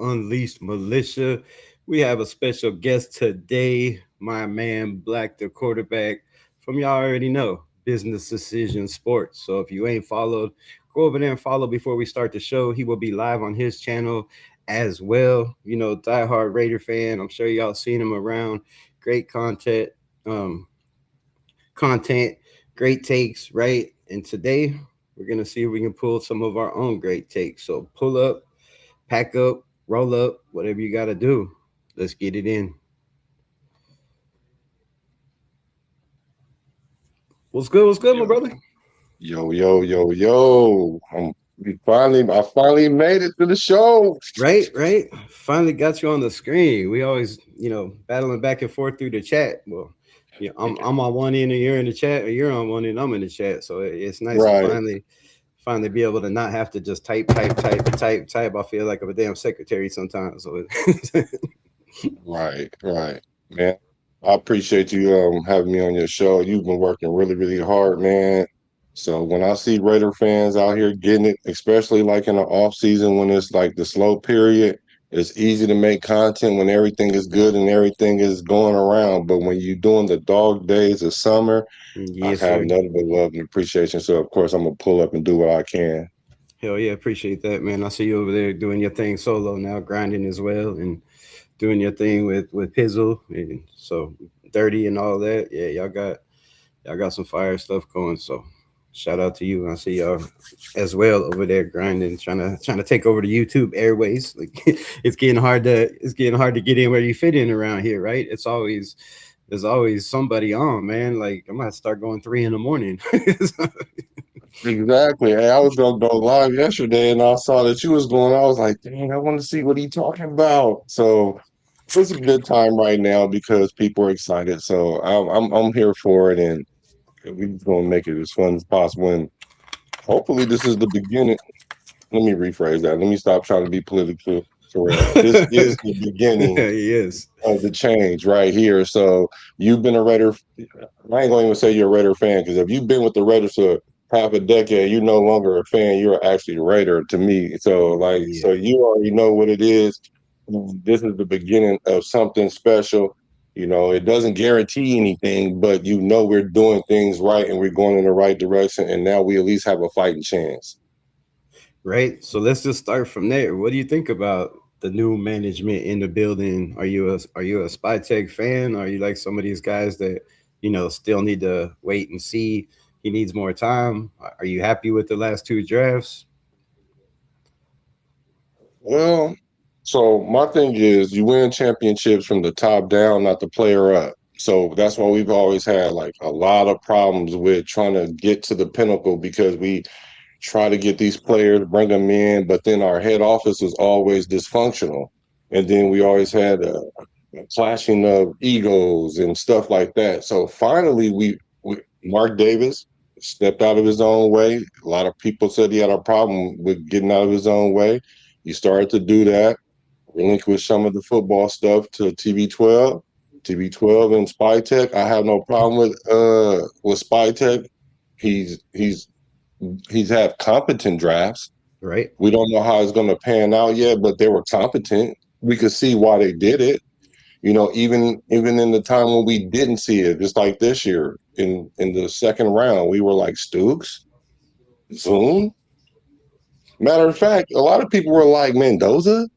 Unleashed Militia. We have a special guest today, my man Black, the quarterback from y'all already know Business Decision Sports. So if you ain't followed, go over there and follow before we start the show. He will be live on his channel as well. You know, diehard Raider fan. I'm sure y'all seen him around. Great um, content, great takes, right? And today we're gonna see if we can pull some of our own great takes. So pull up, pack up, roll up, whatever you gotta do. Let's get it in. What's good? What's good, my Yo, brother? yo. I finally made it to the show. Right, right. Finally got you on the screen. We always, battling back and forth through the chat. Well, yeah, I'm on one end and you're in the chat, or you're on one end, I'm in the chat. So it's nice to Right, finally be able to not have to just type. I feel like I'm a damn secretary sometimes. So right. Man, I appreciate you having me on your show. You've been working really, really hard, man. So when I see Raider fans out here getting it, especially like in the off season when it's like the slow period, it's easy to make content when everything is good and everything is going around. But when you're doing the dog days of summer, I yes, have sir. nothing but love and appreciation. So of course I'm gonna pull up and do what I can. Hell yeah, appreciate that, man. I see you over there doing your thing solo now, grinding as well, and doing your thing with Pizzle, and so Dirty and all that. Yeah, y'all got some fire stuff going. So shout out to you. I see y'all as well over there grinding, trying to take over the YouTube airways. Like it's getting hard to get in where you fit in around here, right? There's always somebody on, man. Like I might start going 3 in the morning. Exactly. Hey, I was gonna go live yesterday and I saw that you was going. I was like, dang, I want to see what he talking about. So it's a good time right now because people are excited. So I'm here for it, and we just gonna make it as fun as possible. And hopefully, this is the beginning. Let me rephrase that. Let me stop trying to be politically correct. This is the beginning Yes. of the change right here. So you've been a Raider. I ain't gonna even say you're a Raider fan because if you've been with the Raiders for half a decade, you're no longer a fan. You're actually a Raider to me. So so Yeah. you already know what it is. This is the beginning of something special. You know, it doesn't guarantee anything, but you know we're doing things right and we're going in the right direction. And now we at least have a fighting chance. Right. So let's just start from there. What do you think about the new management in the building? Are you a Spy Tech fan? Are you like some of these guys that still need to wait and see? He needs more time. Are you happy with the last two drafts? Well, so my thing is you win championships from the top down, not the player up. So that's why we've always had like a lot of problems with trying to get to the pinnacle because we try to get these players, bring them in, but then our head office was always dysfunctional. And then we always had a clashing of egos and stuff like that. So finally, we Mark Davis stepped out of his own way. A lot of people said he had a problem with getting out of his own way. He started to do that, relinquish some of the football stuff to TB12. TB12 and Spy Tech. I have no problem with Spy Tech. He's he's had competent drafts. Right. We don't know how it's going to pan out yet, but they were competent. We could see why they did it. You know, even in the time when we didn't see it, just like this year in the second round, we were like Stooks, Zoom. Matter of fact, a lot of people were like Mendoza.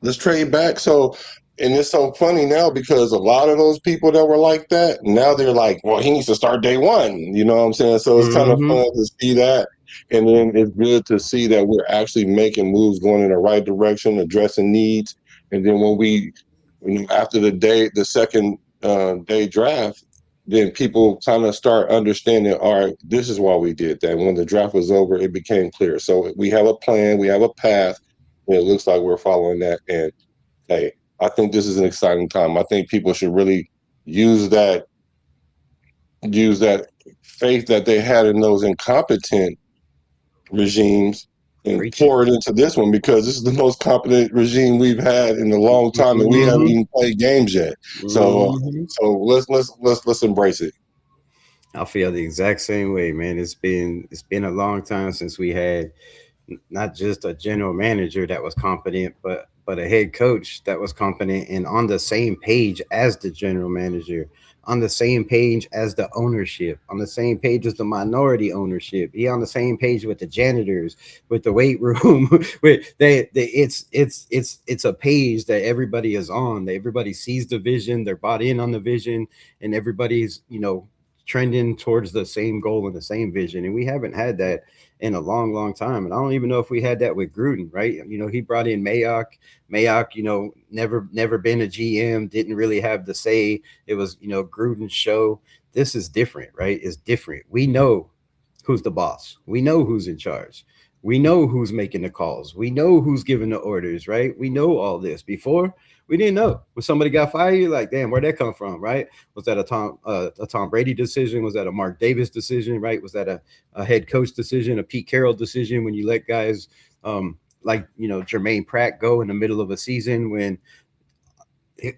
Let's trade back. So, and it's so funny now because a lot of those people that were like that now they're like, well, he needs to start day one. You know what I'm saying? So it's kind of Mm-hmm. fun to see that, and then it's good to see that we're actually making moves going in the right direction, addressing needs. And then after the second day draft, then people kind of start understanding, all right, this is why we did that. When the draft was over, it became clear. So we have a plan, we have a path, and it looks like we're following that. And hey, I think this is an exciting time. I think people should really use that use that faith that they had in those incompetent regimes and Preach it. pour it into this one because this is the most competent regime we've had in a long time, and we haven't Mm-hmm. even played games yet. So, Mm-hmm. let's embrace it. I feel the exact same way, man. It's been a long time since we had not just a general manager that was competent, but a head coach that was competent and on the same page as the general manager, on the same page as the ownership, on the same page as the minority ownership. He on the same page with the janitors, with the weight room. with it's a page that everybody is on. That everybody sees the vision, they're bought in on the vision, and everybody's trending towards the same goal and the same vision. And we haven't had that in a long, long time. And I don't even know if we had that with Gruden, right? He brought in Mayock. Mayock, never been a GM, didn't really have the say. It was, Gruden's show. This is different, right? It's different. We know who's the boss. We know who's in charge. We know who's making the calls. We know who's giving the orders, right? We know all this. Before, we didn't know. When somebody got fired, you're like, damn, where'd that come from, right? Was that a Tom Brady decision? Was that a Mark Davis decision, right? Was that a head coach decision, a Pete Carroll decision when you let guys like Jermaine Pratt go in the middle of a season when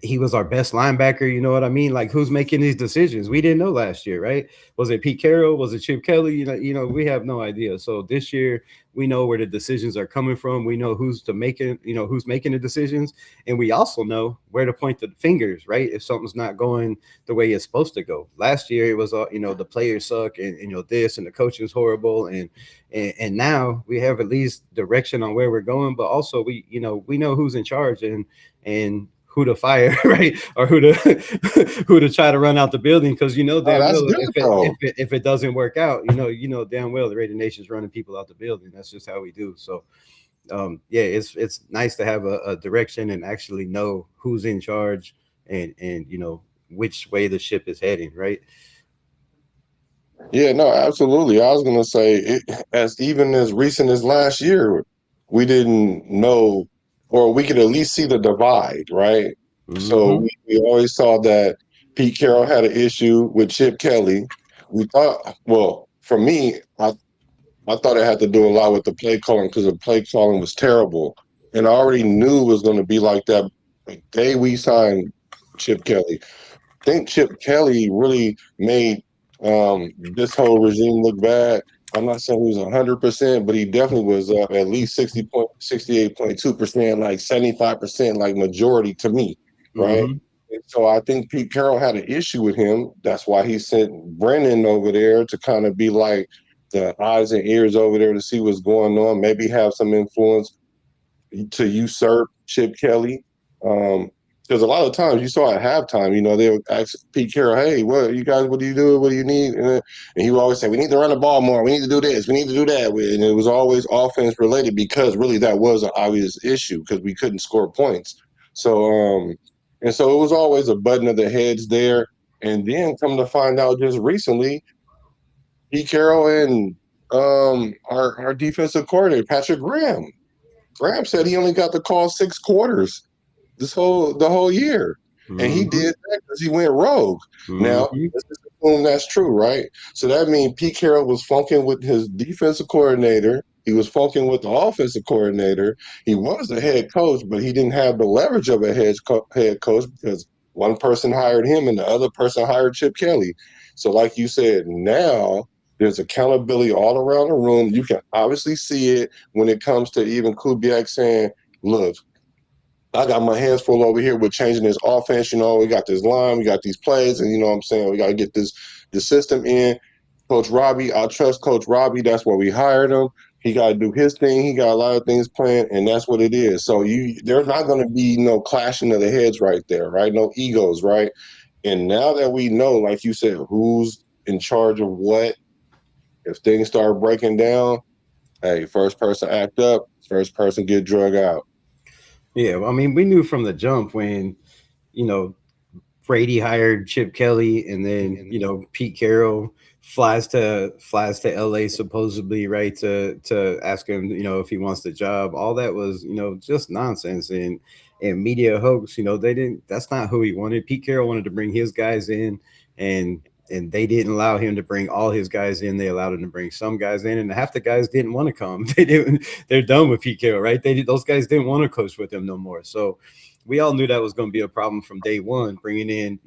he was our best linebacker? You know what I mean? Like, who's making these decisions? We didn't know last year, right? Was it Pete Carroll? Was it Chip Kelly? We have no idea. So this year, we know where the decisions are coming from. We know who's making the decisions, and we also know where to point the fingers, right? If something's not going the way it's supposed to go. Last year, it was the players suck, and this, and the coaching's horrible, and now we have at least direction on where we're going, but also we know who's in charge and who to fire, right, or who to who to try to run out the building, because Oh, damn that's well good though. if it doesn't work out, damn well the Raider Nation's running people out the building. That's just how we do. So, yeah, it's nice to have a direction and actually know who's in charge and which way the ship is heading, right? Yeah, no, absolutely. I was gonna say, as even as recent as last year, we didn't know, or we could at least see the divide, right? So Mm-hmm. we always saw that Pete Carroll had an issue with Chip Kelly. We thought, well, for me, I thought it had to do a lot with the play calling because the play calling was terrible, and I already knew it was going to be like that the day we signed Chip Kelly. Think Chip Kelly really made this whole regime look bad. I'm not saying he was 100%, but he definitely was up at least 68.2%, like 75%, like majority to me, right? Mm-hmm. And so I think Pete Carroll had an issue with him. That's why he sent Brennan over there to kind of be like the eyes and ears over there to see what's going on, maybe have some influence to usurp Chip Kelly. Because a lot of times you saw at halftime, they would ask Pete Carroll, "Hey, what do you do? What do you need?" And he would always say, "We need to run the ball more. We need to do this. We need to do that." And it was always offense related because really that was an obvious issue because we couldn't score points. So, and so it was always a button of the heads there. And then come to find out just recently, Pete Carroll and our defensive coordinator Patrick Graham said he only got to call 6 quarters the whole year, and he Mm-hmm. did that because he went rogue. Now Mm-hmm. let's just assume that's true, right? So that means Pete Carroll was funking with his defensive coordinator. He was funking with the offensive coordinator. He was the head coach, but he didn't have the leverage of a head coach because one person hired him and the other person hired Chip Kelly. So, like you said, now there's accountability all around the room. You can obviously see it when it comes to even Kubiak saying, "Look, I got my hands full over here with changing this offense. We got this line, we got these plays, and you know what I'm saying, we got to get the system in. Coach Robbie, I trust Coach Robbie. That's why we hired him. He got to do his thing. He got a lot of things planned, and that's what it is. So there's not going to be no clashing of the heads right there, right? No egos, right? And now that we know, like you said, who's in charge of what, if things start breaking down, hey, first person act up, first person get drug out. Yeah, well, I mean, we knew from the jump when you know Brady hired Chip Kelly, and then Pete Carroll flies to LA supposedly, right, to ask him if he wants the job. All that was just nonsense and media hoax. They didn't. That's not who he wanted. Pete Carroll wanted to bring his guys in, and they didn't allow him to bring all his guys in. They allowed him to bring some guys in, and half the guys didn't want to come. They didn't. They're done with Pete Carroll, right? Those guys didn't want to coach with him no more. So we all knew that was going to be a problem from day one, bringing in,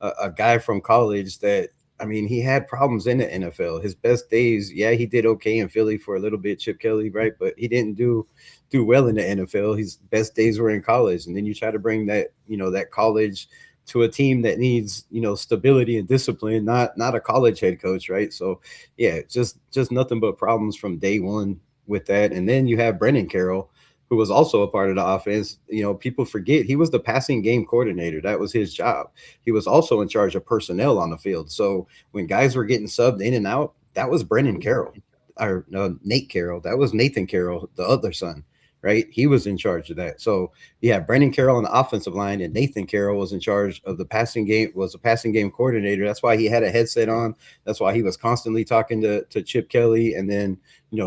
a guy from college that I mean, he had problems in the NFL. His best days, yeah, he did okay in Philly for a little bit, Chip Kelly, right? But he didn't do well in the NFL. His best days were in college, and then you try to bring that, that college to a team that needs, stability and discipline, not a college head coach, right? So, yeah, just nothing but problems from day one with that. And then you have Brennan Carroll, who was also a part of the offense. People forget he was the passing game coordinator. That was his job. He was also in charge of personnel on the field. So when guys were getting subbed in and out, that was Brennan Carroll, or no, Nate Carroll. That was Nathan Carroll, the other son, right? He was in charge of that. So you have Brennan Carroll on the offensive line, and Nathan Carroll was in charge of the passing game. Was a passing game coordinator. That's why he had a headset on. That's why he was constantly talking to Chip Kelly, and then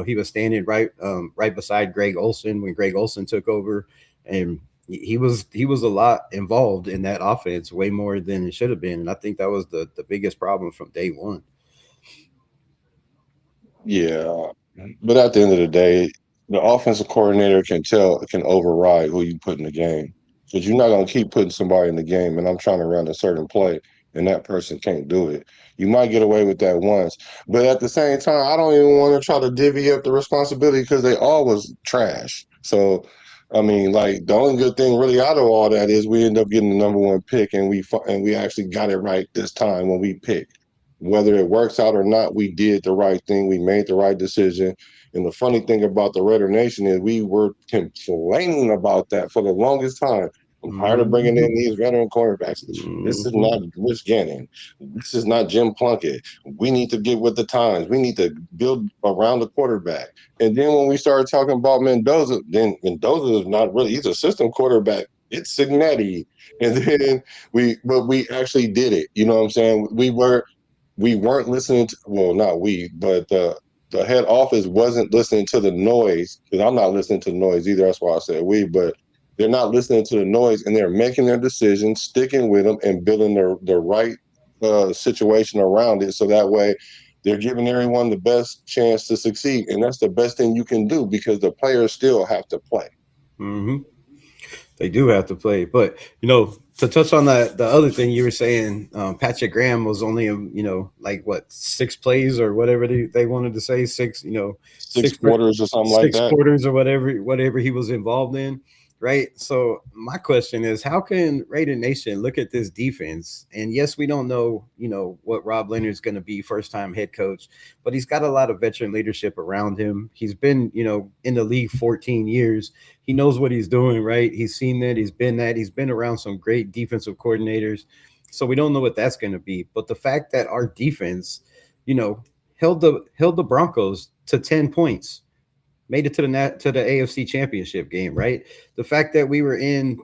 he was standing right beside Greg Olson when Greg Olson took over, and he was a lot involved in that offense, way more than it should have been. And I think that was the biggest problem from day one. Yeah, but at the end of the day, the offensive coordinator can override who you put in the game, because you're not gonna keep putting somebody in the game. And I'm trying to run a certain play, and that person can't do it. You might get away with that once, but at the same time, I don't even want to try to divvy up the responsibility because they all was trash. So, I mean, like the only good thing really out of all that is we end up getting the number one pick, and we actually got it right this time when we picked. Whether it works out or not, we did the right thing. We made the right decision. And the funny thing about the Raider Nation is we were complaining about that for the longest time. I'm tired of bringing in Mhm. these veteran quarterbacks. This is Mhm. not Rich Gannon. This is not Jim Plunkett. We need to get with the times. We need to build around the quarterback. And then when we started talking about Mendoza, then Mendoza is not really, he's a system quarterback. It's Signetti. And then but we actually did it. You know what I'm saying? We weren't listening to, well, not we, but the head office wasn't listening to the noise, because I'm not listening to the noise either. That's why I said we, but they're not listening to the noise, and they're making their decisions, sticking with them, and building the right situation around it. So that way they're giving everyone the best chance to succeed. And that's the best thing you can do, because the players still have to play. Mhm. They do have to play, but to touch on that, the other thing you were saying, Patrick Graham was only, like what, 6 plays or whatever they wanted to say, six, Six six quarters or something like six that. quarters or whatever he was involved in, right? So my question is, how can Raider Nation look at this defense? And yes, we don't know, what Rob Leonard's going to be first time head coach, but he's got a lot of veteran leadership around him. He's been, in the league 14 years. He knows what he's doing, right? He's seen that. He's been around some great defensive coordinators. So we don't know what that's going to be. But the fact that our defense, you know, held the Broncos to 10 points, made it to the AFC Championship game, right? The fact that we were in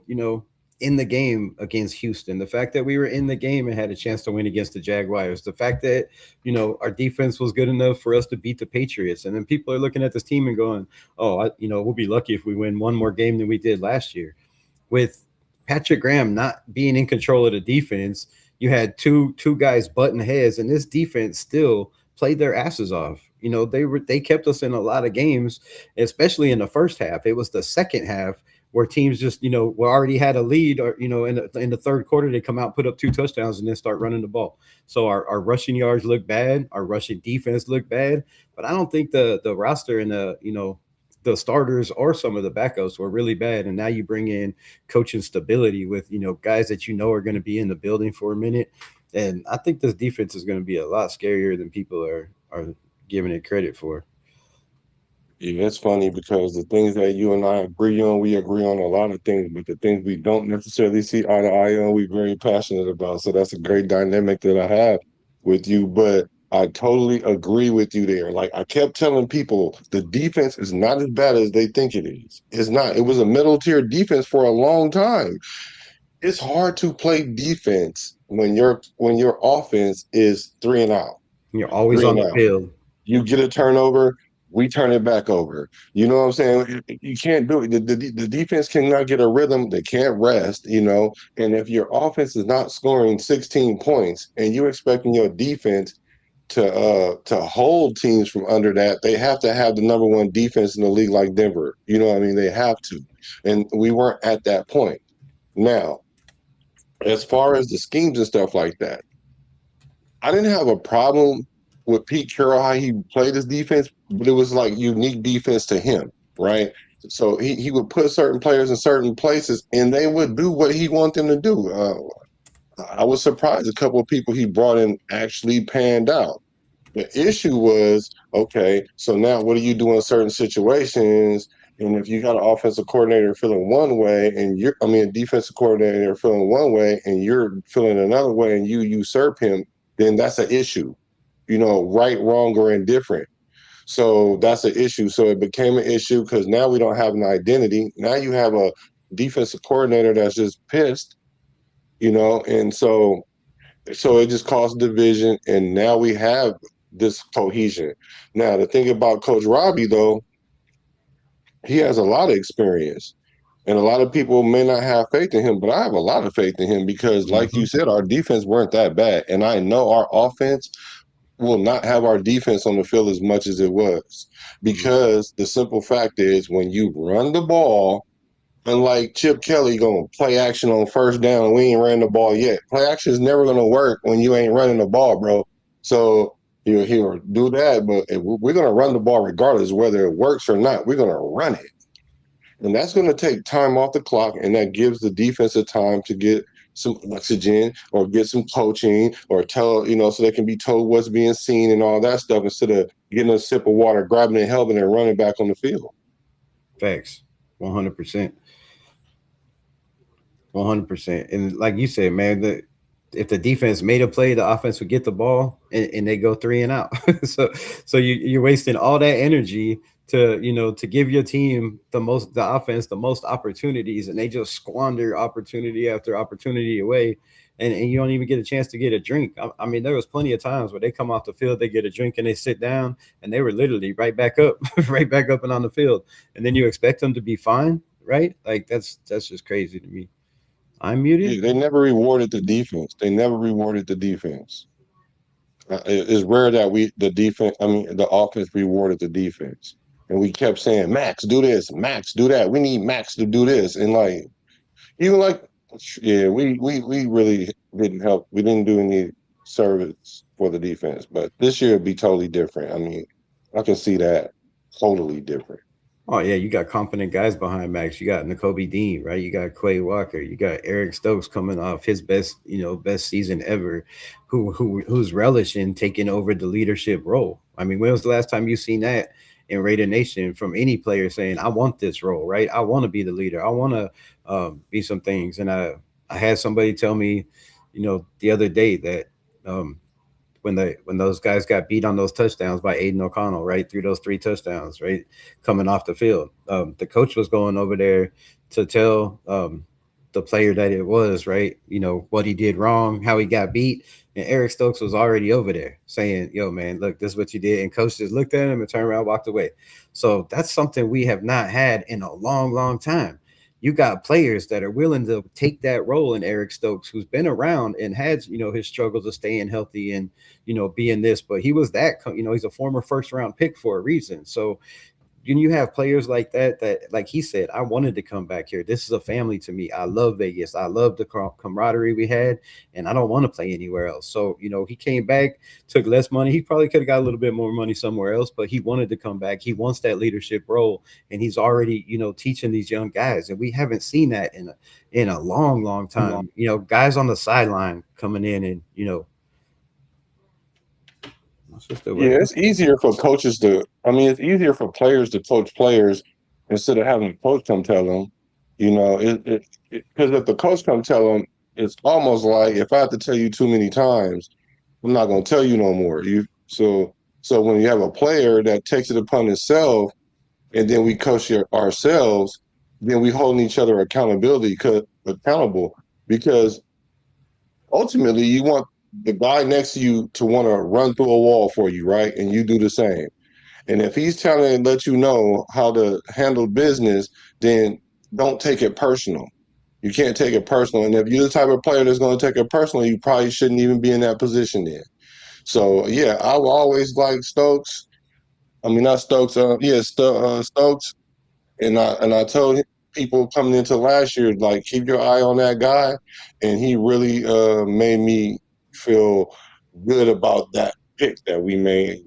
the game against Houston, the fact that we were in the game and had a chance to win against the Jaguars, the fact that our defense was good enough for us to beat the Patriots, and then people are looking at this team and going, "Oh, we'll be lucky if we win one more game than we did last year." With Patrick Graham not being in control of the defense, you had two guys butting heads, and this defense still played their asses off. They kept us in a lot of games, especially in the first half. It was the second half where teams just were already had a lead, or in the third quarter they come out, put up 2 touchdowns, and then start running the ball. So our rushing yards look bad, our rushing defense look bad, but I don't think the roster and the starters or some of the backups were really bad. And now you bring in coaching stability with guys that are going to be in the building for a minute, and I think this defense is going to be a lot scarier than people are giving it credit for. Yeah, it's funny because the things that you and I agree on, we agree on a lot of things, but the things we don't necessarily see eye to eye on, we're very passionate about. So that's a great dynamic that I have with you. But I totally agree with you there. Like I kept telling people, the defense is not as bad as they think it is. It's not. It was a middle tier defense for a long time. It's hard to play defense when your offense is three and out, You're always three on and the out. field. You get a turnover, we turn it back over. You know what I'm saying? You can't do it. The defense cannot get a rhythm. They can't rest, And if your offense is not scoring 16 points and you're expecting your defense to hold teams from under that, they have to have the number one defense in the league like Denver. You know what I mean? They have to. And we weren't at that point. Now, as far as the schemes and stuff like that, I didn't have a problem with Pete Carroll how he played his defense, but it was like unique defense to him, right? So he would put certain players in certain places, and they would do what he wanted them to do. I was surprised a couple of people he brought in actually panned out. The issue was, okay, so now what do you do in certain situations? And if you got an offensive coordinator feeling one way and a defensive coordinator feeling one way and you're feeling another way and you usurp him, then that's an issue, right, wrong, or indifferent. So that's an issue. So it became an issue because now we don't have an identity. Now you have a defensive coordinator that's just pissed, and so it just caused division, and now we have this cohesion. Now, the thing about Coach Robbie, though, he has a lot of experience, and a lot of people may not have faith in him, but I have a lot of faith in him because, like Mm-hmm. you said, our defense weren't that bad, and I know our offense will not have our defense on the field as much as it was Mm-hmm. because the simple fact is when you run the ball. Unlike Chip Kelly going play action on first down, and we ain't ran the ball yet. Play action is never going to work when you ain't running the ball, bro. So he'll do that, but if we're going to run the ball regardless whether it works or not. We're going to run it, and that's going to take time off the clock, and that gives the defensive time to get some oxygen or get some coaching or tell so they can be told what's being seen and all that stuff instead of getting a sip of water, grabbing a helmet, and running back on the field. Facts. 100%. 100%. And like you said, man, if the defense made a play, the offense would get the ball and they go three and out. so you're wasting all that energy to give your team the offense the most opportunities, and they just squander opportunity after opportunity away. And you don't even get a chance to get a drink. I mean, there was plenty of times where they come off the field, they get a drink, and they sit down, and they were literally right back up, right back up and on the field. And then you expect them to be fine, right? Like that's just crazy to me. I'm muted. Yeah, they never rewarded the defense. They never rewarded the defense. It's rare that the offense rewarded the defense. And we kept saying, Max, do this, Max, do that. We need Max to do this. And even like, yeah, we really didn't help. We didn't do any service for the defense. But this year it'd be totally different. I mean, I can see that totally different. Oh yeah, you got competent guys behind Max. You got N'Kobe Dean, right? You got Quay Walker. You got Eric Stokes coming off his best season ever, who's relishing taking over the leadership role. I mean, when was the last time you seen that in Raider Nation from any player saying, "I want this role, right? I want to be the leader. I want to be some things." And I had somebody tell me, the other day that um, when those guys got beat on those touchdowns by Aiden O'Connell, right, through those three touchdowns, right, coming off the field, the coach was going over there to tell the player that it was right, what he did wrong, how he got beat, and Eric Stokes was already over there saying, "Yo, man, look, this is what you did," and coach just looked at him and turned around, walked away. So that's something we have not had in a long, long time. You got players that are willing to take that role in Eric Stokes, who's been around and had his struggles of staying healthy and being this, but he was he's a former first round pick for a reason. So when you have players like that, like he said, I wanted to come back here. This is a family to me. I love Vegas. I love the camaraderie we had, and I don't want to play anywhere else. So, he came back, took less money. He probably could have got a little bit more money somewhere else, but he wanted to come back. He wants that leadership role, and he's already, teaching these young guys. And we haven't seen that in a long, long time. Guys on the sideline coming in and, my sister Yeah, working. it's easier for coaches it's easier for players to coach players instead of having the coach come tell them. Because if the coach come tell them, it's almost like if I have to tell you too many times, I'm not going to tell you no more. So when you have a player that takes it upon himself, and then we coach ourselves, then we holding each other accountable because ultimately you want the guy next to you to want to run through a wall for you, right? And you do the same. And if he's trying to let you know how to handle business, then don't take it personal. You can't take it personal. And if you're the type of player that's going to take it personal, you probably shouldn't even be in that position then. So yeah, I will always like Stokes. I mean, not Stokes. Stokes. And I told people coming into last year, keep your eye on that guy, and he really made me feel good about that pick that we made,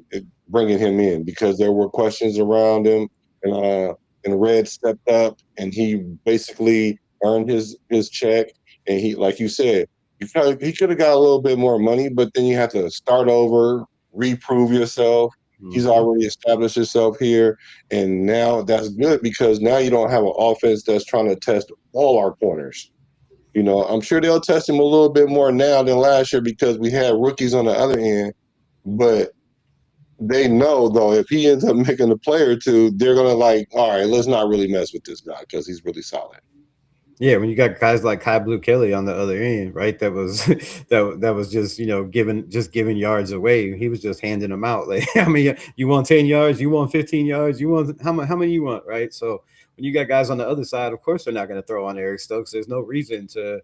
bringing him in, because there were questions around him, and Red stepped up and he basically earned his check. And he, like you said, he could have got a little bit more money, but then you have to start over, reprove yourself. He's Hmm. already established himself here, and now that's good because now you don't have an offense that's trying to test all our corners. I'm sure they'll test him a little bit more now than last year because we had rookies on the other end. But they know, though, if he ends up making a play or two, they're gonna like, all right, let's not really mess with this guy because he's really solid. Yeah, when you got guys like Kai Blue Kelly on the other end, right? That was that was just giving yards away. He was just handing them out. Like, I mean, you want 10 yards, you want 15 yards, you want how many you want, right? So when you got guys on the other side, of course they're not going to throw on Eric Stokes. There's no reason to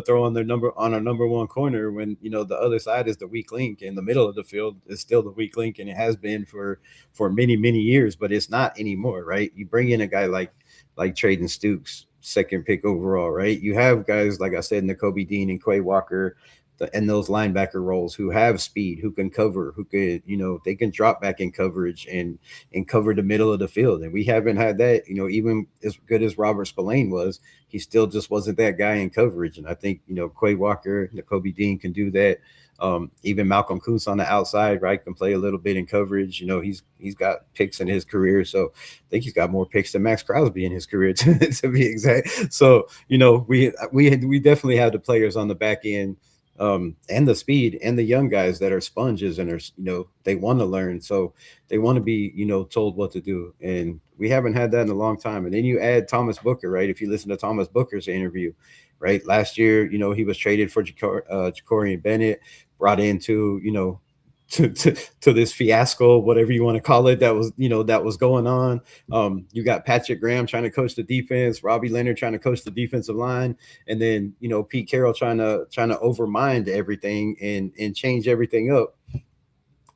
throw on a number one corner when the other side is the weak link, and the middle of the field is still the weak link, and it has been for many years, but it's not anymore, right? You bring in a guy like Traden Stukes, second pick overall, right? You have guys like I said, Nakobe Dean and Quay Walker, and those linebacker roles who have speed, who can cover, who could, they can drop back in coverage and cover the middle of the field. And we haven't had that, even as good as Robert Spillane was, he still just wasn't that guy in coverage. And I think, Quay Walker, Nakobe Dean can do that. Even Malcolm Kuntz on the outside, right, can play a little bit in coverage. He's got picks in his career, so I think he's got more picks than Max Crosby in his career, to be exact. So we definitely have the players on the back end, and the speed and the young guys that are sponges and are they want to learn, so they want to be told what to do, and we haven't had that in a long time. And then you add Thomas Booker, right? If you listen to Thomas Booker's interview, right, last year, he was traded for Jacorian Bennett, brought into to this fiasco, whatever you want to call it, that was going on. You got Patrick Graham trying to coach the defense, Robbie Leonard trying to coach the defensive line, and then Pete Carroll trying to overmind everything and change everything up,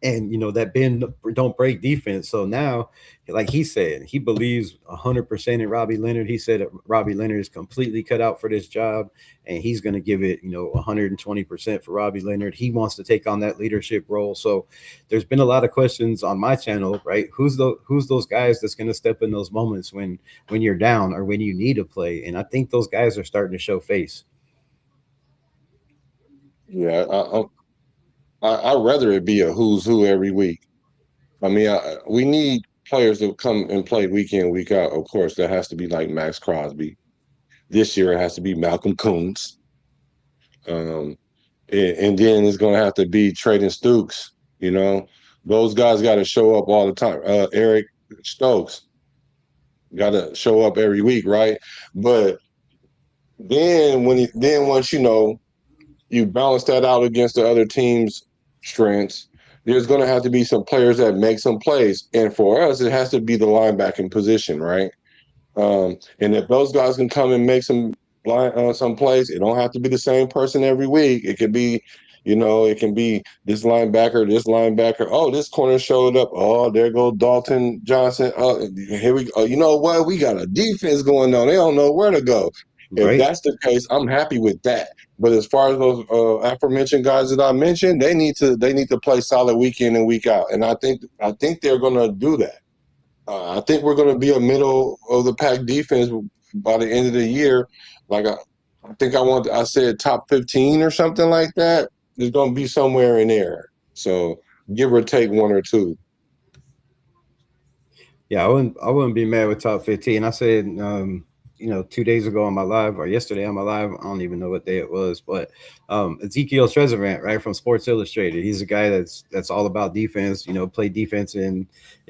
and that bend don't break defense. So now, like he said, he believes 100% in Robbie Leonard. He said Robbie Leonard is completely cut out for this job, and he's going to give it 120% for Robbie Leonard. He wants to take on that leadership role. So there's been a lot of questions on my channel, right? Who's those guys that's going to step in those moments when you're down or when you need to play? And I think those guys are starting to show face. Yeah, I'd rather it be a who's who every week. I mean, we need players to come and play week in, week out. Of course, that has to be like Max Crosby. This year, it has to be Malcolm Kuntz. Um, and then it's going to have to be Traden Stukes. You know, those guys got to show up all the time. Eric Stokes got to show up every week, right? But then once you balance that out against the other team's strengths, there's going to have to be some players that make some plays. And for us, it has to be the linebacking position, right? And if those guys can come and make some plays, it don't have to be the same person every week. It could be, it can be this linebacker, this linebacker. Oh, this corner showed up. Oh, there goes Dalton Johnson. Oh, here we go. You know what? We got a defense going on. They don't know where to go. If Right. that's the case, I'm happy with that. But as far as those aforementioned guys that I mentioned, they need to play solid week in and week out. And I think they're gonna do that. I think we're going to be a middle of the pack defense by the end of the year. Like I think I said top 15 or something like that. It's going to be somewhere in there. So give or take one or two. Yeah, I wouldn't be mad with top 15. I said 2 days ago on my live, or yesterday on my live, I don't even know what day it was, but Ezekiel Trezevant, right, from Sports Illustrated. He's a guy that's all about defense, played defense in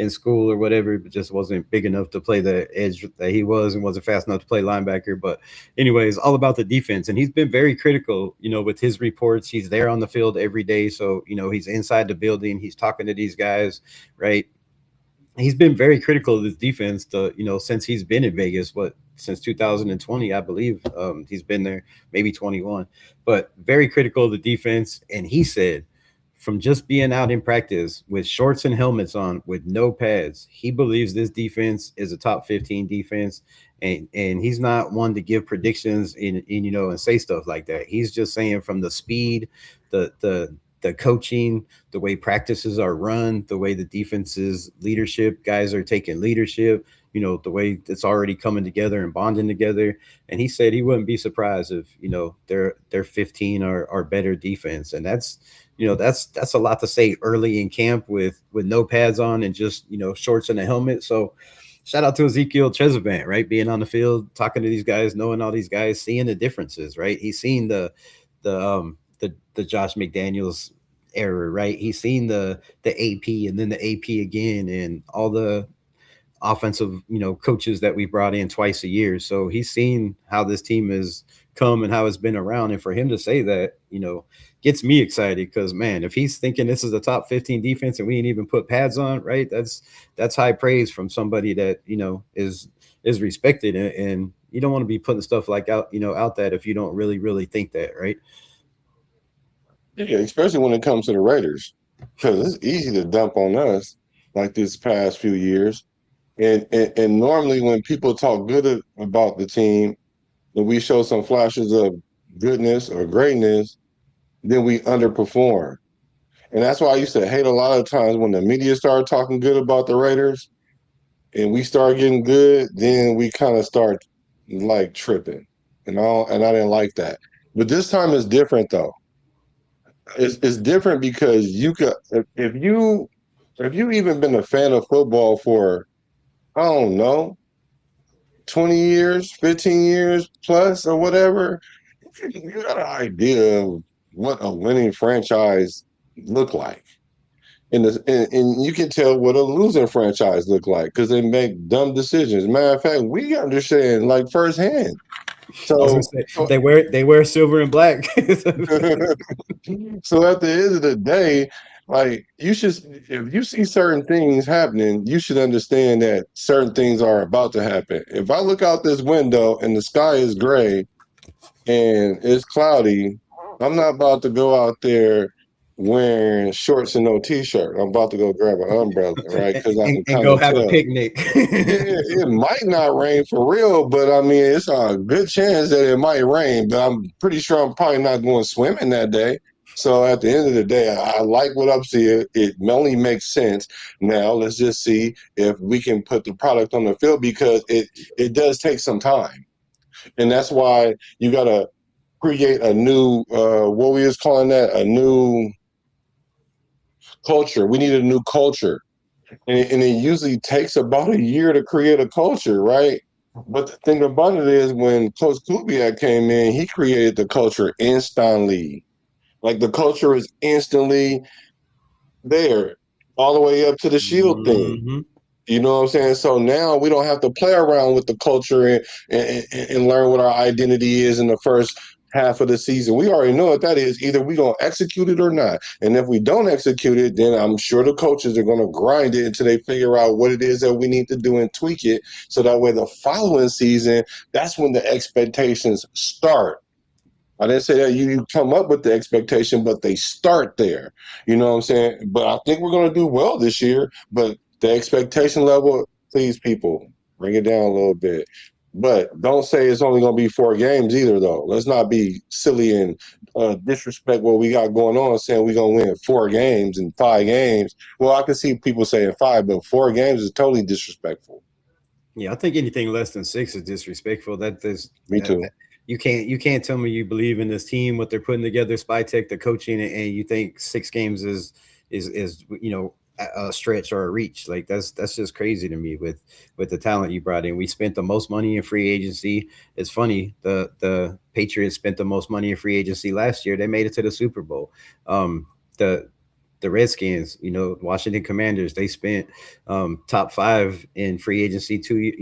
school or whatever, but just wasn't big enough to play the edge that he was, and wasn't fast enough to play linebacker. But anyways, all about the defense. And he's been very critical, with his reports. He's there on the field every day. So, he's inside the building, he's talking to these guys, right? He's been very critical of this defense since he's been in Vegas, since 2020, I believe. He's been there, maybe 21, but very critical of the defense. And he said, from just being out in practice with shorts and helmets on with no pads, he believes this defense is a top 15 defense. And he's not one to give predictions and say stuff like that. He's just saying from the speed, the the coaching, the way practices are run, the way the defense's leadership guys are taking leadership, the way it's already coming together and bonding together. And he said he wouldn't be surprised if, they're 15 or better defense. And that's a lot to say early in camp with no pads on and just, shorts and a helmet. So shout out to Ezekiel Trezevan, right? Being on the field, talking to these guys, knowing all these guys, seeing the differences, right? He's seen the Josh McDaniels error, right? He's seen the AP and then the AP again and all the offensive, coaches that we brought in twice a year. So he's seen how this team has come and how it's been around. And for him to say that, gets me excited because, man, if he's thinking this is the top 15 defense and we ain't even put pads on, right? That's high praise from somebody that, is respected. And you don't want to be putting stuff like out that if you don't really, really think that, right? Yeah, especially when it comes to the Raiders, because it's easy to dump on us like this past few years. And normally when people talk good about the team and we show some flashes of goodness or greatness, then we underperform. And that's why I used to hate a lot of times when the media started talking good about the Raiders and we start getting good, then we kind of start like tripping. And I didn't like that. But this time is different though. It's different because you could if you even been a fan of football for I don't know 20 years, 15 years plus or whatever, you got an idea of what a winning franchise look like. And you can tell what a losing franchise look like because they make dumb decisions. Matter of fact, we understand like firsthand. I was gonna So, say so they wear silver and black. so at the end of the day, like you should, if you see certain things happening, you should understand that certain things are about to happen. If I look out this window and the sky is gray and it's cloudy, I'm not about to go out there wearing shorts and no t-shirt. I'm about to go grab an umbrella, right? Because I can and kind go of have a tell. picnic. Yeah, it might not rain for real, but I mean, it's a good chance that it might rain. But I'm pretty sure I'm probably not going swimming that day. So at the end of the day, I like what I'm seeing. It only makes sense. Now let's just see if we can put the product on the field because it does take some time, and that's why you got to create a new what we was calling that a new culture. We need a new culture and it usually takes about a year to create a culture, right? But the thing about it is, when Coach Kubiak came in, he created the culture instantly. Like the culture is instantly there, all the way up to the shield thing. Hmm. You know what I'm saying? So now we don't have to play around with the culture and learn what our identity is in the first half of the season. We already know what that is. Either we gonna execute it or not. And if we don't execute it, then I'm sure the coaches are gonna grind it until they figure out what it is that we need to do and tweak it. So that way the following season, that's when the expectations start. I didn't say that you come up with the expectation, but they start there. You know what I'm saying? But I think we're going to do well this year. But the expectation level, please, people, bring it down a little bit. But don't say it's only going to be 4 games either, though. Let's not be silly and disrespect what we got going on, saying we're going to win 4 games and 5 games. Well, I can see people saying 5, but 4 games is totally disrespectful. Yeah, I think anything less than 6 is disrespectful. Me too. You can't tell me you believe in this team, what they're putting together, Spy Tech, the coaching, and you think 6 games is a stretch or a reach. Like that's just crazy to me with the talent you brought in. We spent the most money in free agency. It's funny, the Patriots spent the most money in free agency last year. They made it to the Super Bowl. The the Redskins, Washington Commanders, they spent top 5 in free agency 3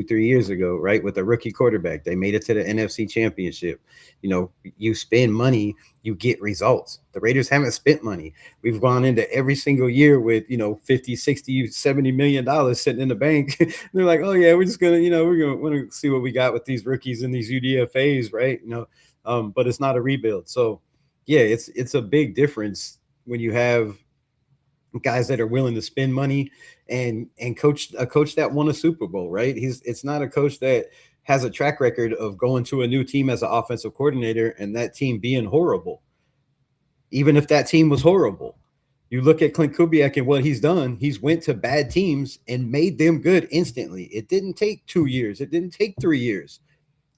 years ago, right? With a rookie quarterback, they made it to the NFC Championship. You spend money, you get results. The Raiders haven't spent money. We've gone into every single year with 50, 60, $70 million sitting in the bank. They're like, oh yeah, we're just gonna we're gonna see what we got with these rookies and these UDFAs, right? But it's not a rebuild. So yeah, it's a big difference when you have guys that are willing to spend money and coach a coach that won a Super Bowl, right? It's not a coach that has a track record of going to a new team as an offensive coordinator and that team being horrible. even if that team was horrible. You look at Clint Kubiak and what he's done. He's went to bad teams and made them good instantly. It didn't take 2 years. It didn't take 3 years,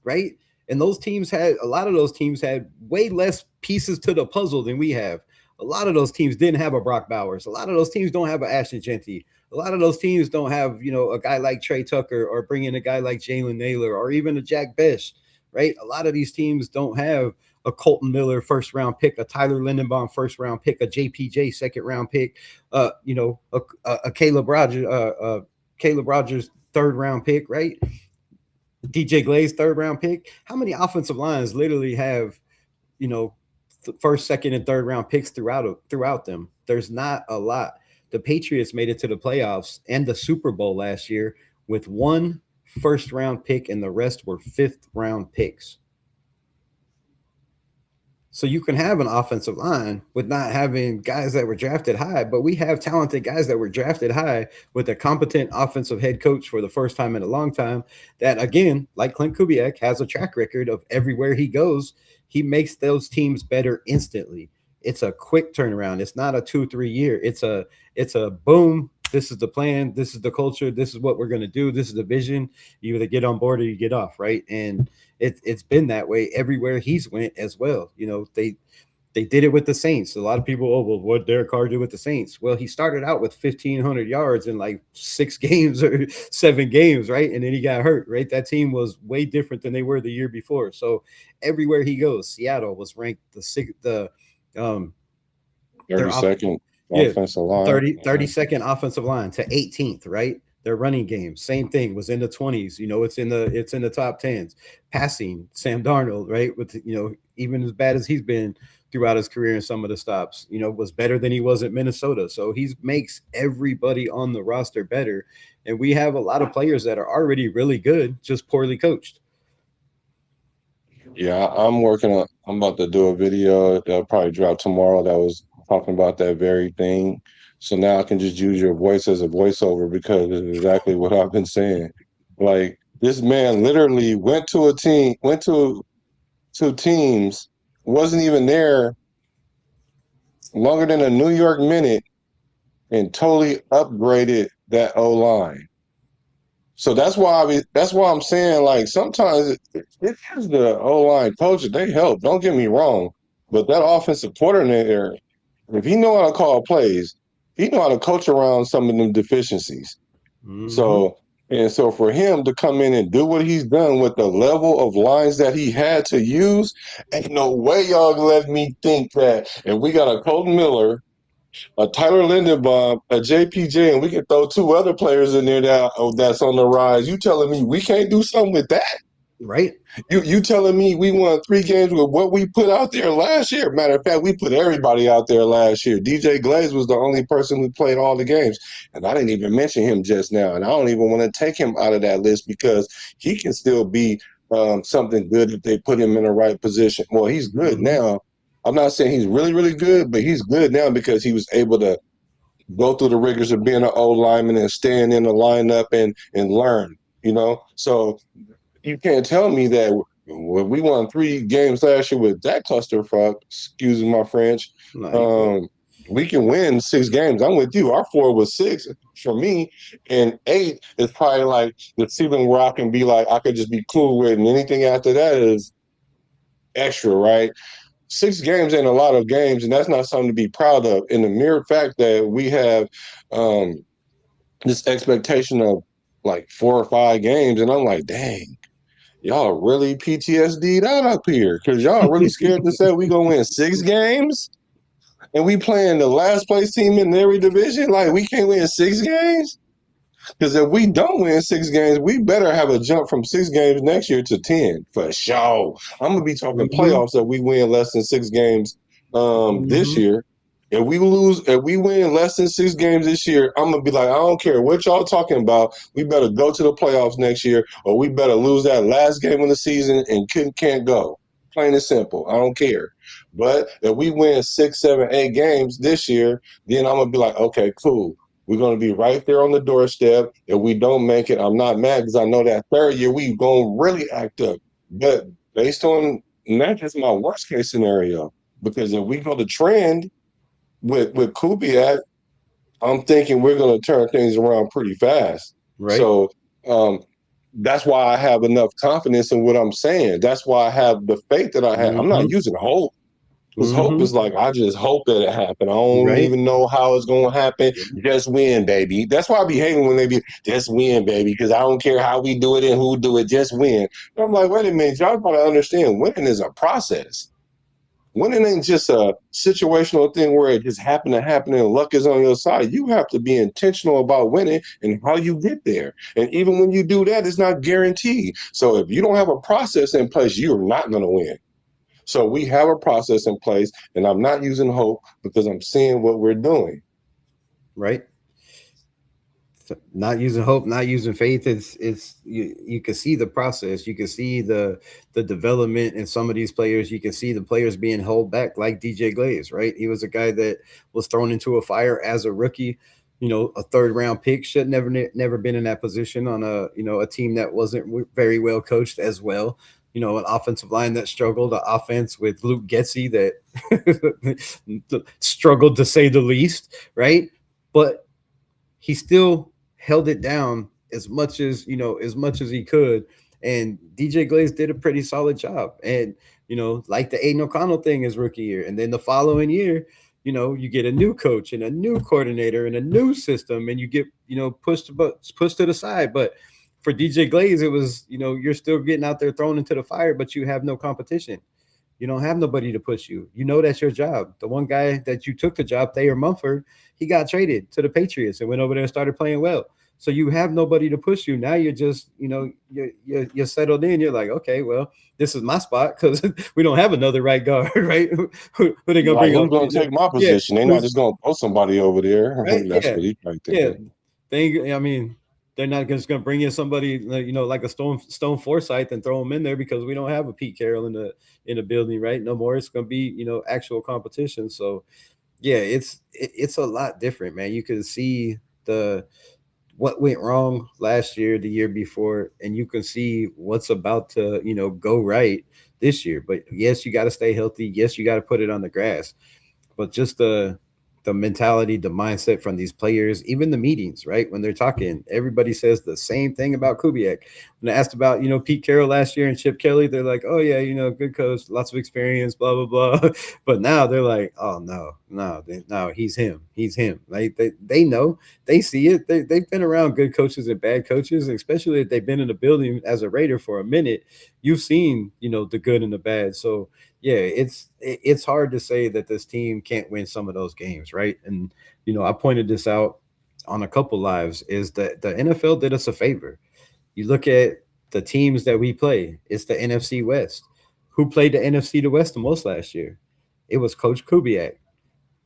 right? And those teams had a lot of those teams had way less pieces to the puzzle than we have. A lot of those teams didn't have a Brock Bowers. A lot of those teams don't have an Ashton Genty. A lot of those teams don't have, a guy like Trey Tucker or bring in a guy like Jalen Naylor or even a Jack Best, right? A lot of these teams don't have a Colton Miller first round pick, a Tyler Lindenbaum first round pick, a JPJ second round pick, a Caleb Rogers third round pick, right? DJ Glaze third round pick. How many offensive lines literally have, you know, first, second, and third round picks throughout them? There's not a lot. The Patriots made it to the playoffs and the Super Bowl last year with one first round pick, and the rest were fifth round picks. So you can have an offensive line with not having guys that were drafted high, but we have talented guys that were drafted high with a competent offensive head coach for the first time in a long time. That, again, like Clint Kubiak, has a track record of everywhere he goes, he makes those teams better instantly. It's a quick turnaround. It's not a 2-3 year. It's a boom. This is the plan. This is the culture. This is what we're going to do. This is the vision. You either get on board or you get off, right? And it's been that way everywhere he's went as well. They did it with the Saints. A lot of people, well, what Derek Carr did with the Saints? Well, he started out with 1,500 yards in like 6 games or 7 games, right? And then he got hurt, right? That team was way different than they were the year before. So everywhere he goes, Seattle was ranked the 32nd yeah, offensive line. 32nd offensive line to 18th, right? Their running game, same thing, was in the 20s. It's in the top 10s. Passing, Sam Darnold, right? With even as bad as he's been throughout his career in some of the stops, was better than he was at Minnesota. So he makes everybody on the roster better. And we have a lot of players that are already really good, just poorly coached. Yeah, I'm about to do a video that'll probably drop tomorrow that was talking about that very thing. So now I can just use your voice as a voiceover because it's exactly what I've been saying. Like, this man literally went to two teams, wasn't even there longer than a New York minute, and totally upgraded that O line. So that's why I'm saying, like, sometimes it has the O line coaches, they help. Don't get me wrong, but that offensive coordinator, if he know how to call plays, he know how to coach around some of them deficiencies. Mm-hmm. So for him to come in and do what he's done with the level of lines that he had to use, ain't no way y'all let me think that. And we got a Colton Miller, a Tyler Lindenbaum, a JPJ, and we can throw 2 other players in there that's on the rise. You telling me we can't do something with that? Right. You telling me we won 3 games with what we put out there last year? Matter of fact, we put everybody out there last year. DJ Glaze was the only person who played all the games. And I didn't even mention him just now. And I don't even want to take him out of that list because he can still be something good if they put him in the right position. Well, he's good now. I'm not saying he's really, really good, but he's good now because he was able to go through the rigors of being an old lineman and staying in the lineup and learn, So you can't tell me that when we won 3 games last year with that clusterfuck, excuse my French, we can win 6 games. I'm with you. Our 4 was 6 for me, and 8 is probably like the ceiling where I can be like, I could just be cool with, and anything after that is extra, right? 6 games ain't a lot of games, and that's not something to be proud of. And the mere fact that we have this expectation of like 4 or 5 games, and I'm like, dang, y'all really PTSD'd out up here because y'all really scared to say we gonna win 6 games, and we playing the last place team in every division. Like, we can't win 6 games. Because if we don't win 6 games, we better have a jump from 6 games next year to 10 for sure. I'm gonna be talking playoffs if we win less than 6 games this year. If we win less than 6 games this year, I'm gonna be like, I don't care what y'all talking about. We better go to the playoffs next year, or we better lose that last game of the season and can't go. Plain and simple. I don't care. But if we win 6, 7, 8 games this year, then I'm gonna be like, okay, cool. We're going to be right there on the doorstep. If we don't make it, I'm not mad because I know that 3rd year we going to really act up. But based on that, that's my worst case scenario. Because if we go to trend with Kubiak, I'm thinking we're going to turn things around pretty fast. Right. So um, that's why I have enough confidence in what I'm saying. That's why I have the faith that I have. I'm not Mm-hmm. using hope. Because hope Mm-hmm. is like, I just hope that it happen. I don't Right. even know how it's going to happen. Yeah. Just win, baby. That's why I be hating when they be, just win, baby. Because I don't care how we do it and who do it, just win. And I'm like, wait a minute, y'all gotta understand, winning is a process. Winning ain't just a situational thing where it just happened to happen and luck is on your side. You have to be intentional about winning and how you get there. And even when you do that, it's not guaranteed. So if you don't have a process in place, you're not going to win. So we have a process in place, and I'm not using hope because I'm seeing what we're doing. Right. Not using hope, not using faith. It's you can see the process. You can see the development in some of these players. You can see the players being held back, like DJ Glaze. Right, he was a guy that was thrown into a fire as a rookie. A third round pick, should never been in that position on a team that wasn't very well coached as well. An offensive line that struggled, an offense with Luke Getsy that struggled to say the least. Right, but he still held it down as much as he could. And DJ Glaze did a pretty solid job. And like the Aiden O'Connell thing his rookie year, and then the following year, you get a new coach and a new coordinator and a new system, and you get pushed to the side. But for DJ Glaze, it was you're still getting out there thrown into the fire, but you have no competition. You don't have nobody to push you. That's your job. The one guy that you took the job, Thayer Mumford, he got traded to the Patriots and went over there and started playing well. So you have nobody to push you. Now you're just, you're settled in. You're like, okay, well, this is my spot because we don't have another right guard, right? Who they gonna Like, bring who's up? going to take my Yeah, position? They're not who's just going to throw somebody over there. right? That's Yeah, what he's probably yeah. thinking. I mean, they're not just going to bring in somebody like a Stone Forsythe and throw them in there because we don't have a Pete Carroll in the building right no more. It's going to be actual competition. So yeah, it's a lot different, man. You can see the what went wrong last year, the year before, and you can see what's about to go right this year. But yes, you got to stay healthy. Yes, you got to put it on the grass, but just the mentality, the mindset from these players, even the meetings, right? When they're talking, everybody says the same thing about Kubiak. When I asked about, Pete Carroll last year and Chip Kelly, they're like, oh yeah, good coach, lots of experience, blah, blah, blah. But now they're like, oh no, he's him. Like they know, they see it. They've been around good coaches and bad coaches, and especially if they've been in the building as a Raider for a minute, you've seen, the good and the bad. So yeah, it's hard to say that this team can't win some of those games, right? And I pointed this out on a couple lives is that the NFL did us a favor. You look at the teams that we play, it's the NFC West. Who played the NFC the West the most last year? It was Coach Kubiak.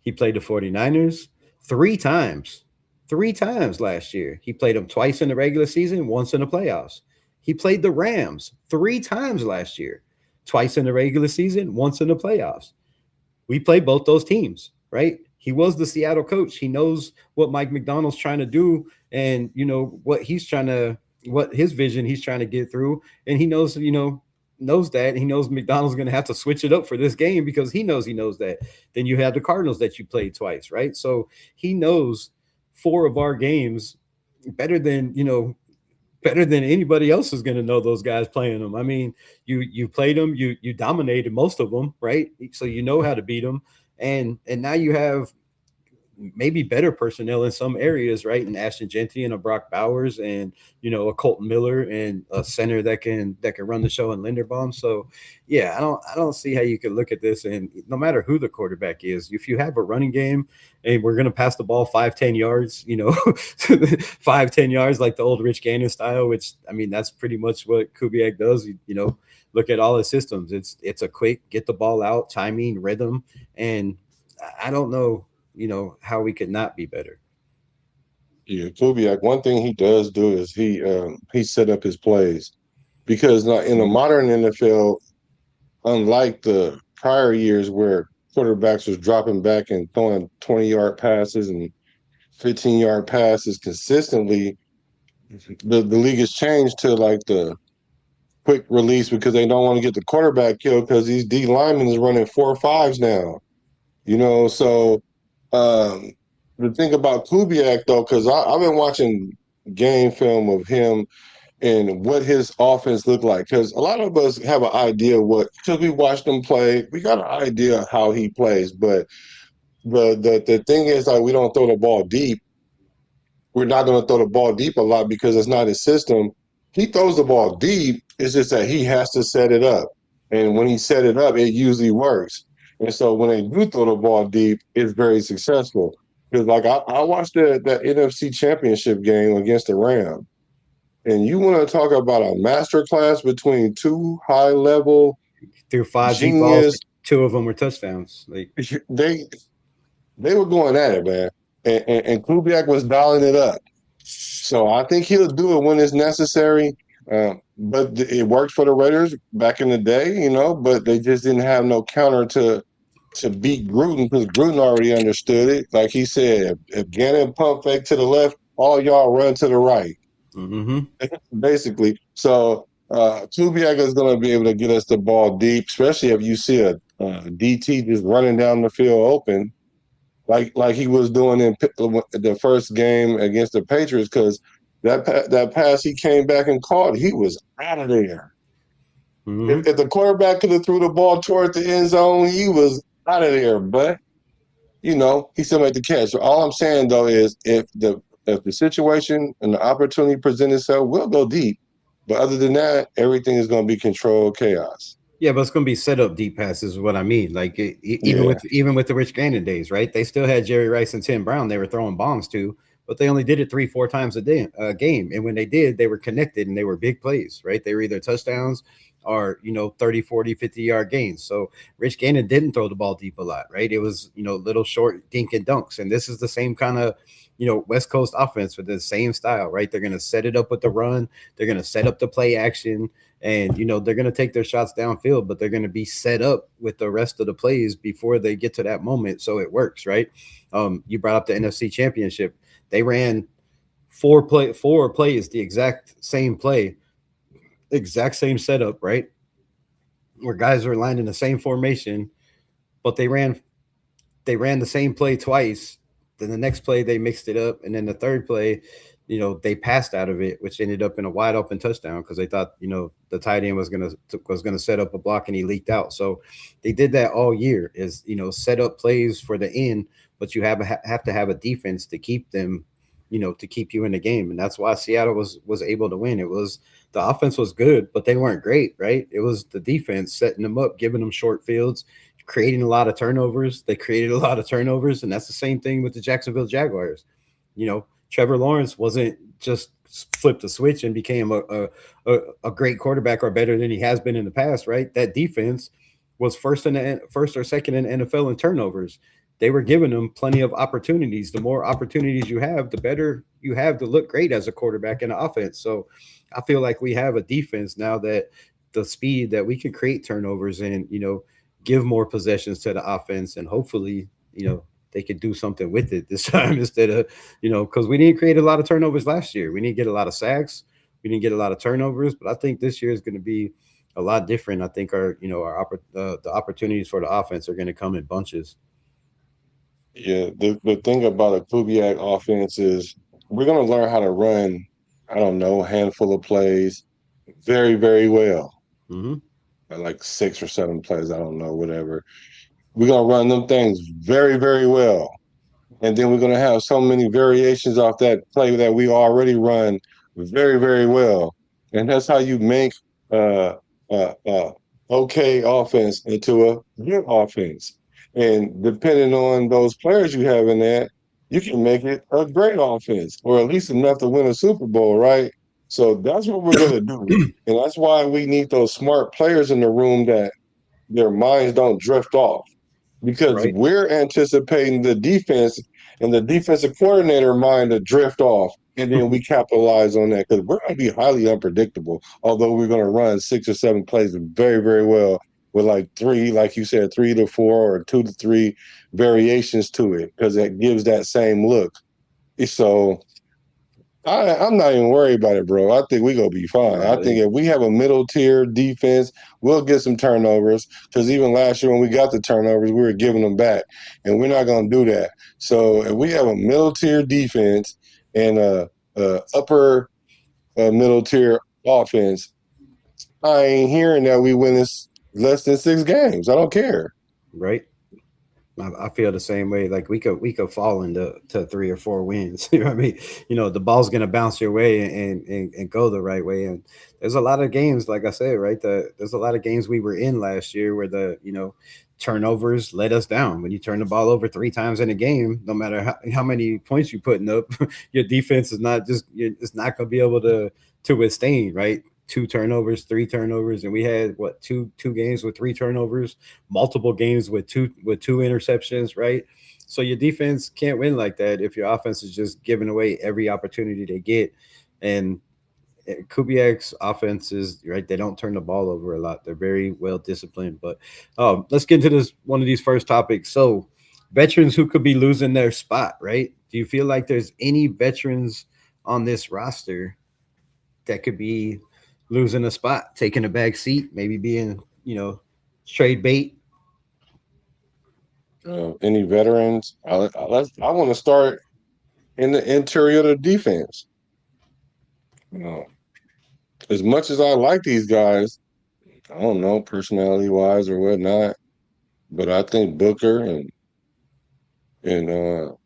He played the 49ers three times. Three times last year. He played them twice in the regular season, once in the playoffs. He played the Rams three times last year, twice in the regular season, once in the playoffs. We played both those teams, right? He was the Seattle coach. He knows what Mike McDonald's trying to do and, what his vision he's trying to get through. And he knows that. He knows McDonald's going to have to switch it up for this game because he knows that. Then you have the Cardinals that you played twice, right? So he knows four of our games better than, better than anybody else is going to know those guys playing them. I mean, you played them, you dominated most of them, right? So you know how to beat them, and now you have maybe better personnel in some areas, right? And Ashton Genty and a Brock Bowers and a Colton Miller and a center that can run the show in Linderbaum. So yeah, I don't see how you could look at this and no matter who the quarterback is, if you have a running game and we're gonna pass the ball 5-10 yards, 5-10 yards like the old Rich Gannon style, which I mean that's pretty much what Kubiak does. Look at all his systems. It's a quick get the ball out, timing, rhythm, and I don't know how we could not be better. Yeah, Kubiak. One thing he does do is he set up his plays because now in the Mhm. modern NFL, unlike the prior years where quarterbacks was dropping back and throwing 20-yard passes and 15-yard passes consistently, the league has changed to like the quick release because they don't want to get the quarterback killed because these D linemen is running 4.5s now. So um, the thing about Kubiak though, because I've been watching game film of him and what his offense looked like. Because a lot of us have an idea because we watched him play, we got an idea of how he plays. But the thing is, like, we don't throw the ball deep. We're not going to throw the ball deep a lot because it's not his system. He throws the ball deep. It's just that he has to set it up. And when he set it up, it usually works. And so when they do throw the ball deep, it's very successful. Because, like, I watched that NFC Championship game against the Rams. And you want to talk about a master class between two high level Threw 5 deep balls. genius. 2 of them were touchdowns. Like, They they were going at it, man. And Kubiak was dialing it up. So I think he'll do it when it's necessary. But it worked for the Raiders back in the day, but they just didn't have no counter to beat Gruden because Gruden already understood it. Like he said, if Gannon pump fake to the left, all y'all run to the right. mm-hmm. Basically. So Kubiak is going to be able to get us the ball deep, especially if you see a DT just running down the field open, like he was doing in the first game against the Patriots. Because that pass he came back and caught, he was out of there. Mm-hmm. If the quarterback could have threw the ball toward the end zone, he was out of there. But he still made the catch. So all I'm saying though is if the situation and the opportunity present itself, we'll go deep. But other than that, everything is going to be controlled chaos. Yeah, but it's going to be set up deep passes is what I mean. Like even Yeah, with the Rich Gannon days, right? They still had Jerry Rice and Tim Brown. They were throwing bombs to, but they only did it 3-4 times a game. And when they did, they were connected and they were big plays, right? They were either touchdowns or 30, 40, 50-yard gains. So Rich Gannon didn't throw the ball deep a lot, right? It was little short dink and dunks. And this is the same kind of West Coast offense with the same style, right? They're going to set it up with the run. They're going to set up the play action, and they're going to take their shots downfield, but they're going to be set up with the rest of the plays before they get to that moment, so it works, right? You brought up the NFC Championship. They ran four plays, the exact same play, exact same setup, right? Where guys were lined in the same formation, but they ran the same play twice. Then the next play they mixed it up, and then the third play, they passed out of it, which ended up in a wide open touchdown because they thought the tight end was gonna set up a block and he leaked out. So they did that all year, is set up plays for the end, but you have to have a defense to keep them, to keep you in the game, and that's why Seattle was able to win. It was the offense was good, but they weren't great, right? It was the defense setting them up, giving them short fields, creating a lot of turnovers. They created a lot of turnovers, and that's the same thing with the Jacksonville Jaguars. Trevor Lawrence wasn't just flipped a switch and became a great quarterback or better than he has been in the past, right? That defense was first or second in the NFL in turnovers. They were giving them plenty of opportunities. The more opportunities you have, the better you have to look great as a quarterback in the offense. So I feel like we have a defense now that the speed that we can create turnovers and give more possessions to the offense, and hopefully they could do something with it this time instead of because we didn't create a lot of turnovers last year. We didn't get a lot of sacks, we didn't get a lot of turnovers, but I think this year is going to be a lot different. I think the opportunities for the offense are going to come in bunches. yeah. The thing about a Kubiak offense is we're going to learn how to run, I don't know, a handful of plays very, very well. Mm-hmm. Like 6 or 7 plays, I don't know, whatever. We're going to run them things very, very well. And then we're going to have so many variations off that play that we already run very, very well. And that's how you make uh, uh, okay offense into a good offense. And depending on those players you have in that, you can make it a great offense, or at least enough to win a Super Bowl, right? So that's what we're going to do. And that's why we need those smart players in the room that their minds don't drift off, because Right. we're anticipating the defense and the defensive coordinator mind to drift off, and then we capitalize on that because we're going to be highly unpredictable. Although we're going to run 6 or 7 plays very, very well with like three, like you said, 3 to 4 or 2 to 3 variations to it because it gives that same look. So I'm not even worried about it, bro. I think we're gonna be fine. I Nah, think they if we have a middle tier defense, we'll get some turnovers. Because even last year when we got the turnovers, we were giving them back, and we're not gonna do that. So if we have a middle tier defense and a upper middle tier offense, I ain't hearing that we win this less than 6 games. I don't care. right. I feel the same way. Like we could fall into to 3 or 4 wins. You know what I mean? The ball's gonna bounce your way and go the right way. And there's a lot of games, like I said, right? There's a lot of games we were in last year where the turnovers let us down. When you turn the ball over 3 times in a game, no matter how many points you're putting up, your defense is not just it's not gonna be able to withstand, right? 2 turnovers, 3 turnovers, and we had what two games with 3 turnovers, multiple games with two interceptions, right? So your defense can't win like that if your offense is just giving away every opportunity they get. And Kubiak's offenses, right? They don't turn the ball over a lot. They're very well disciplined. But let's get into this one of these first topics. So veterans who could be losing their spot, right? Do you feel like there's any veterans on this roster that could be losing a spot, taking a back seat, maybe being, trade bait? Any veterans? I want to start in the interior of the defense. Uh, as much as I like these guys, I don't know, personality wise or whatnot, but I think Booker and because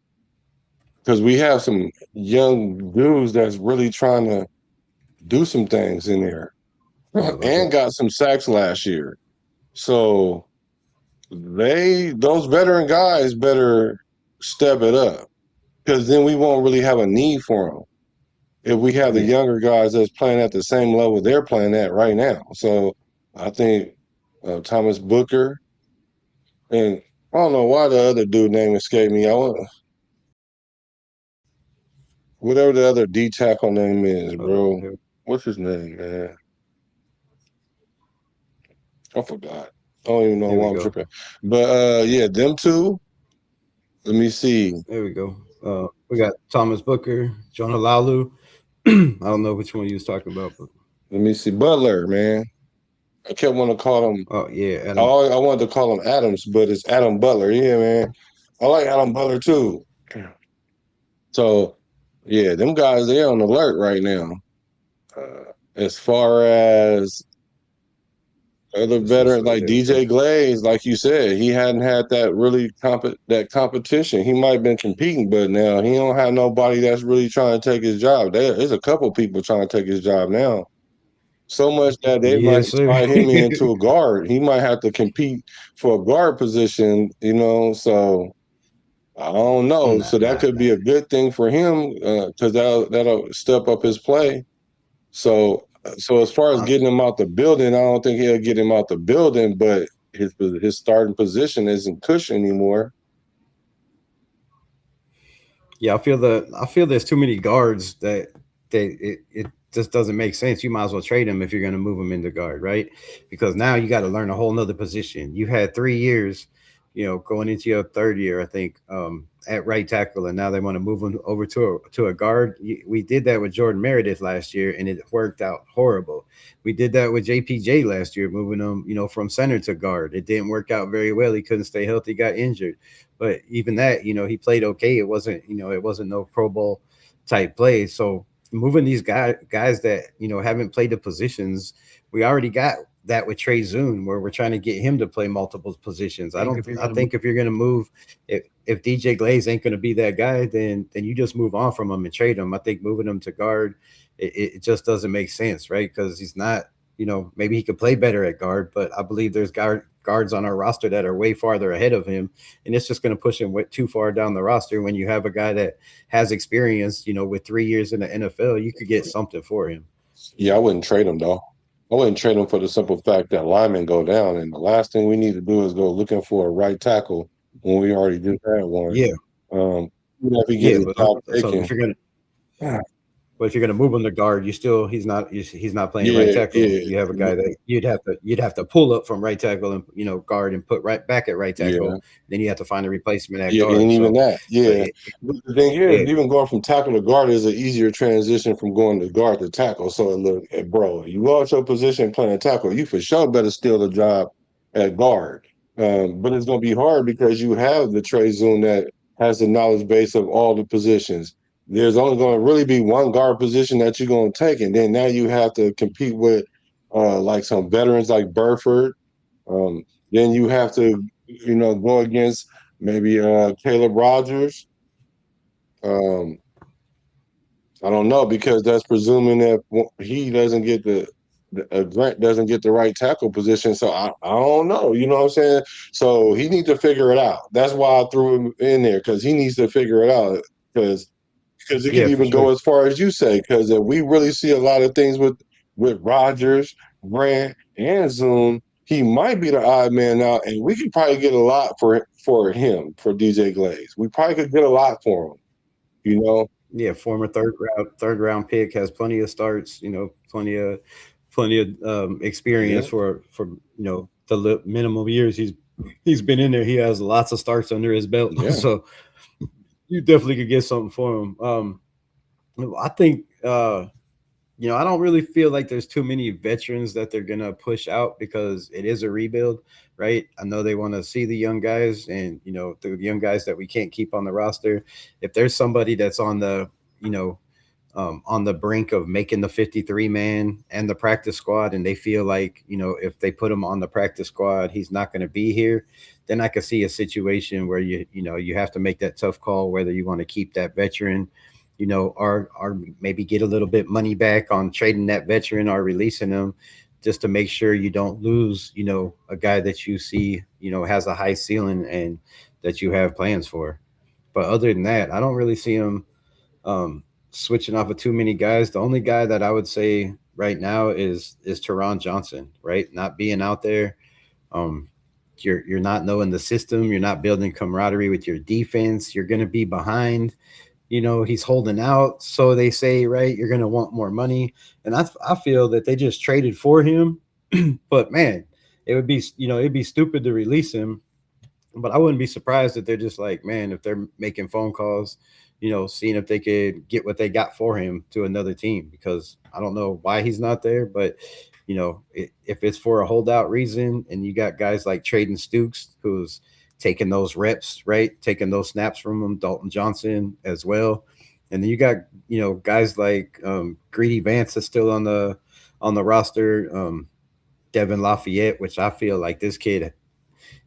we have some young dudes that's really trying to do some things in there Yeah, like and got some sacks last year. So those veteran guys better step it up because then we won't really have a need for them if we have the yeah. younger guys that's playing at the same level they're playing at right now. So I think Thomas Booker and I don't know why the other dude name escaped me. I want whatever the other D tackle name is, Hold on. bro. What's his name, man? I forgot. I don't even know There why we I'm go. tripping. But yeah, them two. Let me see. There we go. We got Thomas Booker, Jonah Lalu. I don't know which one you was talking about, but Let me see. Butler, man. I kept wanting to call him. oh yeah, Adam. I wanted to call him Adams, but it's Adam Butler. Yeah, man. I like Adam Butler too. So, yeah, them guys, they're on alert right now. As far as other Let's just veterans say like there we go. DJ Glaze, like you said, he hadn't had that really that competition. He might have been competing, but now he don't have nobody that's really trying to take his job. There's a couple people trying to take his job now. So much that they might Yes, sir. slide him into a guard. He might have to compete for a guard position, So I don't know. nah, So that nah, could nah. be a good thing for him because that'll step up his play. So as far as Uh, getting him out the building, I don't think he'll get him out the building, but his starting position isn't cushion anymore. yeah, I feel there's too many guards that it just doesn't make sense. You might as well trade him if you're going to move him into guard, right? Because now you got to learn a whole nother position. You had 3 years, going into your third year, I think, at right tackle, and now they want to move him over to a guard. We did that with Jordan Meredith last year, and it worked out horrible. We did that with JPJ last year, moving him, from center to guard. It didn't work out very well. He couldn't stay healthy, got injured. But even that, he played okay. It wasn't no Pro Bowl type play. So moving these guys that haven't played the positions, we already got that with Trey Zune, where we're trying to get him to play multiple positions. I think don't. if you're I gonna move, think if you're going to move, if DJ Glaze ain't going to be that guy, then you just move on from him and trade him. I think moving him to guard, it just doesn't make sense, right? Because he's not. Maybe he could play better at guard, but I believe there's guards on our roster that are way farther ahead of him, and it's just going to push him too far down the roster. When you have a guy that has experience, with 3 years in the NFL, you could get something for him. Yeah, I wouldn't trade him though. I wouldn't trade him for the simple fact that linemen go down, and the last thing we need to do is go looking for a right tackle when we already just had one. Yeah, Even if he gets yeah, his but job so taken. if you're gonna But if you're going to move him to guard, he's not playing right Yeah, tackle. yeah, You have a guy that you'd have to pull up from right tackle and guard and put right back at right yeah. tackle. Then you have to find a replacement at Yeah, and guard. even So that, so yeah. But the thing is, it even going from tackle to guard is an easier transition from going to guard to tackle. So look, bro, you go out your position playing tackle, you for sure better steal the job at guard. But it's going to be hard because you have the trade zone that has the knowledge base of all the positions. There's only going to really be one guard position that you're going to take, and then now you have to compete with like some veterans like Burford. Um, then you have to, go against maybe Caleb Rogers. Um, I don't know because that's presuming that he doesn't get Grant doesn't get the right tackle position. So I don't know. You know what I'm saying? So he needs to figure it out. That's why I threw him in there because he needs to figure it out because it could Yeah, for even go sure. as far as you say. Because we really see a lot of things with Rogers, Grant, and Zoom. He might be the odd man out, and we could probably get a lot for him for DJ Glaze. We probably could get a lot for him. You know? Yeah, former third round pick, has plenty of starts. Plenty of experience Yeah, for the minimum years he's been in there. He has lots of starts under his belt, yeah. so you definitely could get something for him. I think I don't really feel like there's too many veterans that they're gonna push out because it is a rebuild, right? I know they want to see the young guys and the young guys that we can't keep on the roster. If there's somebody that's you know on the brink of making the 53 man and the practice squad, and they feel like if they put him on the practice squad, he's not going to be here, then I could see a situation where you have to make that tough call whether you want to keep that veteran, or maybe get a little bit money back on trading that veteran or releasing them, just to make sure you don't lose, a guy that you see, has a high ceiling and that you have plans for. But other than that, I don't really see him switching off of too many guys. The only guy that I would say right now is Teron Johnson, right? Not being out there. Um, you're not knowing the system. You're not building camaraderie with your defense. You're going to be behind. He's holding out, so they say, right? You're going to want more money, and I feel that they just traded for him. But man, it'd be stupid to release him, but I wouldn't be surprised if they're just like, man, if they're making phone calls, seeing if they could get what they got for him to another team, because I don't know why he's not there, but if it's for a holdout reason, and you got guys like Traden Stukes who's taking those reps, right, taking those snaps from him, Dalton Johnson as well, and then you got guys like Greedy Vance is still on the roster, Devin Lafayette, which I feel like this kid,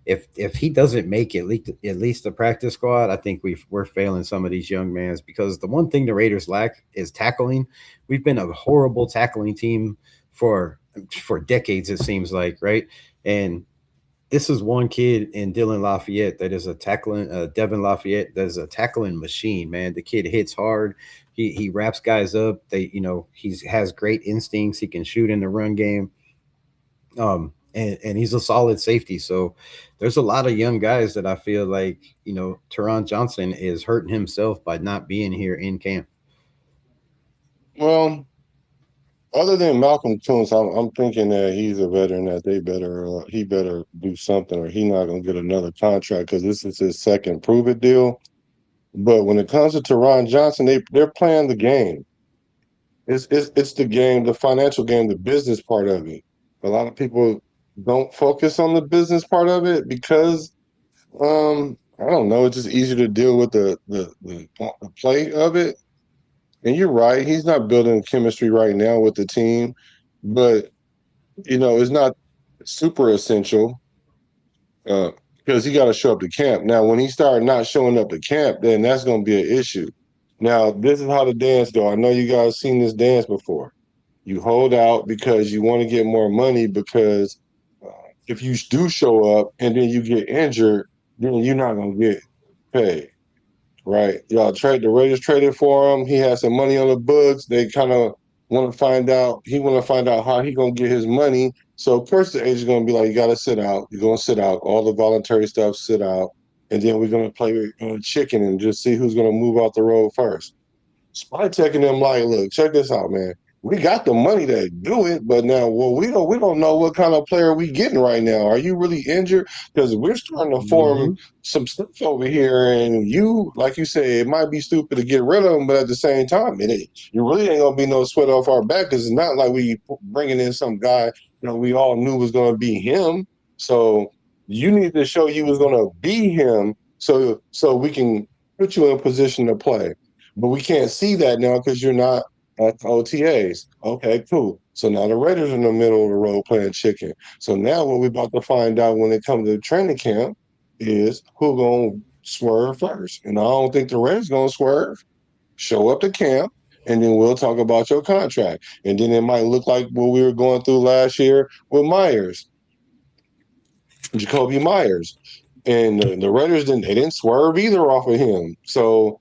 if he doesn't make it at least the practice squad, I think we're failing some of these young mans, because the one thing the Raiders lack is tackling. We've been a horrible tackling team for decades, it seems like, right? And this is one kid in Dylan Lafayette that is a tackling Devin Lafayette that is a tackling machine, man. The kid hits hard. He wraps guys up. He has great instincts. He can shoot in the run game. And he's a solid safety. So there's a lot of young guys that I feel like, Teron Johnson is hurting himself by not being here in camp. Well, other than Malcolm Toombs, I'm thinking that he's a veteran that he better do something or he not gonna get another contract because this is his second prove it deal. But when it comes to Teron Johnson, they're playing the game. It's the game, the financial game, the business part of it. A lot of people don't focus on the business part of it because I don't know, it's just easier to deal with the play of it. And you're right, he's not building chemistry right now with the team, but it's not super essential because he got to show up to camp. Now, when he started not showing up to camp, then that's going to be an issue. Now, this is how the dance go. I know you guys seen this dance before. You hold out because you want to get more money because if you do show up and then you get injured, then you're not going to get paid. Right. Y'all trade the Raiders traded for him. He has some money on the books. They kind of want to find out. He want to find out how he gonna get his money. So of course the agent's gonna be like, you gotta sit out. You're gonna sit out. All the voluntary stuff, sit out. And then we're gonna play chicken and just see who's gonna move out the road first. Spy checking them like, look, check this out, man. We got the money to do it, but now, well, we don't know what kind of player we getting right now. Are you really injured? Because we're starting to form Hmm. some stuff over here, and you, like you say, it might be stupid to get rid of them, but at the same time, you really ain't gonna be no sweat off our back because it's not like we bringing in some guy we all knew was gonna be him. So you need to show you was gonna be him, so we can put you in a position to play. But we can't see that now because you're not at the OTAs. Okay, cool. So now the Raiders are in the middle of the road playing chicken. So now what we're about to find out when it comes to training camp is who gonna swerve first. And I don't think the Raiders gonna swerve. Show up to camp, and then we'll talk about your contract. And then it might look like what we were going through last year with Myers, Jacoby Myers. And the Raiders didn't swerve either off of him. So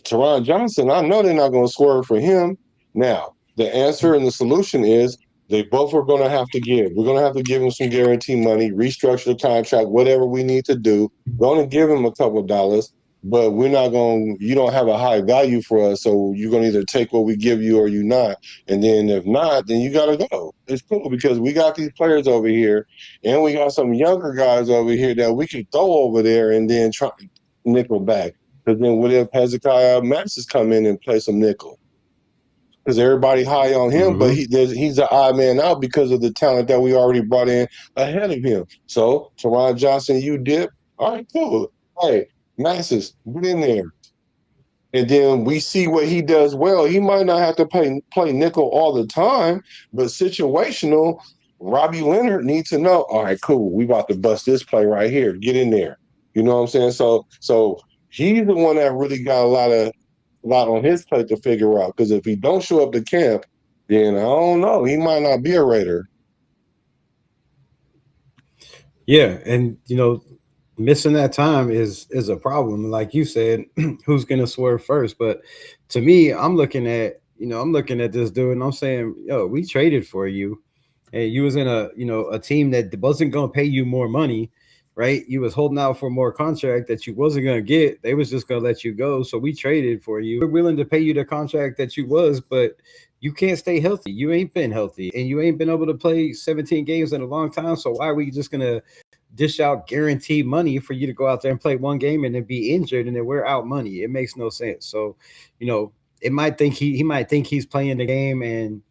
Teron Johnson, I know they're not going to swerve for him. Now, the answer and the solution is they both are going to have to give. We're going to have to give him some guarantee money, restructure the contract, whatever we need to do. We're going to give him a couple of dollars, but we're not going. You don't have a high value for us, so you're going to either take what we give you or you not. And then if not, then you got to go. It's cool because we got these players over here, and we got some younger guys over here that we can throw over there and then try nickel back. Because then what if Hezekiah Maxes come in and play some nickel? Because everybody high on him, but Hmm. he's an odd man out because of the talent that we already brought in ahead of him. So Teron Johnson, you dip. All right, cool. Hey, Maxes, get in there. And then we see what he does well. He might not have to play nickel all the time, but situational. Robbie Leonard needs to know. All right, cool. We about to bust this play right here. Get in there. You know what I'm saying? So he's the one that really got a lot on his plate to figure out. Because if he don't show up to camp, then I don't know. He might not be a Raider. Yeah, and missing that time is a problem. Like you said, who's gonna swerve first? But to me, I'm looking at this dude, and I'm saying, yo, we traded for you, and you was in a team that wasn't gonna pay you more money, right? You was holding out for more contract that you wasn't gonna get. They was just gonna let you go. So we traded for you. We're willing to pay you the contract that you was, but you can't stay healthy. You ain't been healthy, and you ain't been able to play 17 games in a long time. So why are we just gonna dish out guaranteed money for you to go out there and play one game and then be injured and then we're out money? It makes no sense. So, it might think he might think he's playing the game, and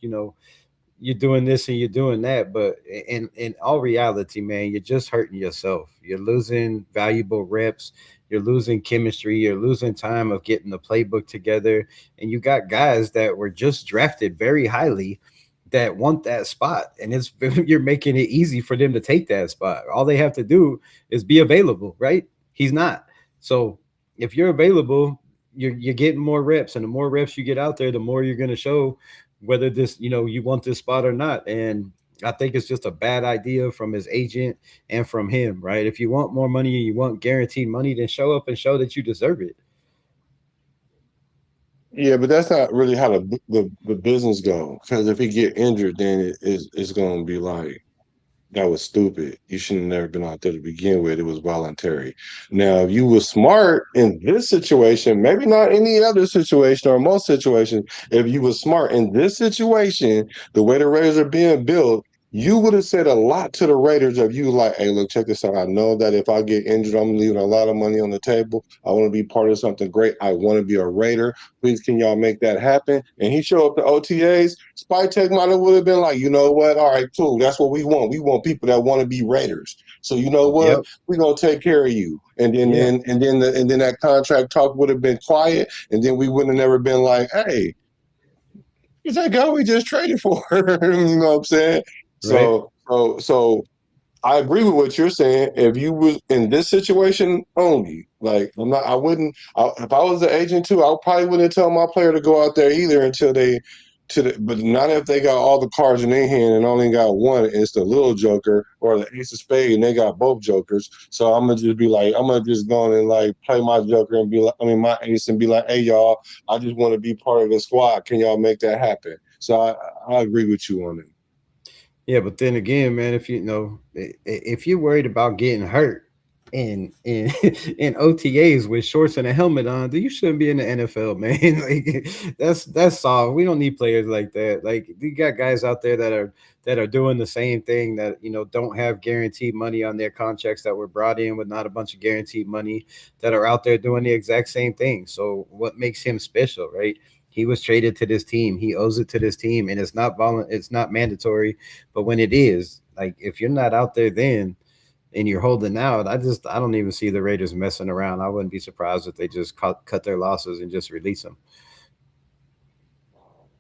you're doing this and you're doing that, but in all reality, man, you're just hurting yourself. You're losing valuable reps, you're losing chemistry, you're losing time of getting the playbook together, and you got guys that were just drafted very highly that want that spot, and it's you're making it easy for them to take that spot. All they have to do is be available, right? He's not. So if you're available, you're getting more reps, and the more reps you get out there, the more you're going to show whether this you want this spot or not. And I think it's just a bad idea from his agent and from him, right? If you want more money and you want guaranteed money, then show up and show that you deserve it. Yeah, but that's not really how the business go. Because if he get injured, then it's going to be like, that was stupid. You shouldn't have never been out there to begin with. It was voluntary. Now, if you were smart in this situation, maybe not any other situation or most situations, if you were smart in this situation, the way the Raiders are being built, you would have said a lot to the Raiders if you like, hey, look, check this out. I know that if I get injured, I'm leaving a lot of money on the table. I want to be part of something great. I want to be a Raider. Please, can y'all make that happen? And he showed up to OTAs. Spy Tech might have would have been like, you know what? All right, cool. That's what we want. We want people that want to be Raiders. So you know what? Yep. We're gonna take care of you. And then Yeah. and then that contract talk would have been quiet, and then we would have never been like, hey, is that guy we just traded for? You know what I'm saying? Right. So I agree with what you're saying. If you was in this situation only, like I'm not, I wouldn't. If I was the agent too, I probably wouldn't tell my player to go out there either until but not if they got all the cards in their hand and only got one. It's the little joker or the ace of spade, and they got both jokers. So I'm gonna just be like, I'm gonna just go on and like play my joker and be like, I mean my ace and be like, hey y'all, I just want to be part of the squad. Can y'all make that happen? So I agree with you on it. Yeah, but then again, man, if you know if you're worried about getting hurt in in OTAs with shorts and a helmet on, then you shouldn't be in the NFL, man. Like that's soft. We don't need players like that. Like you got guys out there that are doing the same thing that don't have guaranteed money on their contracts that were brought in with not a bunch of guaranteed money that are out there doing the exact same thing. So what makes him special, right? He was traded to this team. He owes it to this team, and it's not mandatory. But when it is, like if you're not out there then and you're holding out, I don't even see the Raiders messing around. I wouldn't be surprised if they just cut their losses and just release them.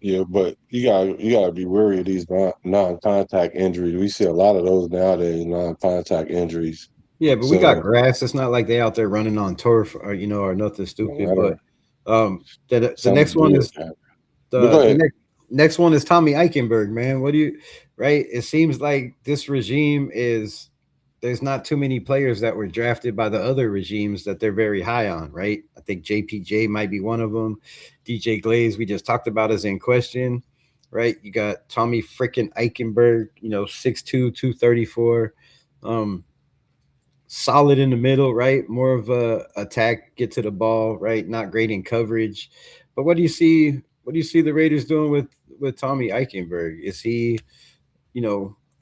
Yeah, but you gotta be wary of these non-contact injuries. We see a lot of those nowadays, non-contact injuries. Yeah, but we got So grass. It's not like they out there running on turf or nothing stupid. But whatever, the some next one do it. is But go the ahead. next one is Tommy Eichenberg, man. What do you right? It seems like this regime is there's not too many players that were drafted by the other regimes that they're very high on, right? I think JPJ might be one of them. DJ Glaze, we just talked about, is in question, right? You got Tommy freaking Eichenberg, 6'2", 234. Um, Solid in the middle, right? More of a attack, get to the ball, right? Not great in coverage. But what do you see? What do you see the Raiders doing with Tommy Eichenberg? Is he,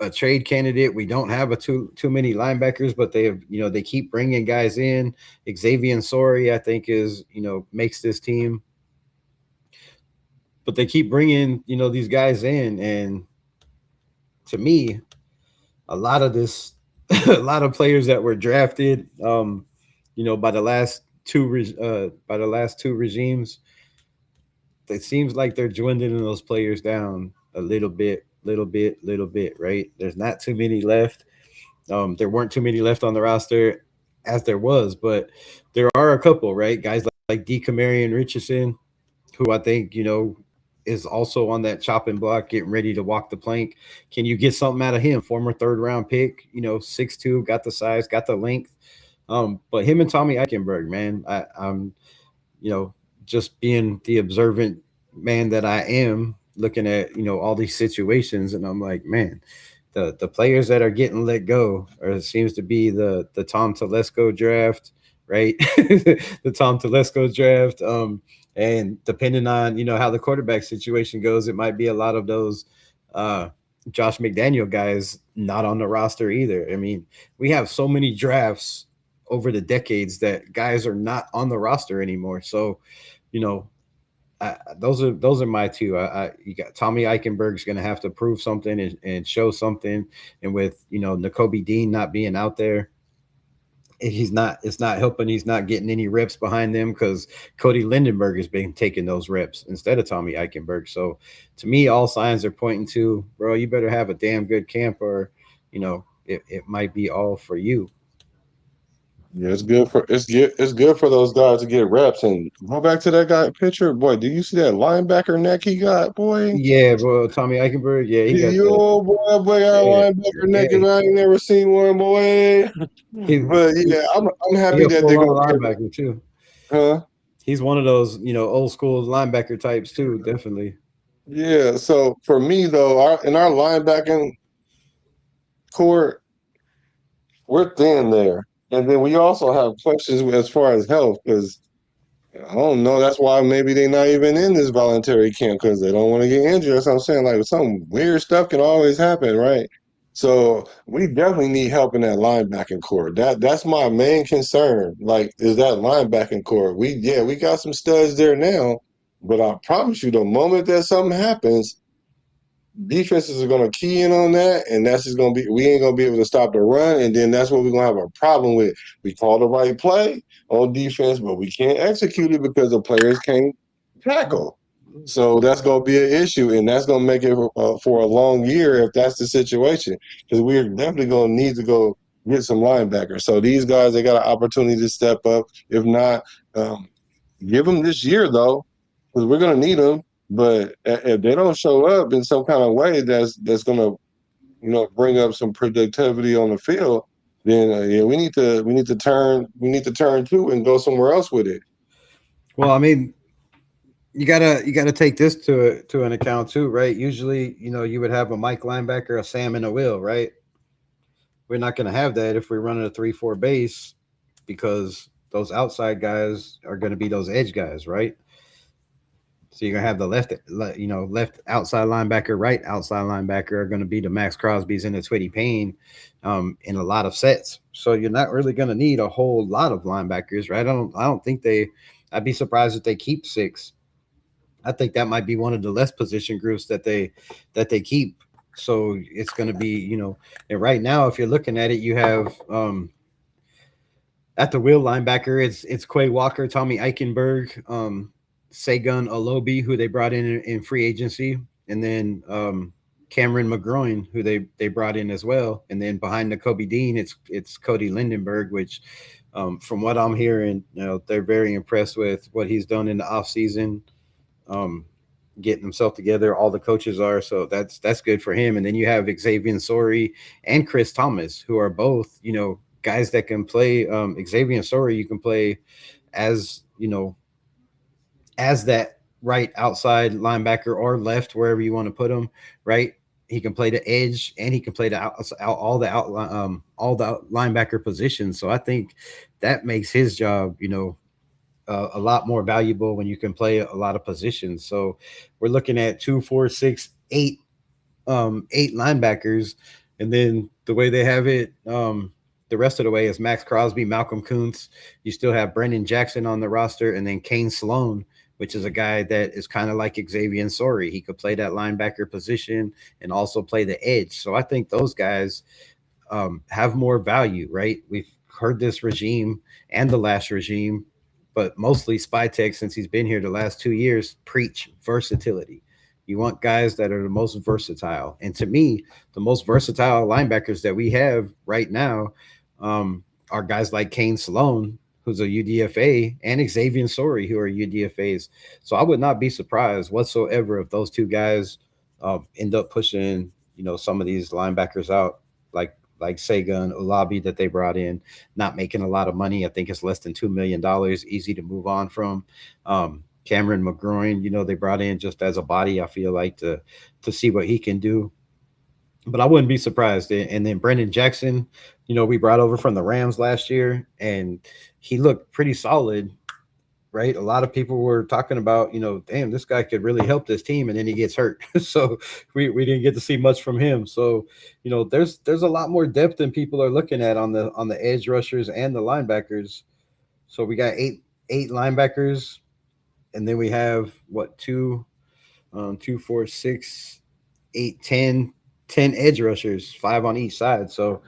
a trade candidate? We don't have a too many linebackers, but they have, they keep bringing guys in. Xavier Sorry, I think, is makes this team, but they keep bringing these guys in, and to me, a lot of this, a lot of players that were drafted, by the last by the last two regimes, it seems like they're dwindling those players down a little bit, little bit. Right? There's not too many left. There weren't too many left on the roster as there was, but there are a couple, right? Guys like Dekamarion Richardson, who I think is also on that chopping block, getting ready to walk the plank. Can you get something out of him? Former third round pick, 6'2", got the size, got the length. But him and Tommy Eichenberg, man, I'm you know just being the observant man that I am, looking at all these situations, and I'm like, man, the players that are getting let go, or it seems to be the Tom Telesco draft, right? The Tom Telesco draft. And depending on how the quarterback situation goes, it might be a lot of those uh, Josh McDaniel guys not on the roster either. I mean, we have so many drafts over the decades that guys are not on the roster anymore. So, you know, those are my two. You got Tommy Eichenberg's going to have to prove something and show something, and with Nakobe Dean not being out there, he's not. It's not helping. He's not getting any reps behind them because Cody Lindenberg has been taking those reps instead of Tommy Eichenberg. So, to me, all signs are pointing to, bro, you better have a damn good camp, or it might be all for you. Yeah, it's good for those guys to get reps and go back to that guy picture. Boy, do you see that linebacker neck he got, boy? Yeah, bro, Tommy Eichenberg. Yeah, he got the Yo, boy, got a yeah, linebacker neck yeah. if I ain't never seen one, boy. He, But he yeah, I'm he happy a that full they're gonna on be linebacker too. huh? He's one of those old school linebacker types too. Definitely. Yeah. So for me though, in our linebacking core, we're thin there. And then we also have questions as far as health because I don't know. That's why maybe they're not even in this voluntary camp because they don't want to get injured. That's what I'm saying. Like some weird stuff can always happen, right? So we definitely need help in that linebacking core. That's my main concern. Like, is that linebacking core? We got some studs there now, but I promise you, the moment that something happens, defenses are going to key in on that, and that's just going to be we ain't going to be able to stop the run, and then that's what we're going to have a problem with. We call the right play on defense, but we can't execute it because the players can't tackle. So that's going to be an issue, and that's going to make it for a long year if that's the situation. Because we're definitely going to need to go get some linebackers. So these guys, they got an opportunity to step up. If not, um, give them this year though, because we're going to need them. But if they don't show up in some kind of way that's going to bring up some productivity on the field, then yeah, we need to turn to and go somewhere else with it. Well, I mean, you gotta take this to an account too, right? Usually, you would have a Mike linebacker, a Sam, and a Will, right? We're not gonna have that if we're running a 3-4 base. because those outside guys are going to be those edge guys, right? So you're gonna have the left outside linebacker, right outside linebacker are going to be the Max Crosby's and the Twitty Payne in a lot of sets. So you're not really going to need a whole lot of linebackers, right? I don't think they. I'd be surprised if they keep six. I think that might be one of the less position groups that they keep. So it's going to be, and right now, if you're looking at it, you have at the wheel linebacker, it's Quay Walker, Tommy Eichenberg, Segun Olobi, who they brought in free agency, and then Cameron McGroin, who they brought in as well. And then behind the Kobe Dean, it's Cody Lindenberg, which from what I'm hearing, they're very impressed with what he's done in the offseason, um, getting himself together. All the coaches are, so that's good for him. And then you have Xavier Sori and Chris Thomas, who are both, guys that can play. Xavier Sori, you can play as as that right outside linebacker or left, wherever you want to put him. Right, he can play the edge and he can play all the linebacker positions. So I think that makes his job, a lot more valuable when you can play a lot of positions. So we're looking at 8 linebackers, and then the way they have it, the rest of the way is Max Crosby, Malcolm Kuntz. You still have Brendan Jackson on the roster, and then Kane Sloan, which is a guy that is kind of like Xavier Sori. He could play that linebacker position and also play the edge. So I think those guys have more value, right? We've heard this regime and the last regime, but mostly Spytek, since he's been here the last 2 years, preach versatility. You want guys that are the most versatile. And to me, the most versatile linebackers that we have right now are guys like Kane Sloan, who's a UDFA, and Xavier Sori, who are UDFAs. So I would not be surprised whatsoever if those two guys end up pushing, some of these linebackers out, like Sega and Ulabi that they brought in, not making a lot of money. I think it's less than $2 million, easy to move on from. Cameron McGroin, they brought in just as a body. I feel like to see what he can do, but I wouldn't be surprised. And then Brendan Jackson, we brought over from the Rams last year, and he looked pretty solid, right? A lot of people were talking about, damn, this guy could really help this team, and then he gets hurt. So we didn't get to see much from him. So, there's a lot more depth than people are looking at on the edge rushers and the linebackers. So we got eight linebackers, and then we have what, two, four, six, eight, 10 edge rushers, 5 on each side. So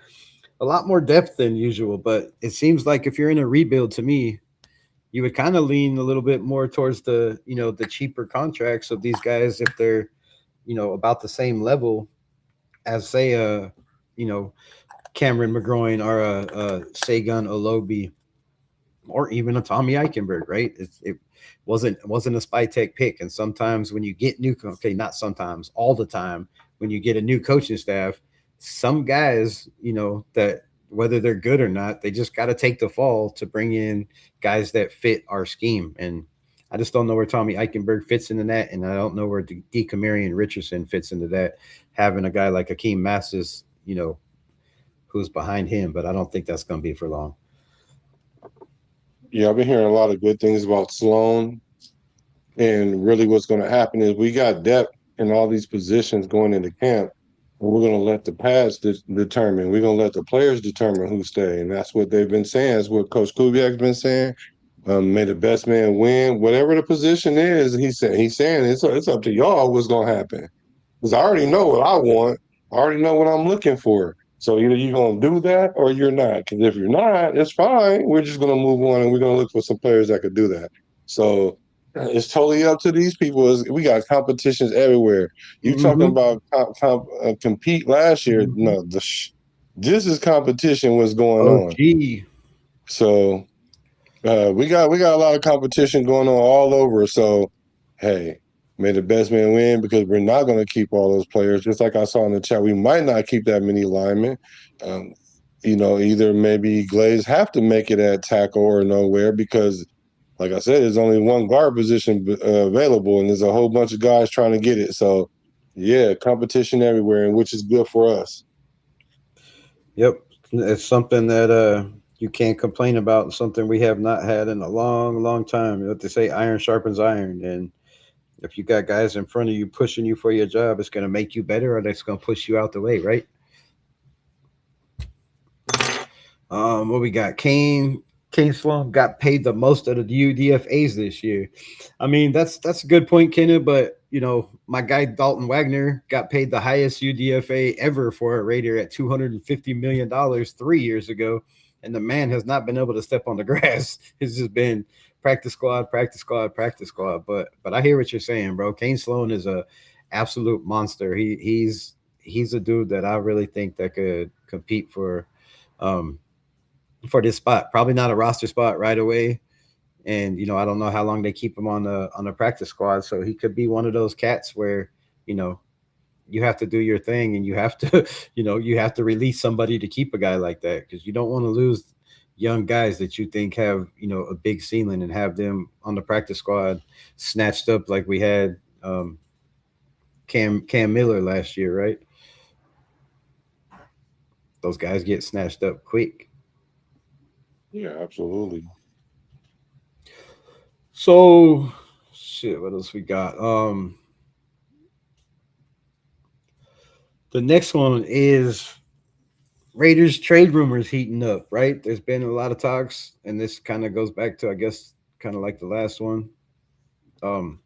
a lot more depth than usual. But it seems like if you're in a rebuild, to me, you would kind of lean a little bit more towards the cheaper contracts of these guys if they're, about the same level as, say, you know Cameron McGroin or a Segun Olobi or even a Tommy Eichenberg, right? It wasn't a spy tech pick. And sometimes when you get okay, not sometimes, all the time, when you get a new coaching staff, some guys, that whether they're good or not, they just got to take the fall to bring in guys that fit our scheme. And I just don't know where Tommy Eichenberg fits into that, and I don't know where DeCamarion Richardson fits into that. Having a guy like Akeem Massis, who's behind him, but I don't think that's going to be for long. Yeah, I've been hearing a lot of good things about Sloan. And really what's going to happen is we got depth in all these positions going into camp. And we're going to let the pads determine. We're going to let the players determine who stay. And that's what they've been saying. That's what Coach Kubiak's been saying. May the best man win. Whatever the position is, he's saying it's up to y'all what's going to happen. Because I already know what I want. I already know what I'm looking for. So either you're going to do that or you're not. Because if you're not, it's fine. We're just going to move on and we're going to look for some players that could do that. So it's totally up to these people. We got competitions everywhere. You talking about compete last year? No, this is competition. What's going Oh, on? gee. So we got a lot of competition going on all over. So hey, may the best man win, because we're not going to keep all those players. Just like I saw in the chat, we might not keep that many linemen. Either maybe Glaze have to make it at tackle or nowhere, because like I said, there's only one guard position available, and there's a whole bunch of guys trying to get it. So, yeah, competition everywhere, and which is good for us. Yep. It's something that You can't complain about something we have not had in a long, long time. You know what they say, iron sharpens iron. And if you got guys in front of you pushing you for your job, it's going to make you better, or it's going to push you out the way, right? What we got? Kane Sloan got paid the most of the UDFA's this year. I mean, that's a good point, Kenneth. But you know, my guy Dalton Wagner got paid the highest UDFA ever for a Raider at $250 million 3 years ago, and the man has not been able to step on the grass. It's just been practice squad, practice squad, practice squad. But I hear what you're saying, bro. Kane Sloan is a absolute monster. He's a dude that I really think that could compete um for this spot. Probably not a roster spot right away. And you know, I don't know how long they keep him on the practice squad. So he could be one of those cats where you know you have to do your thing and you have to you have to release somebody to keep a guy like that because you don't want to lose young guys that you think have a big ceiling and have them on the practice squad snatched up like we had Cam Miller last year, right? Those guys get snatched up quick. Yeah, absolutely. So shit, what else we got? The next one is Raiders trade rumors heating up, right? There's been a lot of talks, and this kind of goes back to, I guess, kind of like the last one. Um,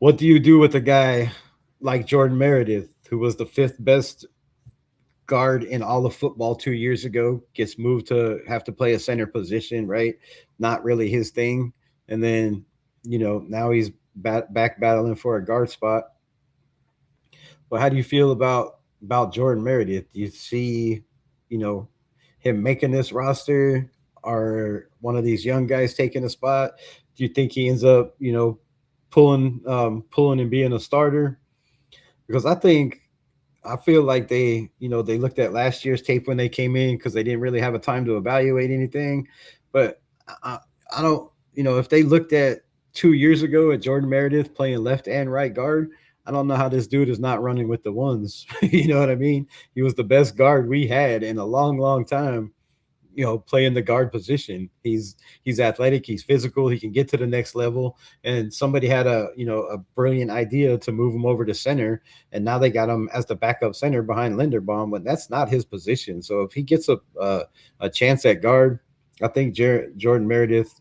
what do you do with a guy like Jordan Meredith, who was the fifth best guard in all of football 2 years ago, gets moved to have to play a center position, right? Not really his thing. And then, now he's back battling for a guard spot. But how do you feel about Jordan Meredith? Do you see, you know, him making this roster, or one of these young guys taking a spot? Do you think he ends up, pulling and being a starter? Because I feel like they looked at last year's tape when they came in because they didn't really have a time to evaluate anything. But I, I don't, if they looked at 2 years ago at Jordan Meredith playing left and right guard, I don't know how this dude is not running with the ones. You know what I mean? He was the best guard we had in a long, long time. Playing the guard position. He's athletic. He's physical. He can get to the next level. And somebody had a brilliant idea to move him over to center, and now they got him as the backup center behind Linderbaum. But that's not his position. So if he gets a chance at guard, I think Jordan Meredith,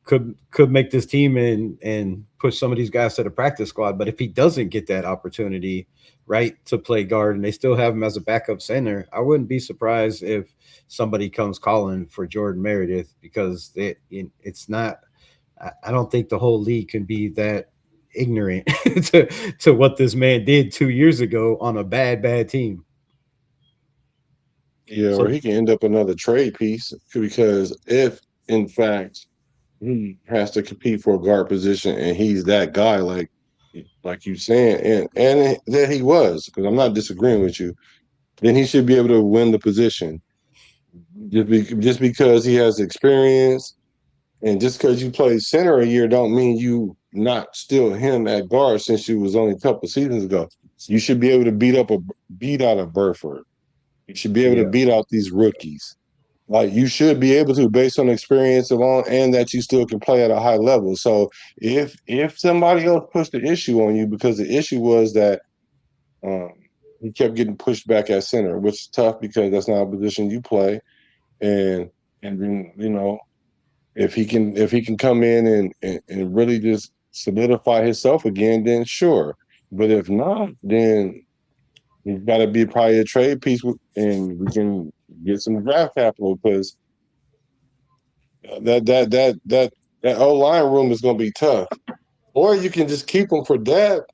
could make this team and push some of these guys to the practice squad. But if he doesn't get that opportunity, right, to play guard, and they still have him as a backup center, I wouldn't be surprised if somebody comes calling for Jordan Meredith because it's not. I don't think the whole league can be that ignorant to what this man did 2 years ago on a bad team. Yeah, or So he can end up another trade piece because if in fact he has to compete for a guard position and he's that guy, like you saying, and that he was, because I'm not disagreeing with you, then he should be able to win the position. Just because he has experience and just because you play center a year don't mean you not still him at guard since you was only a couple seasons ago. You should be able to beat out a Burford. You should be able to yeah, beat out these rookies. Like you should be able to based on experience alone and that you still can play at a high level. So if somebody else pushed the issue on you because the issue was that um, he kept getting pushed back at center, which is tough because that's not a position you play. And and then if he can come in and really just solidify himself again, then sure. But if not, then he's got to be probably a trade piece, and we can get some draft capital because that O line room is going to be tough. Or you can just keep him for depth.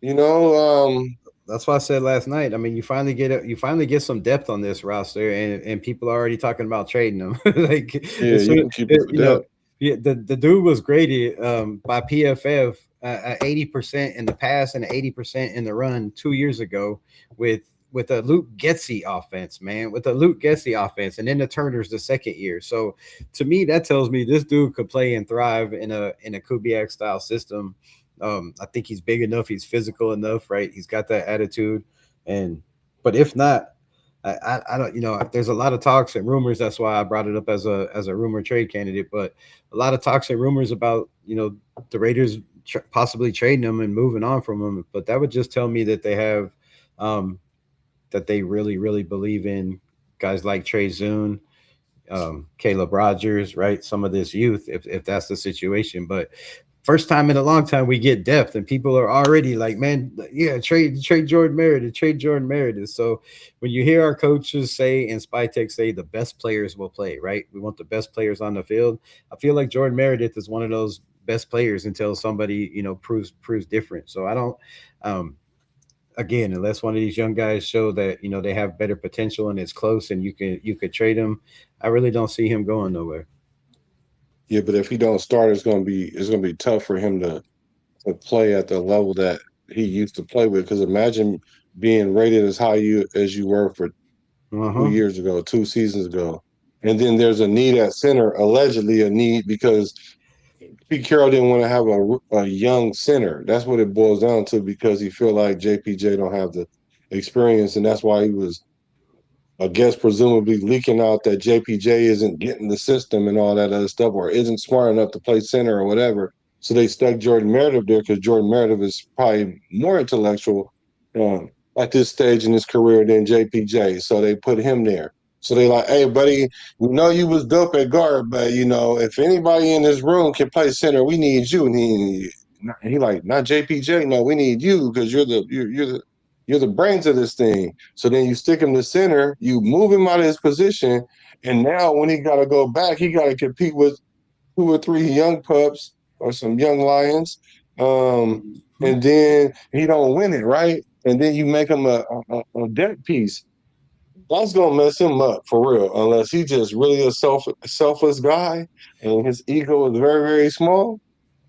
You know, that's why I said last night. I mean, you finally get some depth on this roster, and people are already talking about trading them. Like yeah, it's you can keep him for depth. yeah, the dude was graded by PFF 80% in the pass and 80% in the run 2 years ago with a Luke Getsy offense, man, with a Luke Getsy offense, and then the Turners the second year. So to me, that tells me this dude could play and thrive in a Kubiak style system. I think he's big enough, he's physical enough, right? He's got that attitude, and but if not, I don't, there's a lot of talks and rumors. That's why I brought it up as a rumor trade candidate. But a lot of talks and rumors about the Raiders possibly trading him and moving on from him. But that would just tell me that they have that they really believe in guys like Trey Zune, Caleb Rogers, right? Some of this youth, if that's the situation. But first time in a long time we get depth, and people are already like, man, yeah, trade Jordan Meredith, trade Jordan Meredith. So when you hear our coaches say and Spytech say the best players will play, right? We want the best players on the field. I feel like Jordan Meredith is one of those best players until somebody proves different. So I don't. Um, Again, unless one of these young guys show that they have better potential and it's close and you could trade him, I really don't see him going nowhere. Yeah, but if he don't start, it's gonna be tough for him to play at the level that he used to play with. Because imagine being rated as high as you were for Uh two huh. years ago, 2 seasons ago, and then there's a need at center, allegedly a need because Pete Carroll didn't want to have a young center. That's what it boils down to because he feel like JPJ don't have the experience, and that's why he was, I guess, presumably leaking out that JPJ isn't getting the system and all that other stuff, or isn't smart enough to play center or whatever. So they stuck Jordan Meredith there because Jordan Meredith is probably more intellectual at this stage in his career than JPJ. So they put him there. So they like, hey, buddy, we know you was dope at guard, but if anybody in this room can play center, we need you. And he like, not JPJ, no, we need you because you're the brains of this thing. So then you stick him to center, you move him out of his position, and now when he got to go back, he got to compete with two or three young pups or some young lions, and then he don't win it, right? And then you make him a deck piece. That's gonna mess him up for real, unless he just really a selfless guy and his ego is very very small.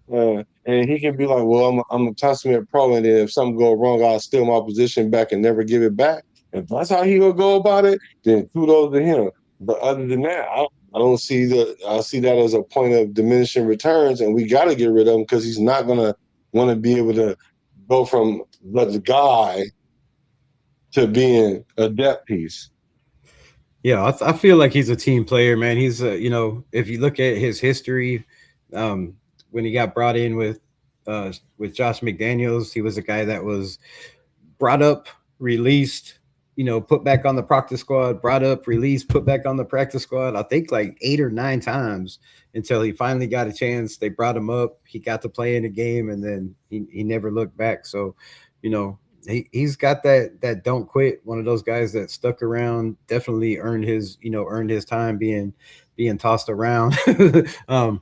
And he can be like, well, I'm a consummate pro, and then if something go wrong, I'll steal my position back and never give it back. If that's how he will go about it, then kudos to him. But other than that, I don't see I see that as a point of diminishing returns, and we got to get rid of him because he's not gonna want to be able to go from the guy to being a depth piece. Yeah, I feel like he's a team player, man. He's if you look at his history, um, when he got brought in with Josh McDaniels, he was a guy that was brought up, released, put back on the practice squad, brought up, released, put back on the practice squad. I think like 8 or 9 times until he finally got a chance. They brought him up. He got to play in the game, and then he never looked back. So, you know, he's got that don't quit. One of those guys that stuck around, definitely earned his time being tossed around. um,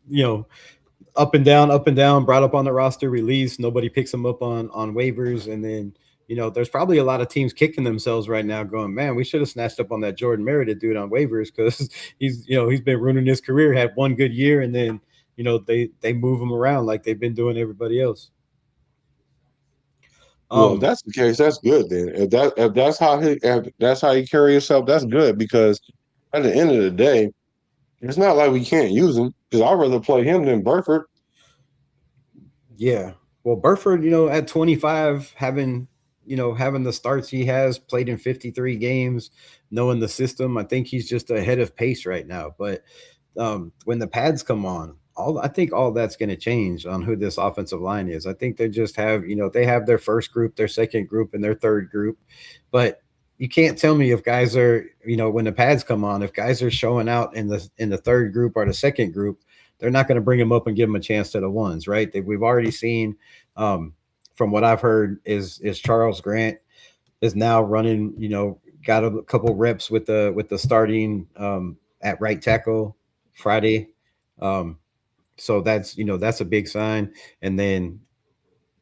you know, up and down, brought up on the roster, released. Nobody picks him up on waivers, and then there's probably a lot of teams kicking themselves right now, going, "Man, we should have snatched up on that Jordan Meredith dude on waivers because he's been ruining his career. Had one good year, and then they move him around like they've been doing everybody else." Well, if Um, that's the case, that's good then. If that's how he carry himself, that's good because at the end of the day, it's not like we can't use him because I'd rather play him than Burford. Yeah. Well, Burford, at 25, having the starts he has, played in 53 games, knowing the system, I think he's just ahead of pace right now. But when the pads come on, I think all that's going to change on who this offensive line is. I think they just have, they have their first group, their second group, and their third group. But you can't tell me if guys are, when the pads come on, if guys are showing out in the third group or the second group, they're not going to bring them up and give them a chance to the ones, right? We've already seen, from what I've heard, is Charles Grant is now running, got a couple reps with the starting at right tackle Friday. Um, so that's a big sign. And then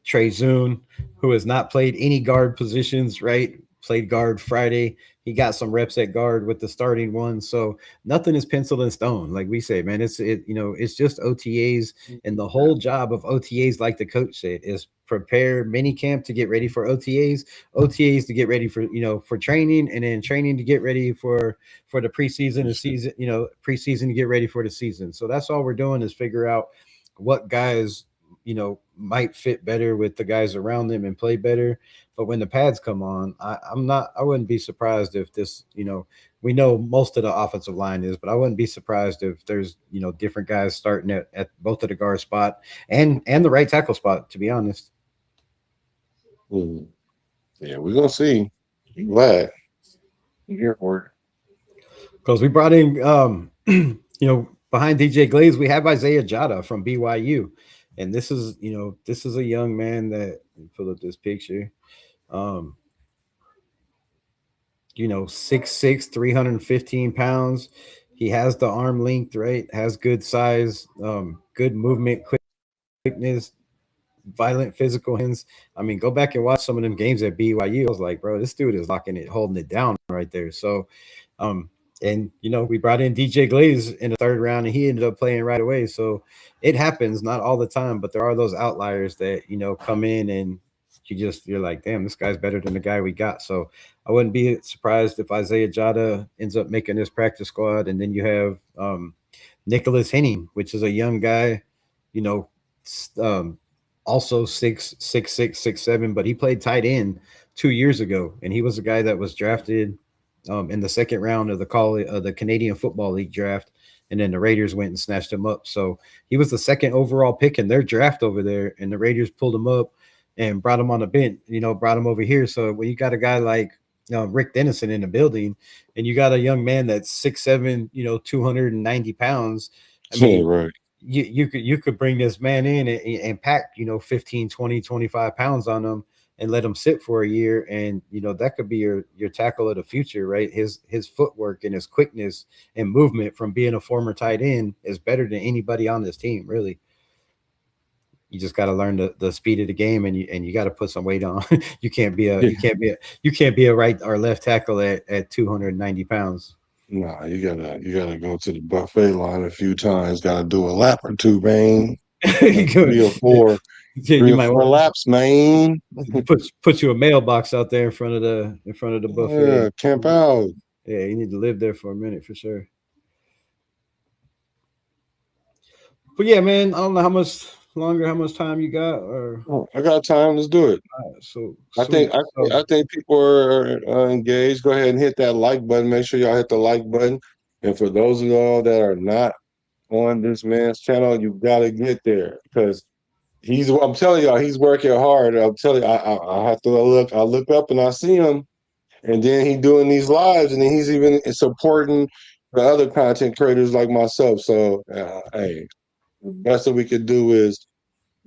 Trey Zune, who has not played any guard positions, right? Played guard Friday. He got some reps at guard with the starting one. So nothing is penciled in stone. Like we say, man, it's just OTAs. And the whole job of OTAs, like the coach said, is prepare mini camp to get ready for OTAs to get ready for training, and then training to get ready for the preseason and season, preseason to get ready for the season. So that's all we're doing is figure out what guys might fit better with the guys around them and play better. But when the pads come on, I wouldn't be surprised if this, we know most of the offensive line is, but I wouldn't be surprised if there's, different guys starting at both of the guard spot and the right tackle spot, to be honest. Mhm. Yeah, we're gonna see. I'm glad. I'm here for it. Because we brought in, behind DJ Glaze, we have Isaiah Jada from BYU, and this is a young man that, let me pull up this picture. Um, 6'6", 315 pounds. He has the arm length, right? Has good size, good movement, quickness, violent physical hands. I mean, go back and watch some of them games at BYU. I was like, bro, this dude is locking it, holding it down right there. So, um, and we brought in DJ Glaze in the third round, and he ended up playing right away. So it happens, not all the time, but there are those outliers that come in and you're like, damn, this guy's better than the guy we got. So I wouldn't be surprised if Isaiah Jada ends up making this practice squad, and then you have Nicholas Henning, which is a young guy, you know, um, also 6'6", 6'7", but he played tight end 2 years ago, and he was a guy that was drafted in the second round of the Canadian Football League draft, and then the Raiders went and snatched him up. So he was the second overall pick in their draft over there, and the Raiders pulled him up and brought him on the bench, brought him over here. So when you got a guy like Rick Dennison in the building, and you got a young man that's 6'7", 290 pounds, I Yeah, mean, right. you could bring this man in and pack 15, 20, 25 pounds on him and let him sit for a year, and that could be your tackle of the future, right? His footwork and his quickness and movement from being a former tight end is better than anybody on this team, really. You just got to learn the speed of the game, and you got to put some weight on. you can't be a Yeah. you can't be a you can't be a right or left tackle at 290 pounds. Nah, you gotta go to the buffet line a few times. Gotta do a lap or two, man. you, go, Three or four, yeah, three you or might four want laps, man. put you a mailbox out there in front of the buffet. Yeah, camp out. Yeah, you need to live there for a minute for sure. But yeah, man, I don't know how much time you got, or Oh, I got time. Let's do it. so I think sweet. I think, So I think people are engaged. Go ahead and hit that like button. Make sure y'all hit the like button. And for those of y'all that are not on this man's channel, you gotta get there because he's. I'm telling y'all, he's working hard. I'm telling you, I have to look. I look up and I see him, and then he doing these lives, and then he's even supporting the other content creators like myself. So, hey, the best that we could do is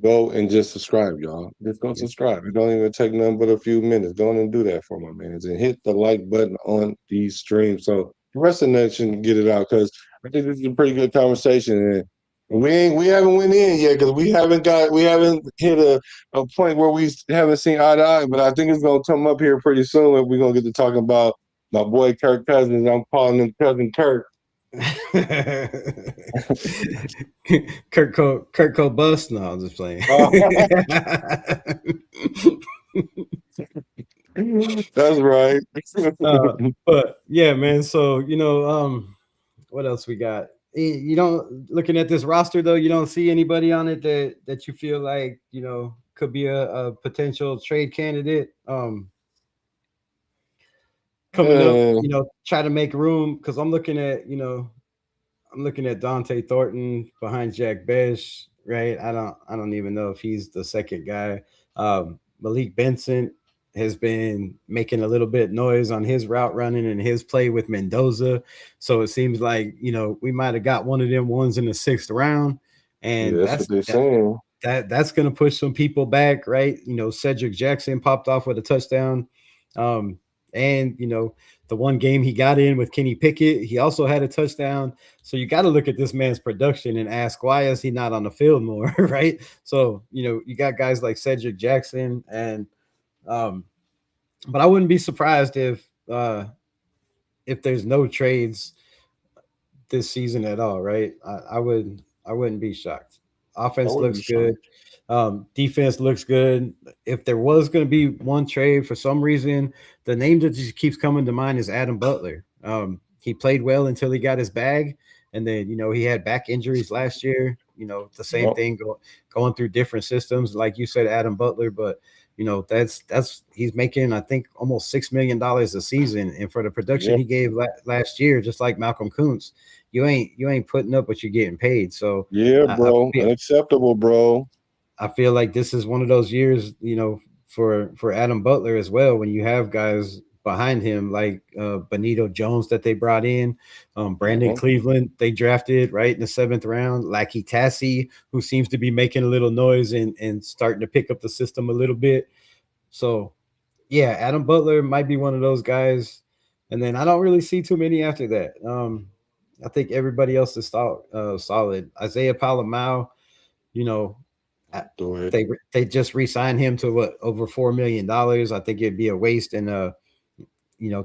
go and just subscribe, y'all. Just go yeah. subscribe. It don't even take nothing but a few minutes. Go on and do that for my mans and hit the like button on these streams so the rest of the nation can get it out because I think this is a pretty good conversation. And we haven't went in yet because we haven't hit a point where we haven't seen eye to eye. But I think it's gonna come up here pretty soon and we're gonna get to talking about my boy Kirk Cousins. I'm calling him Cousin Kirk. Kurt Cole bust. No, I'm just playing. That's right. But yeah, man. So what else we got? You don't looking at this roster though. You don't see anybody on it that you feel like could be a potential trade candidate. Coming up, Uh, try to make room because I'm looking at Dante Thornton behind Jack Besh, right? I don't even know if he's the second guy. Malik Benson has been making a little bit noise on his route running and his play with Mendoza. So it seems like, we might have got one of them ones in the sixth round. yeah, And that's what they're saying. that's going to push some people back, right? Cedric Jackson popped off with a touchdown. Um, and the one game he got in with Kenny Pickett, he also had a touchdown. So you got to look at this man's production and ask, why is he not on the field more, right? So, you got guys like Cedric Jackson and but I wouldn't be surprised if there's no trades this season at all, right? I wouldn't be shocked. I Offense wouldn't be looks good. shocked. Defense looks good. If there was going to be one trade for some reason, the name that just keeps coming to mind is Adam Butler. He played well until he got his bag, and then he had back injuries last year. the same Yep. thing, going through different systems, like you said, Adam Butler. But that's he's making, I think, almost $6 million a season, and for the production Yep. he gave last year, just like Malcolm Kuntz, you ain't putting up what you're getting paid. So Yeah, I, I bro. feel Unacceptable, bro. I feel like this is one of those years, for Adam Butler as well, when you have guys behind him like Benito Jones that they brought in, Brandon Uh-huh. Cleveland they drafted right in the 7th round, Lackey Tassie, who seems to be making a little noise and starting to pick up the system a little bit. So yeah, Adam Butler might be one of those guys, and then I don't really see too many after that. I think everybody else is solid. Isaiah Palamau, you know, I- Do it. they just re-signed him to what, over $4 million. I think it'd be a waste, and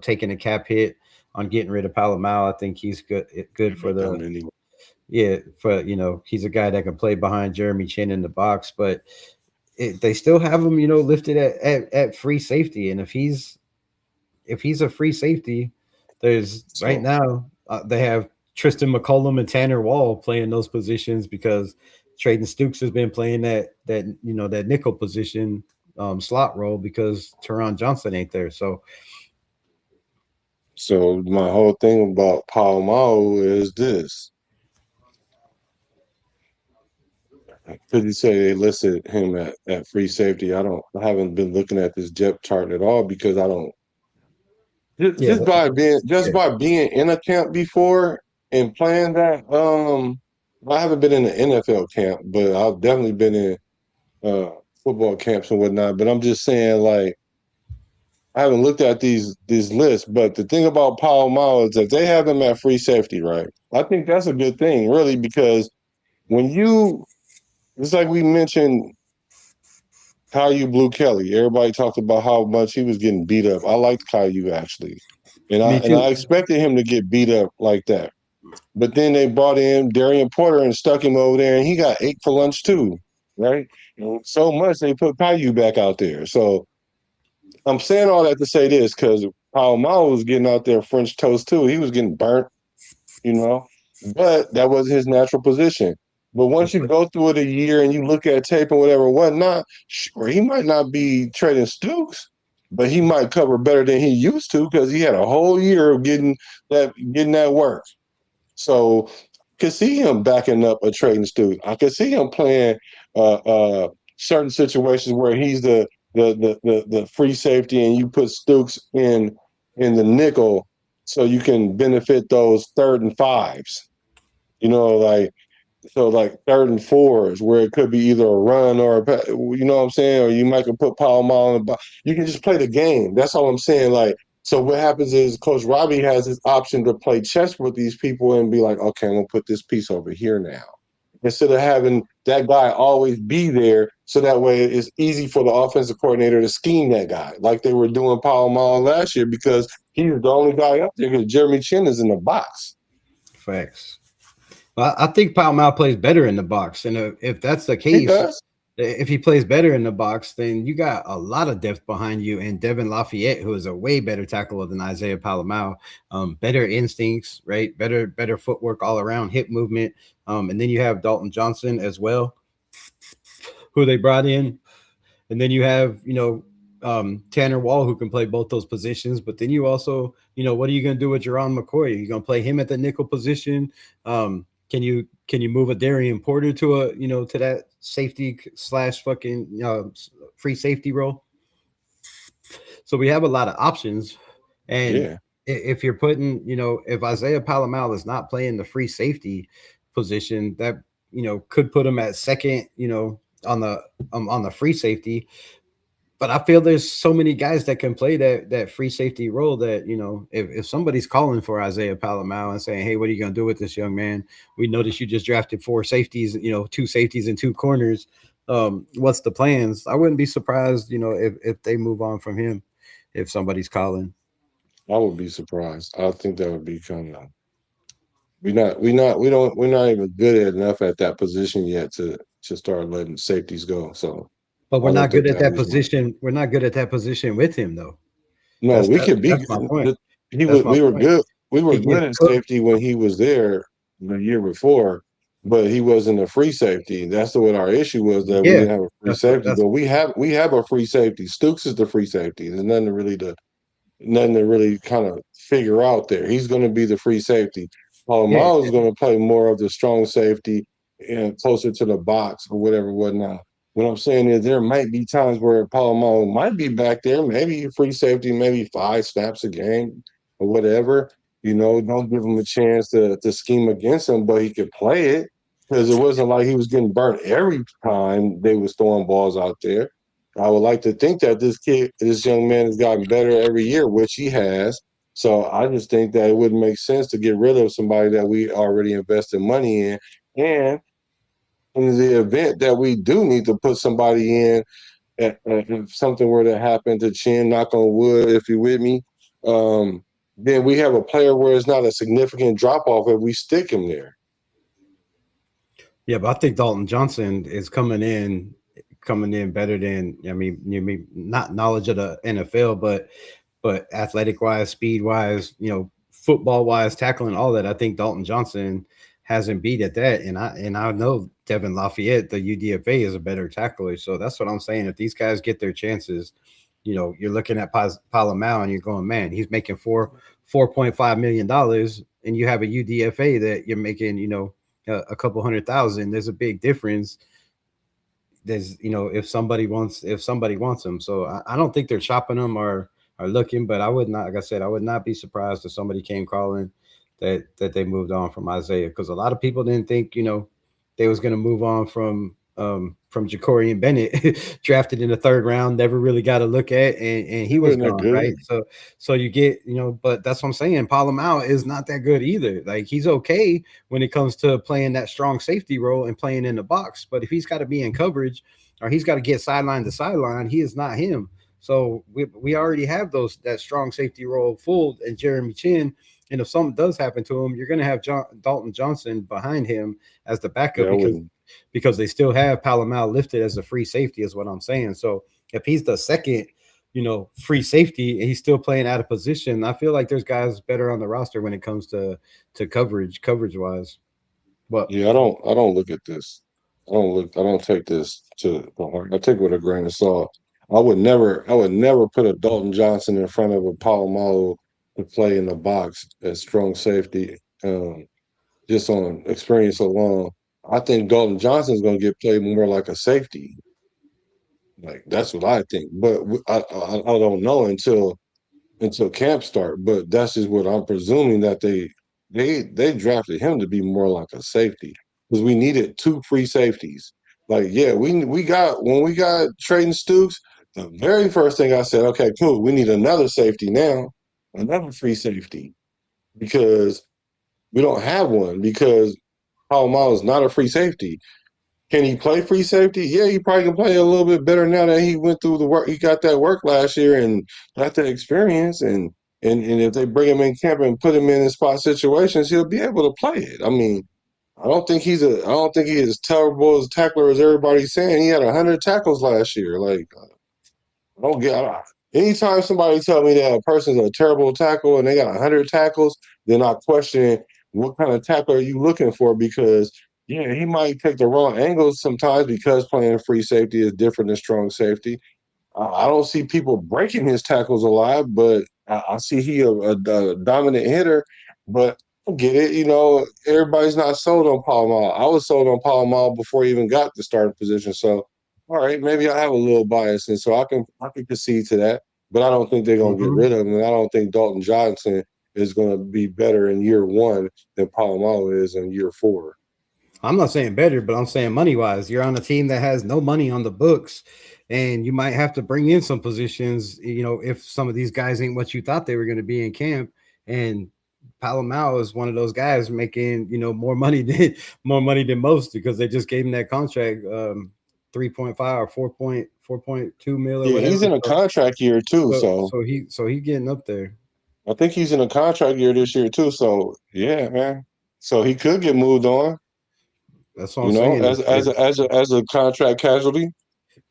taking a cap hit on getting rid of Palamau. I think he's good Can't for make that the many. yeah for he's a guy that can play behind Jeremy Chin in the box, but they still have him lifted at free safety, and if he's a free safety, there's right So now they have Tristan McCollum and Tanner Wall playing those positions because Traden Stukes has been playing that nickel position, slot role, because Teron Johnson ain't there. So so my whole thing about Paul Mao is this. Could you say they listed him at free safety? I haven't been looking at this depth chart at all because I don't yeah, just yeah, by being in a camp before and playing that. I haven't been in an NFL camp, but I've definitely been in uh football camps and whatnot. But I'm just saying, like, I haven't looked at these lists. But the thing about Paul Mao is that they have him at free safety, right? I think that's a good thing, really, because when you it's like we mentioned Caillou Blue Kelly. Everybody talked about how much he was getting beat up. I liked Caillou actually, and I me and I too. expected him to get beat up like that. But then they brought in Darian Porter and stuck him over there, and he got ate for lunch too, right? And so much they put Caillou back out there. So I'm saying all that to say this because Paul Mao was getting out there French toast too. He was getting burnt, you know. But that was his natural position. But once you go through it a year and you look at tape and whatever, whatnot, sure, he might not be trading Stooks, but he might cover better than he used to because he had a whole year of getting that work. So I could see him backing up a trading Stooks. I could see him playing uh, uh, certain situations where he's the free safety and you put Stooks in the nickel so you can benefit those third and fives. Like so like third and fours where it could be either a run or you know what I'm saying, or you might could put Paul Mall in the box. You can just play the game. That's all I'm saying. Like, so what happens is Coach Robbie has his option to play chess with these people and be like, okay, I'm gonna put this piece over here now. Instead of having that guy always be there, so that way it's easy for the offensive coordinator to scheme that guy, like they were doing Paul Mall last year, because he's the only guy up there because Jeremy Chin is in the box. Facts. Well, I think Pal Mal plays better in the box, and if that's the He case, does. if he plays better in the box, then you got a lot of depth behind you, and Devin Lafayette, who is a way better tackler than Isaiah Palamau, better instincts, right? Better footwork all around, hip movement, and then you have Dalton Johnson as well, who they brought in, and then you have Tanner Wall, who can play both those positions. But then you also, what are you going to do with Jerron McCoy? Are you going to play him at the nickel position? Can you move a Darian Porter to that safety slash fucking free safety role? So we have a lot of options, and Yeah. if you're putting, if Isaiah Palamal is not playing the free safety position, that could put him at second, on the free safety. But I feel there's so many guys that can play that free safety role that, if somebody's calling for Isaiah Palamau and saying, hey, what are you going to do with this young man? We noticed you just drafted 4 safeties, 2 safeties and 2 corners. What's the plans? I wouldn't be surprised, if they move on from him, if somebody's calling. I would be surprised. I think that would be kind of we're not even good enough at that position yet to start letting safeties go. So But I we're don't not good think at that that was position. We're not good at that position with him, though. no. That's We that. could be. That's my point. He That's was. my We were point. good. We were He good gets at cooked. safety when he was there the year before, but he wasn't a free safety. That's what our issue was, that we Yeah, didn't have a free that's the safety. that's But we have a free safety. Stooks is the free safety. There's nothing to really kind of figure out there. He's going to be the free safety. yeah. Palomar is going to play more of the strong safety and closer to the box or whatever, whatnot. What I'm saying is there might be times where Palomar might be back there, maybe free safety, maybe 5 snaps a game or whatever. Don't give him a chance to scheme against him, but he could play it, because it wasn't like he was getting burnt every time they was throwing balls out there. I would like to think that this young man has gotten better every year, which he has. So I just think that it wouldn't make sense to get rid of somebody that we already invested money in. And in the event that we do need to put somebody in, if something were to happen to Chin, knock on wood, if you're with me, then we have a player where it's not a significant drop off if we stick him there. Yeah, but I think Dalton Johnson is coming in better than, not knowledge of the NFL, but athletic wise, speed wise, football wise, tackling, all that. I think Dalton Johnson hasn't beat at that, and I know Devin Lafayette, the UDFA, is a better tackler. So that's what I'm saying. If these guys get their chances, you're looking at Palomau and you're going, man, he's making $4.5 million, and you have a UDFA that you're making, a couple 100,000. There's a big difference. There's, if somebody wants them. So I don't think they're shopping them or are looking, but I would not, like I said, I would not be surprised if somebody came calling that they moved on from Isaiah, because a lot of people didn't think, they was going to move on from Jacorian Bennett, drafted in the third round, never really got a look at, and he He was wasn't that gone, right? good. So you get, but that's what I'm saying. Palomau is not that good either. Like, he's okay when it comes to playing that strong safety role and playing in the box, but if he's got to be in coverage or he's got to get sideline to sideline, he is not him. So we already have that strong safety role full and Jeremy Chin. And if something does happen to him, you're going to have Dalton Johnson behind him as the backup, Yeah, I wouldn't. because they still have Palomau listed as a free safety, is what I'm saying. So if he's the second, free safety, and he's still playing out of position, I feel like there's guys better on the roster when it comes to coverage wise. But Yeah, I don't look at this. I don't take this to heart. I take it with a grain of salt. I would never put a Dalton Johnson in front of a Palomalo to play in the box as strong safety, just on experience alone. I think Dalton Johnson's going to get played more like a safety. Like, that's what I think. But I don't know until camp start. But that's just what I'm presuming, that they drafted him to be more like a safety, because we needed 2 free safeties. Like, yeah, we got when we got Trayton Stooks, the very first thing I said, okay, cool, we need another safety now, another free safety, because we don't have one, because Paul Miles is not a free safety. Can he play free safety? Yeah, he probably can play a little bit better now that he went through the work. He got that work last year and got that experience. And if they bring him in camp and put him in spot situations, he'll be able to play it. I mean, I don't think he is as terrible as a tackler as everybody's saying. He had 100 tackles last year. Like, I don't get. Anytime somebody tell me that a person's a terrible tackle and they got 100 tackles, then I question, what kind of tackle are you looking for? Because, yeah, he might take the wrong angles sometimes, because playing free safety is different than strong safety. I don't see people breaking his tackles a lot, but I see he a dominant hitter. But I get it. Everybody's not sold on Paul Mall. I was sold on Paul Mall before he even got the starting position. So, all right, maybe I have a little bias, and so I can concede to that. But I don't think they're gonna get mhm. rid of him. And I don't think Dalton Johnson is gonna be better in year one than Paul Mall is in year 4. I'm not saying better, but I'm saying money wise, you're on a team that has no money on the books, and you might have to bring in some positions. If some of these guys ain't what you thought they were going to be in camp, and Palomau is one of those guys making more money than most, because they just gave him that contract, 3.5 or 4.2 mil or Yeah, whatever. he's in a So contract year too, so so so he getting up there. I think he's in a contract year this year too. So yeah, man. So he could get moved on, That's what I'm saying. as a contract casualty.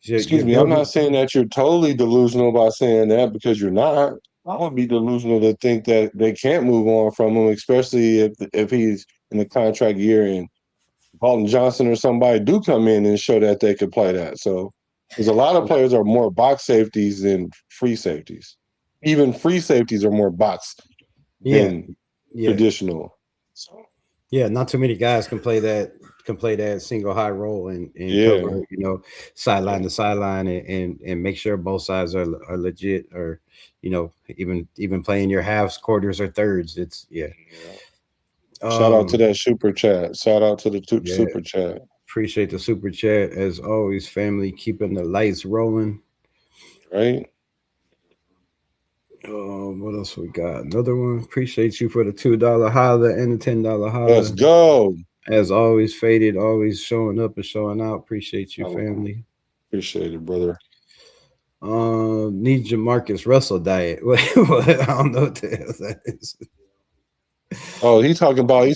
You're Excuse me. I'm not building. saying that you're totally delusional by saying that, because you're not. I would be delusional to think that they can't move on from him, especially if he's in the contract year and Alton Johnson or somebody do come in and show that they could play that. So there's a lot of players are more box safeties than free safeties. Even free safeties are more box Yeah, than yeah, traditional. So yeah. Not too many guys can play that single high role and yeah, cover, sideline to sideline and make sure both sides are legit, or even playing your halves, quarters, or thirds. It's yeah. yeah. Shout out to Um, that super chat. Shout out to the yeah. super chat. Appreciate the super chat as always, family. Keeping the lights rolling. Right? What else we got? Another one. Appreciate you for the $2 holla and the $10 Let's holla. go. As always, faded, always showing up and showing out. Appreciate you, I family. appreciate it, brother. Need Jamarcus Russell diet. What? I don't know what the hell that is. Oh, he's talking about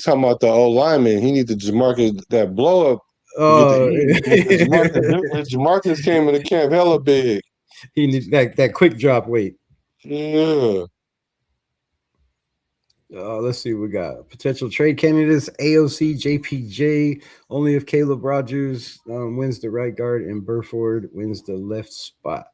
the old lineman. He need to Jamarcus that blow up. Get the Oh, Jamarcus came into camp hella big. he need that quick drop weight. Yeah. Let's see what we got. Potential trade candidates: AOC, JPJ. Only if Caleb Rogers wins the right guard and Burford wins the left spot.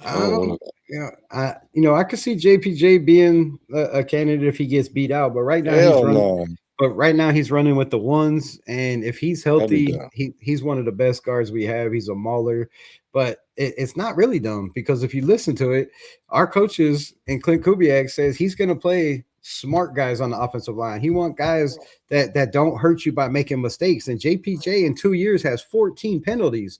I don't want to. Yeah, I could see JPJ being a candidate if he gets beat out, but right now he's Hell running. no. But right now he's running with the ones, and if he's That'd be healthy, dumb. he's one of the best guards we have. He's a mauler, but it's not really dumb because if you listen to it, our coaches and Clint Kubiak says he's going to play smart guys on the offensive line. He want guys that don't hurt you by making mistakes. And JPJ in 2 years has 14 penalties.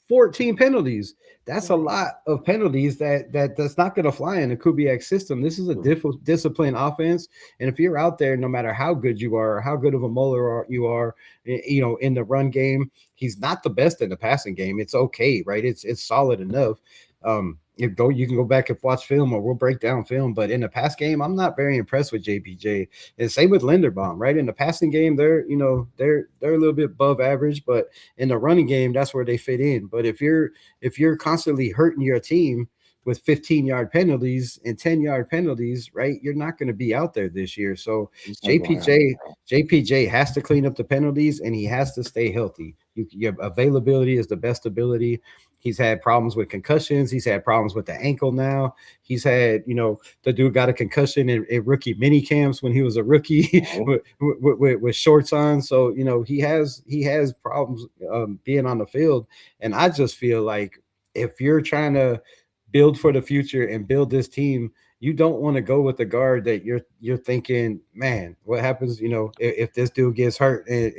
14 penalties. That's a lot of penalties that's not going to fly in the Kubiak system. This is a disciplined offense, and if you're out there, no matter how good you are, how good of a molar you are, in the run game, he's not the best in the passing game. It's okay, right? It's solid enough. You can go back and watch film, or we'll break down film. But in the pass game, I'm not very impressed with JPJ. And same with Linderbaum, right? In the passing game, they're a little bit above average, but in the running game, that's where they fit in. But if you're constantly hurting your team with 15-yard penalties and 10-yard penalties, right? You're not going to be out there this year. So JPJ has to clean up the penalties, and he has to stay healthy. Your availability is the best ability. He's had problems with concussions. He's had problems with the ankle now. He's had, the dude got a concussion in rookie mini camps when he was a rookie with shorts on. So, he has problems being on the field. And I just feel like if you're trying to build for the future and build this team, you don't want to go with the guard that you're thinking, man, what happens, if this dude gets hurt, and,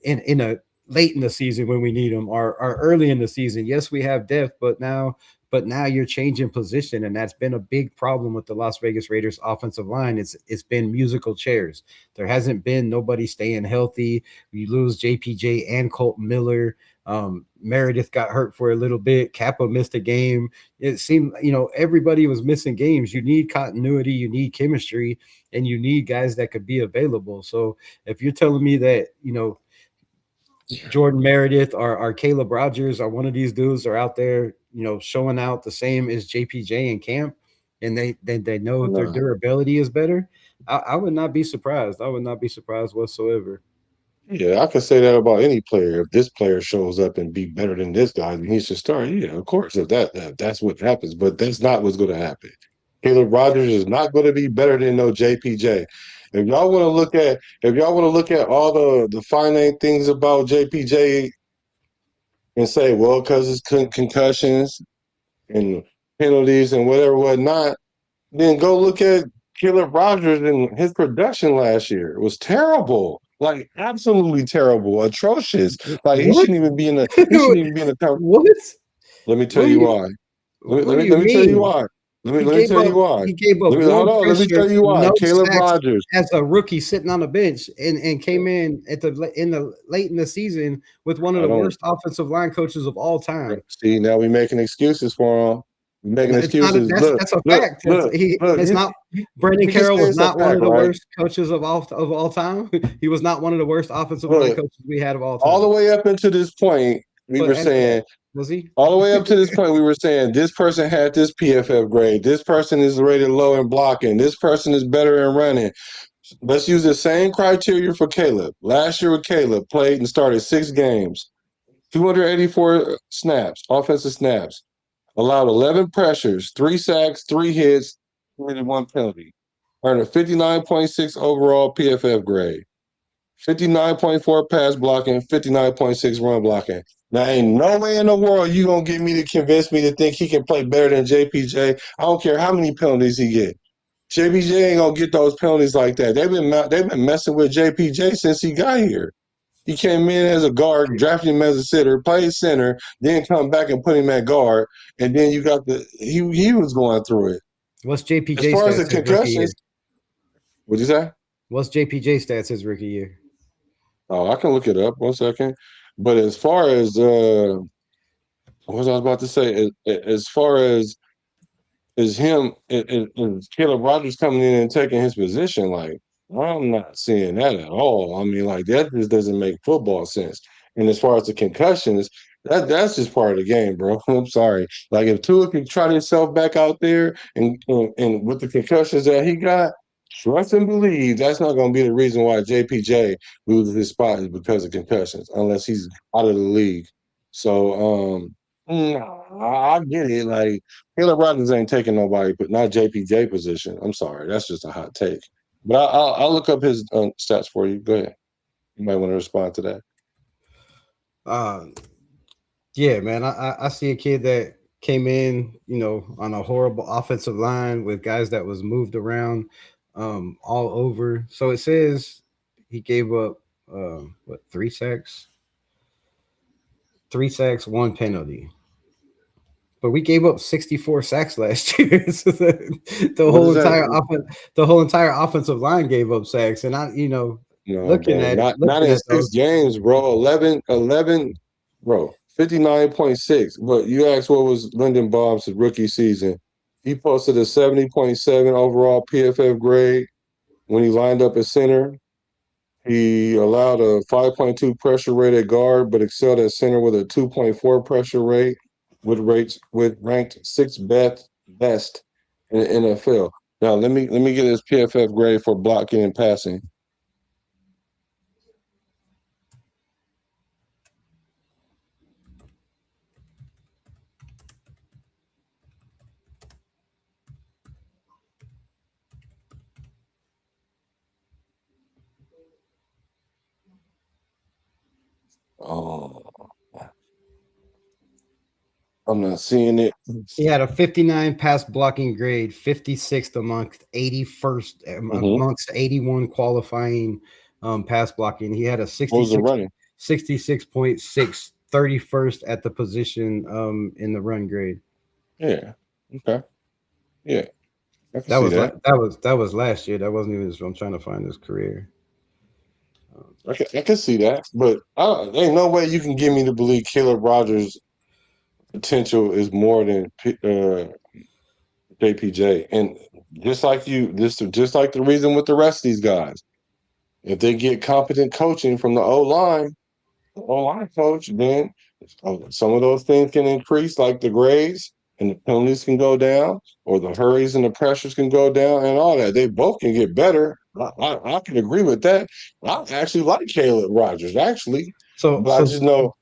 in a late in the season when we need them, or early in the season. Yes, we have depth, but now you're changing position, and that's been a big problem with the Las Vegas Raiders offensive line. It's been musical chairs. There hasn't been nobody staying healthy. You lose JPJ and Colton Miller. Meredith got hurt for a little bit. Kappa missed a game. It seemed, everybody was missing games. You need continuity, you need chemistry, and you need guys that could be available. So if you're telling me that, Jordan Meredith or Caleb Rogers or one of these dudes are out there, showing out the same as JPJ in camp, and they know their durability is better, I would not be surprised. I would not be surprised whatsoever. Yeah, I could say that about any player. If this player shows up and be better than this guy, then he should start. Yeah, of course, if that's what happens, but that's not what's going to happen. Caleb Rogers is not going to be better than no JPJ. If y'all want to look at all the finite things about JPJ and say, well, because it's concussions and penalties and whatnot, then go look at Caleb Rogers and his production last year. It was terrible. Like absolutely terrible, atrocious. Like he What? shouldn't even be in the he shouldn't even be in the What? Let me What tell do you you why. what do you Let me tell you mean? why. He Let me gave tell up you why. he gave up Hold one on. Let me pressure, tell you why. no Caleb sacks Rogers. as a rookie sitting on the bench, and came in in the late in the season with one of I the don't worst offensive line coaches of all time. see now. We making excuses for him. We making No, it's not excuses. that's a fact. Look. It's not Brandon We just Carroll saying was some not one fact, of the right? worst coaches of all time. He was not one of the worst offensive line Look, coaches we had of all all the time. way up until this point, we But were saying was he? all the way up to this point, we were saying this person had this PFF grade. This person is rated low in blocking. This person is better in running. let's use the same criteria for Caleb. Last year with Caleb, played and started 6 games, 284 snaps, offensive snaps, allowed 11 pressures, 3 sacks, 3 hits, committed 1 penalty, earned a 59.6 overall PFF grade, 59.4 pass blocking, 59.6 run blocking. Now, ain't no way in the world you gonna get me to convince me to think he can play better than JPJ. I don't care how many penalties he get. JPJ ain't gonna get those penalties like that. They've been messing with JPJ since he got here. He came in as a guard, drafted him as a sitter, played center, then come back and put him at guard, and then you got he was going through it. What's As JPJ far as the stats his rookie concussions, year? what'd you say? What's JPJ stats his rookie year? Oh, I can look it up 1 second. But as far as what was I about to say? As far as him and Caleb Rogers coming in and taking his position, like I'm not seeing that at all. I mean, like that just doesn't make football sense. And as far as the concussions, that's just part of the game, bro. I'm sorry. Like if Tua can trot himself back out there and with the concussions that he got, trust and believe that's not going to be the reason why JPJ loses his spot is because of concussions, unless he's out of the league. So I get it. Like Caleb Rogers ain't taking nobody, but not JPJ position. I'm sorry, that's just a hot take. But I'll look up his stats for you. Go ahead. You might want to respond to that. Uh, yeah, man. I see a kid that came in, on a horrible offensive line with guys that was moved around all over. So it says he gave up what 3 sacks, 3 sacks, 1 penalty. But we gave up 64 sacks last year. So the What is whole that? entire offensive line gave up sacks. And No, looking bro. at it, Not looking in at six those. games, bro. 11, bro. 59.6. But you asked what was Lindenbaum's rookie season. He posted a 70.7 overall PFF grade when he lined up at center. He allowed a 5.2 pressure rate at guard, but excelled at center with a 2.4 pressure rate, with ranked sixth best in the NFL. Now let me get his PFF grade for blocking and passing. Oh, I'm not seeing it. He had a 59 pass blocking grade, 56th amongst 81st Mm-hmm. amongst 81 qualifying pass blocking. He had a What was the running? 66.6, 31st at the position in the run grade. Yeah. Okay. Yeah, I can That see was that. that was last year. That wasn't even his, I'm trying to find his career. I can see that. But ain't no way you can get me to believe Caleb Rogers' potential is more than JPJ. And just like the reason with the rest of these guys, if they get competent coaching from the O line coach, then some of those things can increase, like the grades and the penalties can go down, or the hurries and the pressures can go down, and all that. They both can get better. I can agree with that. I actually like Caleb Rogers, actually, So but so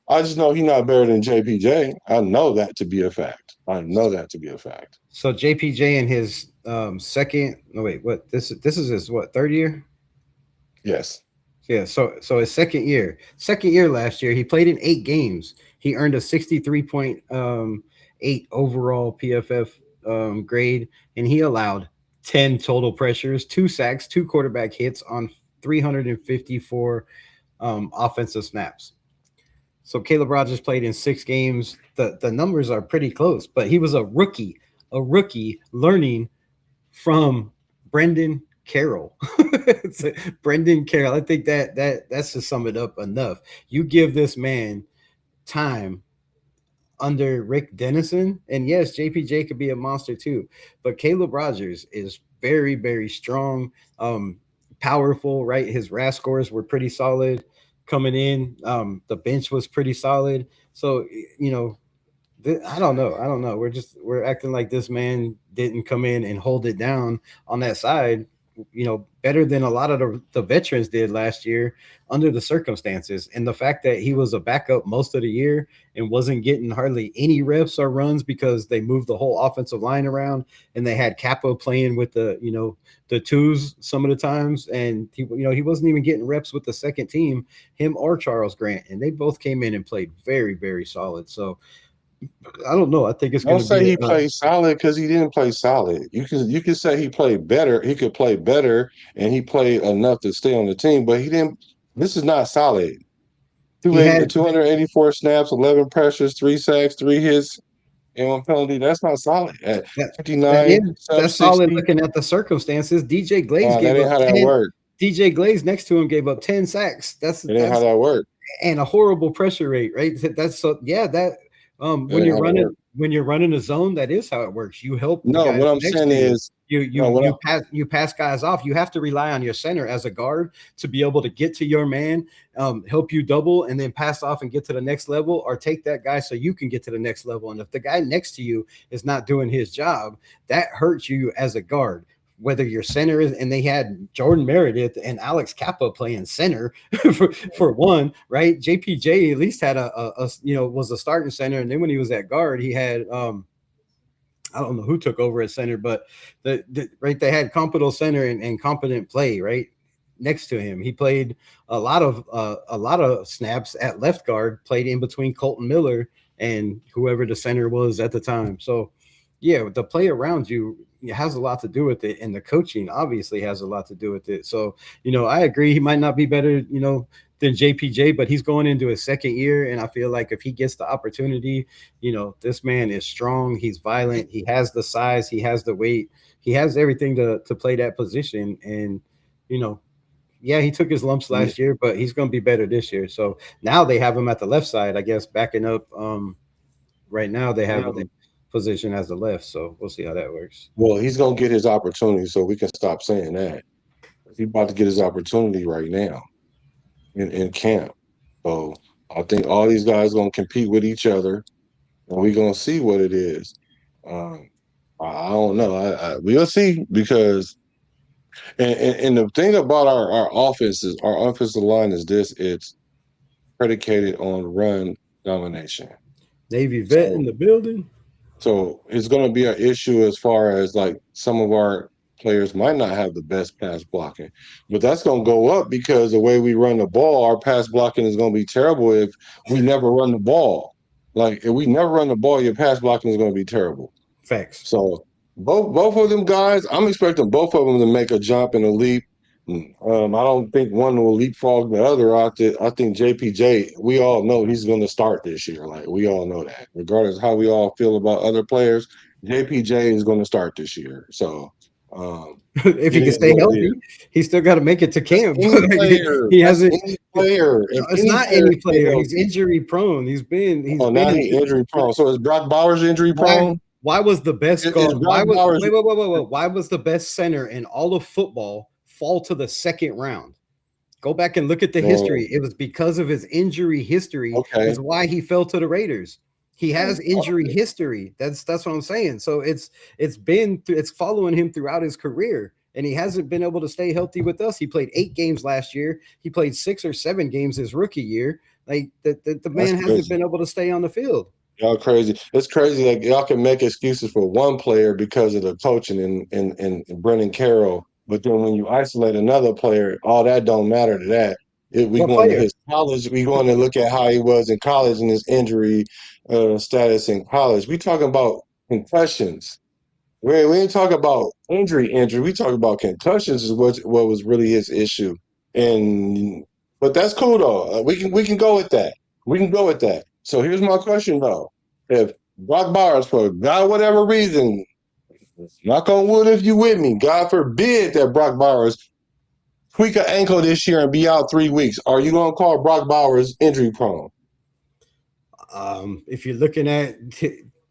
I just know he's not better than JPJ. I know that to be a fact. I know that to be a fact. so JPJ in his second, no wait, what, this is his what, third year? Yes. Yeah, so his second year last year, he played in 8 games. He earned a 63.8 overall PFF grade, and he allowed 10 total pressures, 2 sacks, 2 quarterback hits on 354 offensive snaps. So Caleb Rogers played in 6 games. The numbers are pretty close, but he was a rookie learning from Brendan Carroll. Brendan Carroll. I think that's to sum it up enough. You give this man time under Rick Dennison, and yes, JPJ could be a monster too. But Caleb Rogers is very, very strong, powerful. Right, his RAS scores were pretty solid coming in. The bench was pretty solid. So you know, I don't know. I don't know. We're acting like this man didn't come in and hold it down on that side better than a lot of the veterans did last year under the circumstances. And the fact that he was a backup most of the year and wasn't getting hardly any reps or runs because they moved the whole offensive line around and they had Capo playing with the twos some of the times. And he wasn't even getting reps with the second team, him or Charles Grant. And they both came in and played very, very solid. So I don't know. I think it's going Don't to say be he played solid because he didn't play solid. You can say he played better. He could play better, and he played enough to stay on the team. But he didn't. This is not solid. he had 284 snaps, 11 pressures, 3 sacks, 3 hits, and 1 penalty. That's not solid. At that that 59, is sub that's solid 60. looking at the circumstances. DJ Glaze That gave ain't up how that 10. worked. DJ Glaze next to him gave up 10 sacks. It ain't how that worked. And a horrible pressure rate, right? That's so yeah, that That ain't how that worked. when you're running a zone, that is how it works. You help the No, guys what I'm next saying to you. is, You no, what you pass guys off. You have to rely on your center as a guard to be able to get to your man, help you double, and then pass off and get to the next level, or take that guy so you can get to the next level. And if the guy next to you is not doing his job, that hurts you as a guard. Whether your center is, and they had Jordan Meredith and Alex Kappa playing center for one, right? JPJ at least had was a starting center, and then when he was at guard, he had I don't know who took over at center, but right, they had competent center and competent play right next to him. He played a lot of snaps at left guard, played in between Colton Miller and whoever the center was at the time. So yeah, the play around you has a lot to do with it, and the coaching obviously has a lot to do with it. So I agree he might not be better than JPJ, but he's going into his second year, and I feel like if he gets the opportunity, this man is strong, he's violent, he has the size, he has the weight, he has everything to play that position. And yeah, he took his lumps last year, but he's going to be better this year. So now they have him at the left side, I guess, backing up. Right now they have the position as the left, so we'll see how that works. Well, he's gonna get his opportunity, so we can stop saying that. He's about to get his opportunity right now in camp. So I think all these guys gonna compete with each other, and we're gonna see what it is. I don't know. We'll see, because and the thing about our offense is, our offensive line is this: it's predicated on run domination. Navy vet in the building. So it's going to be an issue as far as, like, some of our players might not have the best pass blocking, but that's going to go up because the way we run the ball, our pass blocking is going to be terrible if we never run the ball. Like, if we never run the ball, your pass blocking is going to be terrible. Facts. So both of them guys, I'm expecting both of them to make a jump and a leap. I don't think one will leapfrog the other. I think JPJ, we all know he's going to start this year. Like, we all know that. Regardless of how we all feel about other players, JPJ is going to start this year. So if he can stay healthy, he's still got to make it to camp. He hasn't. Any player. It's not any player. He's injury prone. He's been injury prone. So is Brock Bowers injury prone? Why was the best guard? Why was the best center in all of football fall to the second round? Go back and look at the history. It was because of his injury history. Okay. Is why he fell to the Raiders. He has injury history. That's what I'm saying. So it's following him throughout his career, and he hasn't been able to stay healthy with us. He played 8 games last year. He played 6 or 7 games his rookie year. Like the man hasn't been able to stay on the field. Y'all crazy. It's crazy. Like, y'all can make excuses for one player because of the coaching and Brennan Carroll, but then when you isolate another player, all that don't matter to that. We going to his college. We going to look at how he was in college and his injury status in college. We talking about concussions. We ain't talking about injury. We talking about concussions is what was really his issue. But that's cool though. We can go with that. We can go with that. So here's my question though: if Brock Bowers, for God whatever reason, knock on wood if you with me, God forbid that Brock Bowers tweak an ankle this year and be out 3 weeks, are you gonna call Brock Bowers injury prone? If you're looking at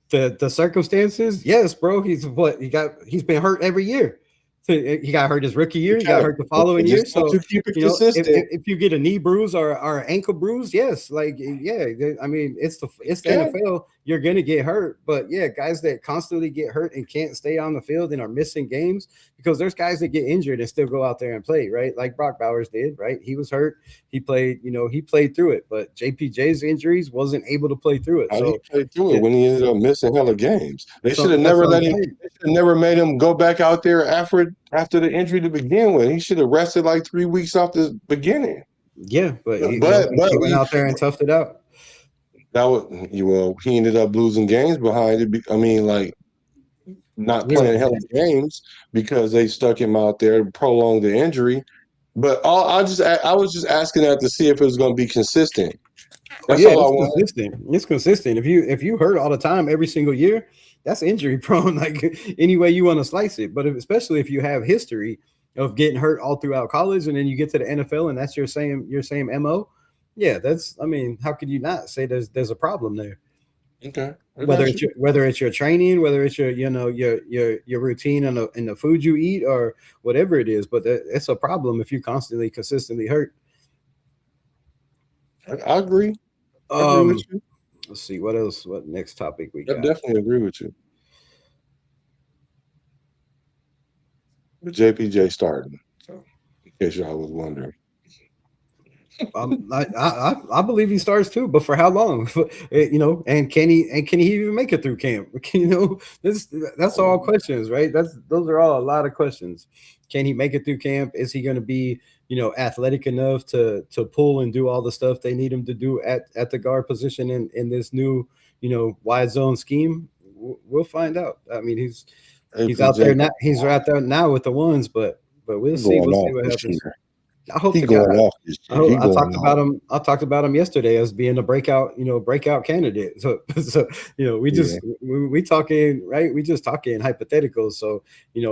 the circumstances, yes, bro. He's been hurt every year. So he got hurt his rookie year. He got hurt the following year. So keep it consistent. If you get a knee bruise or ankle bruise, yes, like I mean, it's the NFL. you're gonna get hurt. But yeah, guys that constantly get hurt and can't stay on the field and are missing games, because there's guys that get injured and still go out there and play, right? Like Brock Bowers did, right? He was hurt, he played, he played through it, but JPJ's injuries wasn't able to play through it. How did he So play through it yeah, when he ended up missing hella games? They should so have that's never what I'm let him. saying. They should have never made him go back out there after the injury to begin with. He should have rested like 3 weeks off the beginning. Yeah, but he But went we out there and toughed it out. that was well, he ended up losing games behind it. I mean, like not Yeah, playing hella games because they stuck him out there to prolong the injury. But I was just asking that to see if it was going to be consistent. oh That's yeah, all I it's wanted. consistent. It's consistent. If you hurt all the time every single year, that's injury prone. Like any way you want to slice it. But especially if you have history of getting hurt all throughout college, and then you get to the NFL, and that's your same mo. Yeah, that's. I mean, how could you not say there's a problem there? Okay, I Whether got it's you. your training, whether it's your routine and the food you eat or whatever it is, but it's a problem if you constantly consistently hurt. I agree. I agree with Um, you. let's see what else. What next topic we I got? definitely agree with you. But JPJ starting. So, in case y'all was wondering. I believe he starts too, but for how long? And can he even make it through camp? That's all questions, right? Those are all a lot of questions. Can he make it through camp? Is he going to be athletic enough to pull and do all the stuff they need him to do at the guard position in this new wide zone scheme? We'll find out. I mean, he's out APJ there now. He's right there now with the ones, but we'll see. going We'll see off what this happens. year. I hope He to God. going off this year. He I going talked about off. him. I talked about him yesterday as being a breakout candidate. So we Yeah. just we talking right. We just talking hypotheticals. So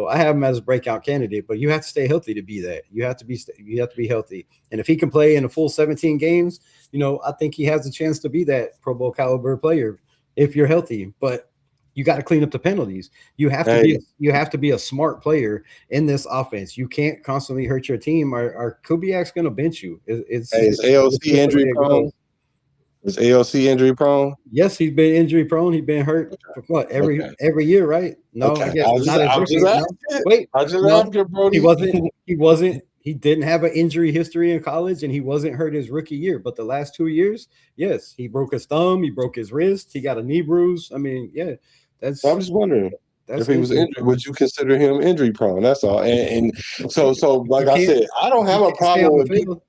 I have him as a breakout candidate, but you have to stay healthy to be that. You have to be healthy, and if he can play in a full 17 games, I think he has a chance to be that Pro Bowl caliber player if you're healthy. But you got to clean up the penalties. Hey, You have to be a smart player in this offense. You can't constantly hurt your team, or Kubiak's going to bench you. hey, is It's AOC just the way injury it prone? goes. Is AOC injury prone? Yes, he's been injury prone. He's been hurt for what Okay. every year, right? No, I Okay. guess not as I was just rookie. No, asking. wait, I just no, asking, he Brody. wasn't. He wasn't. He didn't have an injury history in college, and he wasn't hurt his rookie year. But the last 2 years, yes, he broke his thumb, he broke his wrist, he got a knee bruise. I mean, yeah, I'm that's just wondering if that's he was injury injured, prone. would you consider him injury prone? That's all. And so You like I can't said, I don't if you have a can't stay problem on the with people. field,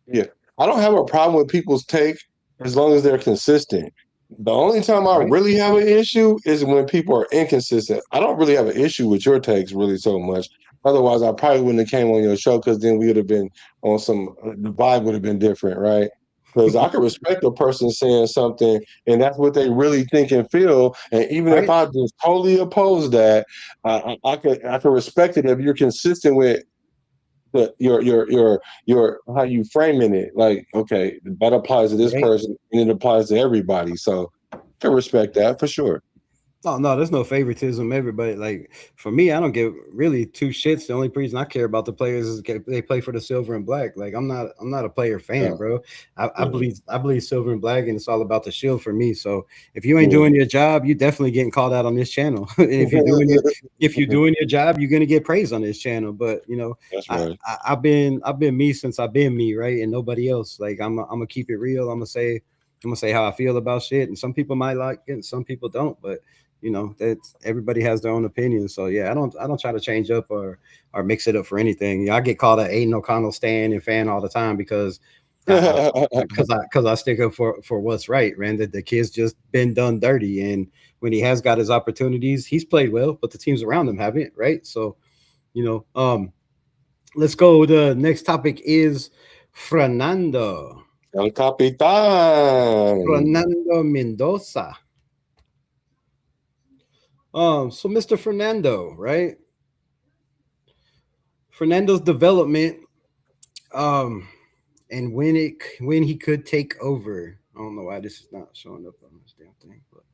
Yeah, I don't have a problem with people's take as long as they're consistent. The only time I right? really have an issue is when people are inconsistent. I don't really have an issue with your takes really so much. Otherwise, I probably wouldn't have came on your show because then we would have been on some. The vibe would have been different, right? Because I can respect a person saying something and that's what they really think and feel. And even if Right? I just totally oppose that, I can respect it if you're consistent with your how you framing it. Like, okay, that applies to this Right? person and it applies to everybody. So I can respect that for sure. Oh no, there's no favoritism. Everybody, like, for me, I don't give really two shits. The only reason I care about the players is they play for the silver and black. Like I'm not a player fan, Yeah, bro. I yeah, believe silver and black, and it's all about the shield for me. So if you ain't yeah. doing your job, you definitely getting called out on this channel. And if you're doing your job, you're gonna get praised on this channel. But That's I, right. I've been me since I've been me, right? And nobody else. Like I'm gonna keep it real. I'm gonna say how I feel about shit, and some people might like it, and some people don't. But that everybody has their own opinion. So yeah, I don't try to change up or mix it up for anything. I get called a Aiden O'Connell stan and fan all the time because I because I stick up for what's right, man. That the kid's just been done dirty, and when he has got his opportunities, he's played well, but the teams around him haven't, right? So you know, let's go. The next topic is Fernando El Capitan. Fernando Mendoza. So Mr. Fernando, right? Fernando's development, um, and when he could take over. I don't know why this is not showing up on this damn thing, but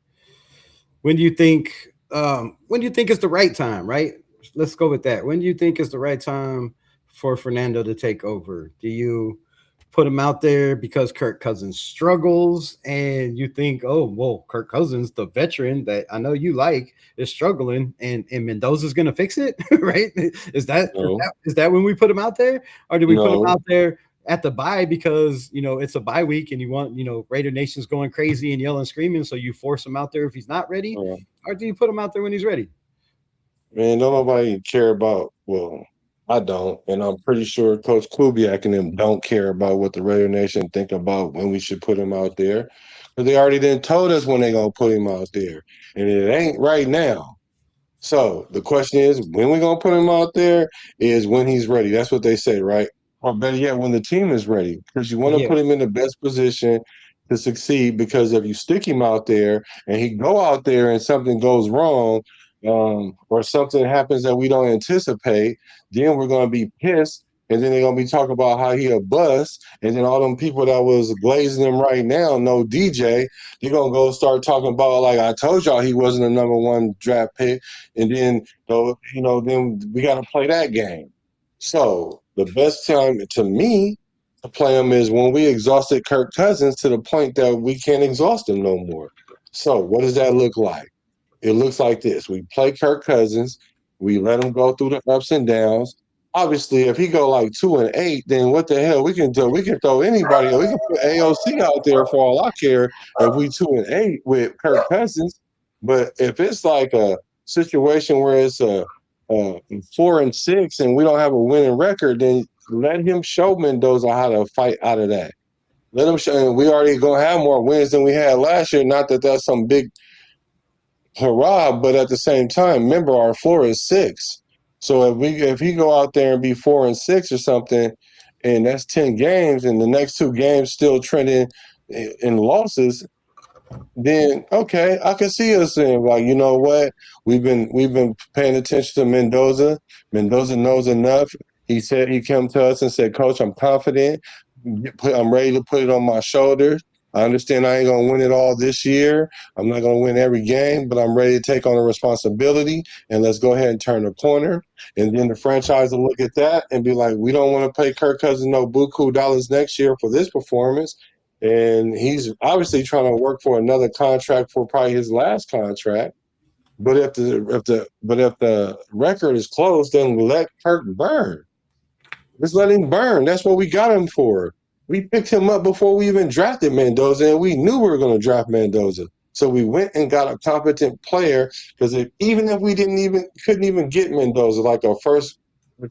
when do you think? When do you think is the right time? Right? Let's go with that. When do you think is the right time for Fernando to take over? put him out there because Kirk Cousins struggles, and you think, oh well, Kirk Cousins, the veteran that I know you like, is struggling, and Mendoza's gonna fix it, right? Is that is No, that is that when we put him out there, or do we put him no. out there at the bye because it's a bye week and you want Raider Nation's going crazy and yelling, screaming, so you force him out there if he's not ready, uh, or do you put him out there when he's ready? Man, don't nobody care about. Well, I don't, and I'm pretty sure Coach Kubiak and them don't care about what the Raider Nation think about when we should put him out there, because they already then told us when they gonna put him out there, and it ain't right now. So the question is, when we gonna put him out there is when he's ready. That's what they say, right? Or better yet, when the team is ready, because you want to Yeah, put him in the best position to succeed. Because if you stick him out there and he go out there and something goes wrong, or something happens that we don't anticipate, then we're gonna be pissed. And then they're gonna be talking about how he a bust, and then all them people that was glazing him right now, no DJ, they're gonna go start talking about like I told y'all he wasn't a number one draft pick, and then then we got to play that game. So the best time to me to play him is when we exhausted Kirk Cousins to the point that we can't exhaust him no more. So what does that look like? It looks like this: we play Kirk Cousins, we let him go through the ups and downs. Obviously, if he go like 2-8, then what the hell we can do? We can throw anybody. We can put AOC out there for all I care if we 2-8 with Kirk Cousins. But if it's like a situation where it's a 4-6 and we don't have a winning record, then let him show Mendoza how to fight out of that. Let him show. And we already gonna have more wins than we had last year. Not that that's some big hurrah, but at the same time, remember our floor is 6. So if he go out there and be 4-6 or something, and that's 10 games, and the next 2 games still trending in losses, then okay, I can see us saying like, you know what, we've been paying attention to Mendoza. Mendoza knows enough. He said he came to us and said, Coach, I'm confident. I'm ready to put it on my shoulders. I understand I ain't gonna win it all this year. I'm not gonna win every game, but I'm ready to take on the responsibility and let's go ahead and turn the corner. And then the franchise will look at that and be like, we don't want to pay Kirk Cousins no buku dollars next year for this performance. And he's obviously trying to work for another contract for probably his last contract. But if the record is closed, then let Kirk burn. Just let him burn. That's what we got him for. We picked him up before we even drafted Mendoza, and we knew we were going to draft Mendoza. So we went and got a competent player because even if we couldn't even get Mendoza like the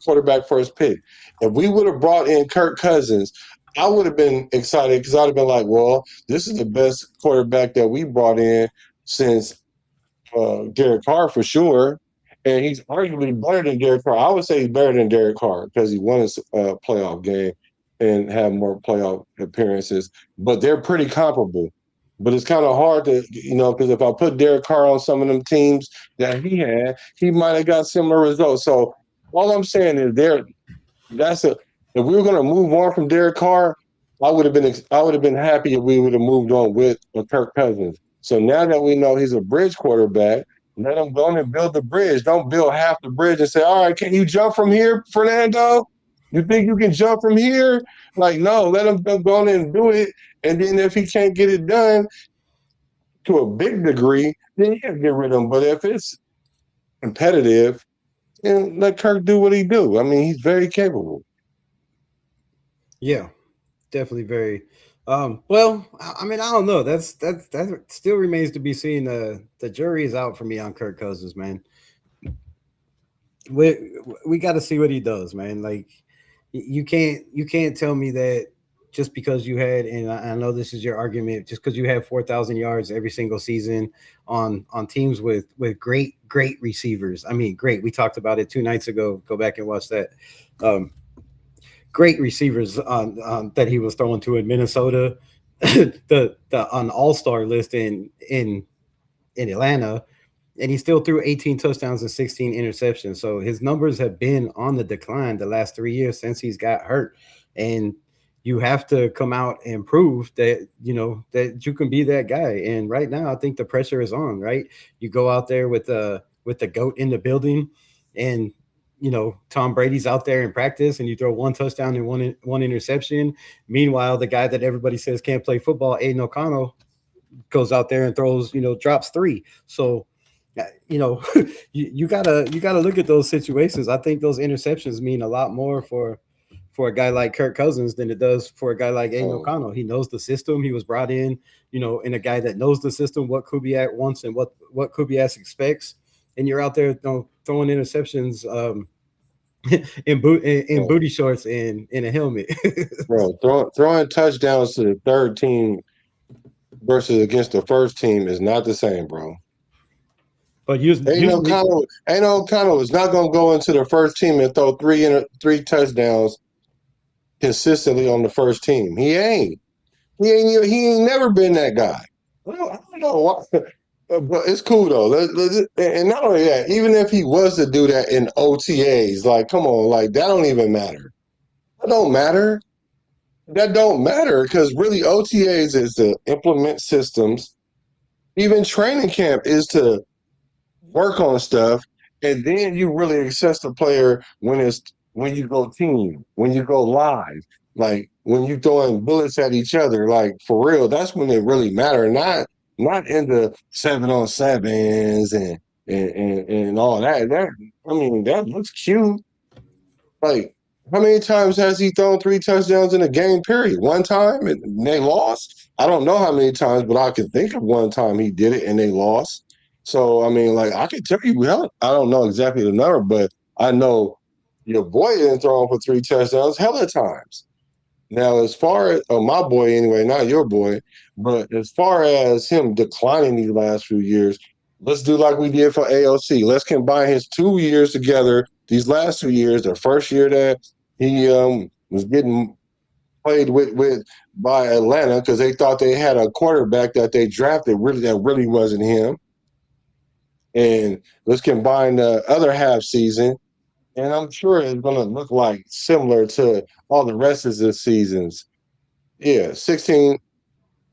quarterback first pick, if we would have brought in Kirk Cousins, I would have been excited because I'd have been like, well, this is the best quarterback that we brought in since Derek Carr for sure, and he's arguably better than Derek Carr. I would say he's better than Derek Carr because he won his playoff game and had more playoff appearances. But they're pretty comparable. But it's kind of hard to, because if I put Derek Carr on some of them teams that he had, he might have got similar results. So all I'm saying is that's a if we were going to move on from Derek Carr, I would have been happy if we would have moved on with Kirk Cousins. So now that we know he's a bridge quarterback, let him go and build the bridge. Don't build half the bridge and say, "All right, can you jump from here, Fernando? You think you can jump from here?" Like, no, let him go on and do it. And then if he can't get it done to a big degree, then you can get rid of him. But if it's competitive, then let Kirk do what he do. I mean, he's very capable. yeah, definitely very. Well, I mean, I don't know. That still remains to be seen. The jury is out for me on Kirk Cousins, man. We got to see what he does, man. Like you can't tell me that just because you had, and I know this is your argument, just because you had 4,000 yards every single season on teams with great receivers. I mean, great. We talked about it 2 nights ago. Go back and watch that. Um, Great receivers on that he was throwing to in Minnesota, the on All Star list in Atlanta, and he still threw 18 touchdowns and 16 interceptions. So his numbers have been on the decline the last 3 years since he's got hurt, and you have to come out and prove that that you can be that guy. And right now, I think the pressure is on. Right, you go out there with the goat in the building, and Tom Brady's out there in practice and you throw one touchdown and one interception. Meanwhile, the guy that everybody says can't play football, Aiden O'Connell, goes out there and throws, drops three. So, you gotta look at those situations. I think those interceptions mean a lot more for a guy like Kirk Cousins than it does for a guy like Aiden Oh, O'Connell. He knows the system. He was brought in, in a guy that knows the system, what Kubiak wants and what Kubiak expects. And you're out there throwing interceptions in bro, booty shorts and in a helmet. bro, throwing touchdowns to the third team versus against the first team is not the same, bro. But usually, Ain't no O'Connell is not gonna go into the first team and throw three touchdowns consistently on the first team. He ain't never been that guy. I don't know why, but it's cool though. And not only that, even if he was to do that in OTAs, like, come on, like that don't even matter. That don't matter. That don't matter because really OTAs is to implement systems. Even training camp is to work on stuff, and then you really assess the player when you go team, when you go live, like when you throwing bullets at each other, like for real. That's when it really matter. Not in the 7-on-7s and all that. I mean, that looks cute. Like, how many times has he thrown three touchdowns in a game period? One time and they lost? I don't know how many times, but I can think of one time he did it and they lost. So, I mean, like, I can tell you, I don't know exactly the number, but I know your boy didn't throw him for three touchdowns hella times. Now, as far as my boy, anyway, not your boy, but as far as him declining these last few years, let's do like we did for AOC. Let's combine his 2 years together. These last 2 years, the first year that he was getting played with by Atlanta because they thought they had a quarterback that they drafted that really wasn't him. And let's combine the other half season, and I'm sure it's going to look like similar to all the rest of the seasons. Yeah, 16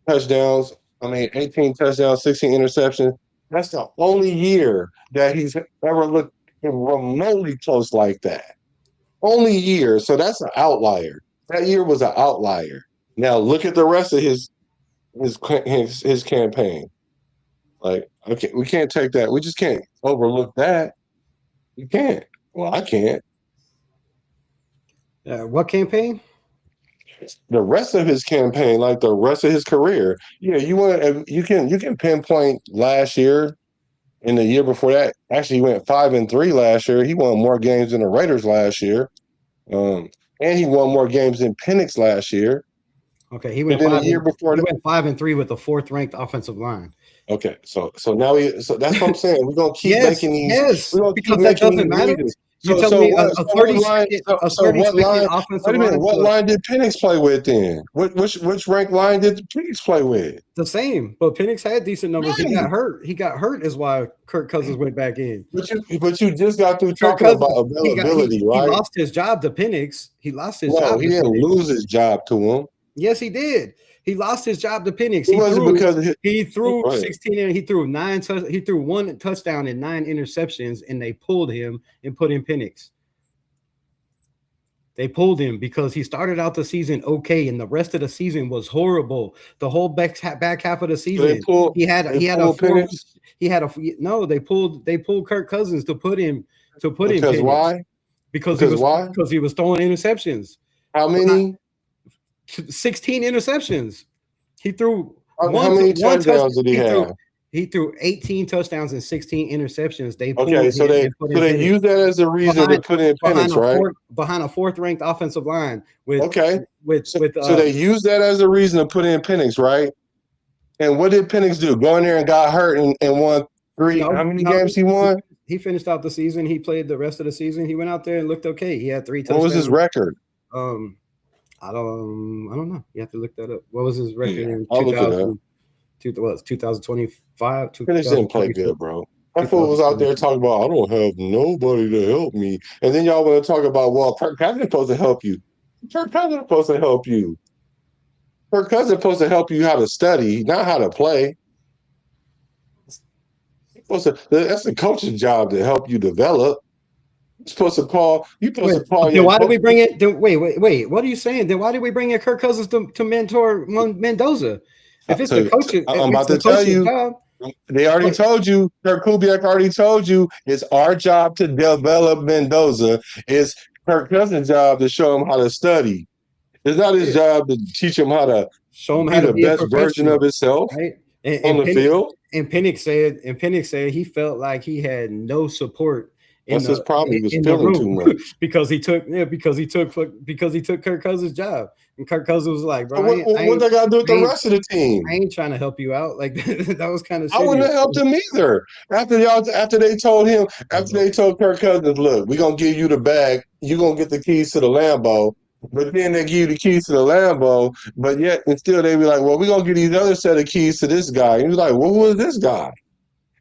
touchdowns. I mean, 18 touchdowns, 16 interceptions. That's the only year that he's ever looked remotely close like that. Only year. So that's an outlier. That year was an outlier. Now look at the rest of his campaign. Like, okay, we can't take that. We just can't overlook that. You can't. Well, I can't. what campaign? The rest of his campaign, like the rest of his career, yeah, you can pinpoint last year and the year before that. Actually, he went 5-3 last year. He won more games than the Raiders last year, um, and he won more games than Penix last year. Okay, he And went then a five. year before He that, went 5-3 with the fourth ranked offensive line. okay, so now so that's what I'm saying. We're gonna keep Yes, making these. yes, We're gonna keep because that making doesn't these matter. leaders. You So tell so me what? a So what thirty line? second So, a so 30 what second line? offensive Wait a minute. line What to line did Penix play with then? Which ranked line did Penix play with? the same. But Penix had decent numbers. He got Right. hurt. He got hurt is why Kirk Cousins went back in. But you just got through Kirk talking about Cousins availability, he right? lost his job to Penix. He lost his No, job he to didn't Penix. lose his job to him. Yes, he did. He lost his job to Penix. It wasn't because of his. He threw Go ahead. 16 and he threw he threw one touchdown and 9 interceptions, and they pulled him and put in Penix. They pulled him because he started out the season okay, and the rest of the season was horrible. The whole back half of the So they season, pulled. They he had a pulled four Penix he had a no. They pulled Kirk Cousins to put in because Penix why? Because why? because he was throwing interceptions. How many? 16 interceptions. He threw How many one touchdown. touchdowns did he have? He threw 18 touchdowns and 16 interceptions. They Okay, pulled so him they and put so in they Penix use that as a reason to put in Penix, right? behind a fourth ranked offensive line with Okay. with So, with so they use that as a reason to put in Penix, right? And what did Penix do? Go in there and got hurt and won three. How many no games he won? he finished out the season. He played the rest of the season. He went out there and looked okay. He had 3 What was his touchdowns. record? I don't know. You have to look that up. What was his record Yeah, in I'll look it up. 2025, Penix didn't play 2024, good, bro. That fool was out there 2022. talking about, I don't have nobody to help me. And then y'all want to talk about, well, Kirk Cousins is supposed to help you. Kirk Cousins is supposed to help you. Kirk Cousins is supposed to help you how to study, not how to play. That's the coach's job to help you develop. supposed to call. You supposed Wait, to call then your why did we coach. bring it? Wait. What are you saying? Then why did we bring in Kirk Cousins to mentor Mendoza? If it's the So coach's, if I'm it's about the to tell coach's you. job, They already wait, told you. Kirk Kubiak already told you. It's our job to develop Mendoza. It's Kirk Cousins' job to show him how to study. It's not his yeah, job to teach him how to show him be how to the be a best version of professional, himself right? on the field. And Penix said he felt like he had no support That's his problem. He was in the feeling too room much. because he took Kirk Cousins' job, and Kirk Cousins was like, bro, So what they got to do with I the ain't rest of the I team? ain't trying to help you out. Like that was kind of I wouldn't shitty. have helped him either. After they told him, after they told Kirk Cousins, look, we're gonna give you the bag, you're gonna get the keys to the Lambo. But then they give you the keys to the Lambo, but yet and still they be like, well, we're gonna give these other set of keys to this guy. And you're like, well, who is this guy?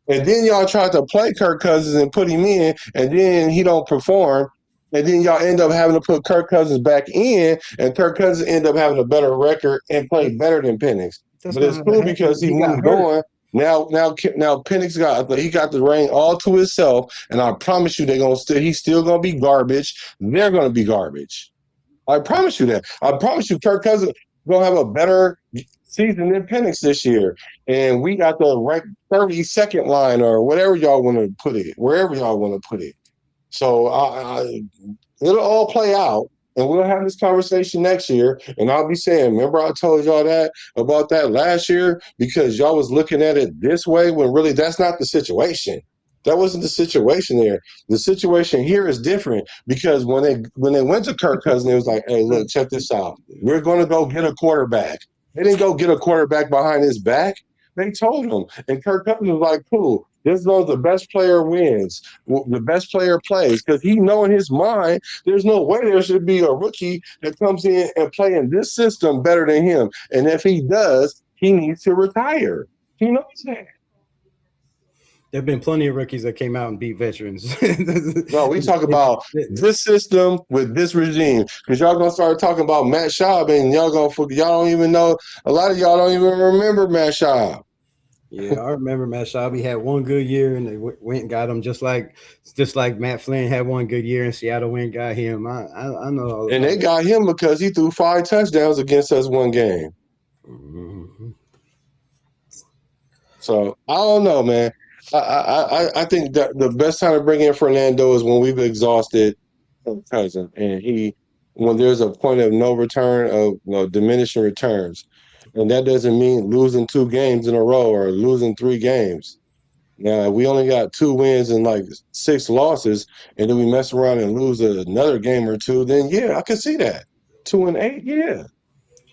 And then y'all tried to play Kirk Cousins and put him in, and then he don't perform. And then y'all end up having to put Kirk Cousins back in, and Kirk Cousins end up having a better record and play better than Penix. That's But not it's how that cool because happened. he He got moved hurt. on. Now Penix got the reign all to himself, and I promise you, he's still gonna be garbage. They're gonna be garbage. I promise you that. I promise you, Kirk Cousins gonna have a better season than Penix this year. And we got the ranked 32nd line or whatever y'all want to put it, wherever y'all want to put it. So it'll all play out. And we'll have this conversation next year. And I'll be saying, remember I told y'all that about that last year? Because y'all was looking at it this way when really that's not the situation. That wasn't the situation there. The situation here is different because when they went to Kirk Cousins, it was like, hey, look, check this out. We're going to go get a quarterback. They didn't go get a quarterback behind his back. They told him. And Kirk Cousins was like, cool. This goes the best player wins. The best player plays because he know in his mind there's no way there should be a rookie that comes in and play in this system better than him. And if he does, he needs to retire. He knows that. There have been plenty of rookies that came out and beat veterans. No, we talk about this system with this regime because y'all gonna start talking about Matt Schaub and y'all don't even know. A lot of y'all don't even remember Matt Schaub. Yeah, I remember Matt Schaub. He had one good year, and they went and got him. Just like Matt Flynn had one good year, and Seattle went and got him. I know all And they about it. got him because he threw 5 touchdowns against us one game. Mm-hmm. So I don't know, man. I think that the best time to bring in Fernando is when we've exhausted Cousin, and when there's a point of no return of diminishing returns, and that doesn't mean losing 2 games in a row or losing 3 games. Now, if we only got 2 wins and like 6 losses, and then we mess around and lose another game or 2, then yeah, I can see that. 2-8, yeah.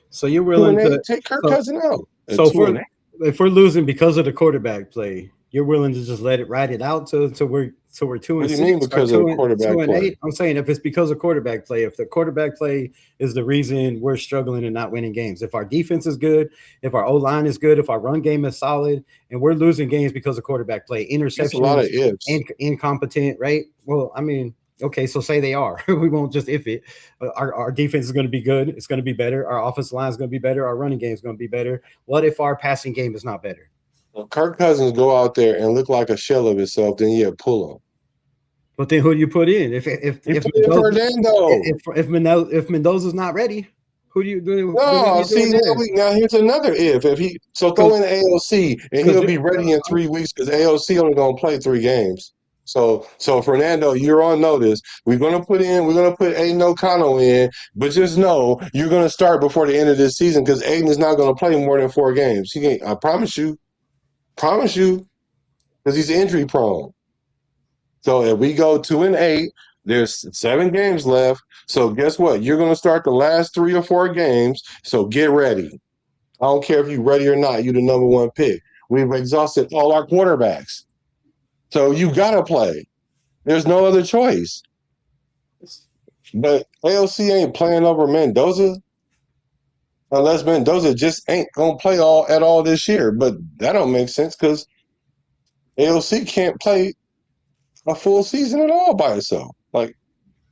So you're Two willing and to eight, take Kirk so Cousin out at so two and eight. if we're losing because of the quarterback play, you're willing to just let it ride it out to we're two What and do you mean six or because of the quarterback two and play? eight. I'm saying if it's because of quarterback play, if the quarterback play is the reason we're struggling and not winning games, if our defense is good, if our O line is good, if our run game is solid, and we're losing games because of quarterback play, That's a lot of interceptions, ifs. incompetent, right? Well, I mean, okay, so say they are. We won't just if it. Our defense is going to be good. It's going to be better. Our offensive line is going to be better. Our running game is going to be better. What if our passing game is not better? When Kirk Cousins go out there and look like a shell of himself, then yeah, pull him. But then who do you put in? You put in Fernando. If Mendoza's not ready, who do you do? Then what are No, you doing see there? now here's another if he so Because throw in AOC and because he'll be ready in 3 weeks because AOC only gonna play 3 games. So Fernando, you're on notice. We're gonna put Aiden O'Connell in, but just know you're gonna start before the end of this season because Aiden is not gonna play more than 4 games. He ain't, I promise you, because he's injury prone. So if we go 2-8, there's 7 games left. So guess what? You're gonna start the last 3 or 4 games. So get ready. I don't care if you're ready or not. You're the number 1 pick. We've exhausted all our quarterbacks. So you gotta play. There's no other choice. But AOC ain't playing over Mendoza unless Mendoza just ain't gonna play at all this year. But that don't make sense because AOC can't play a full season at all by itself. Like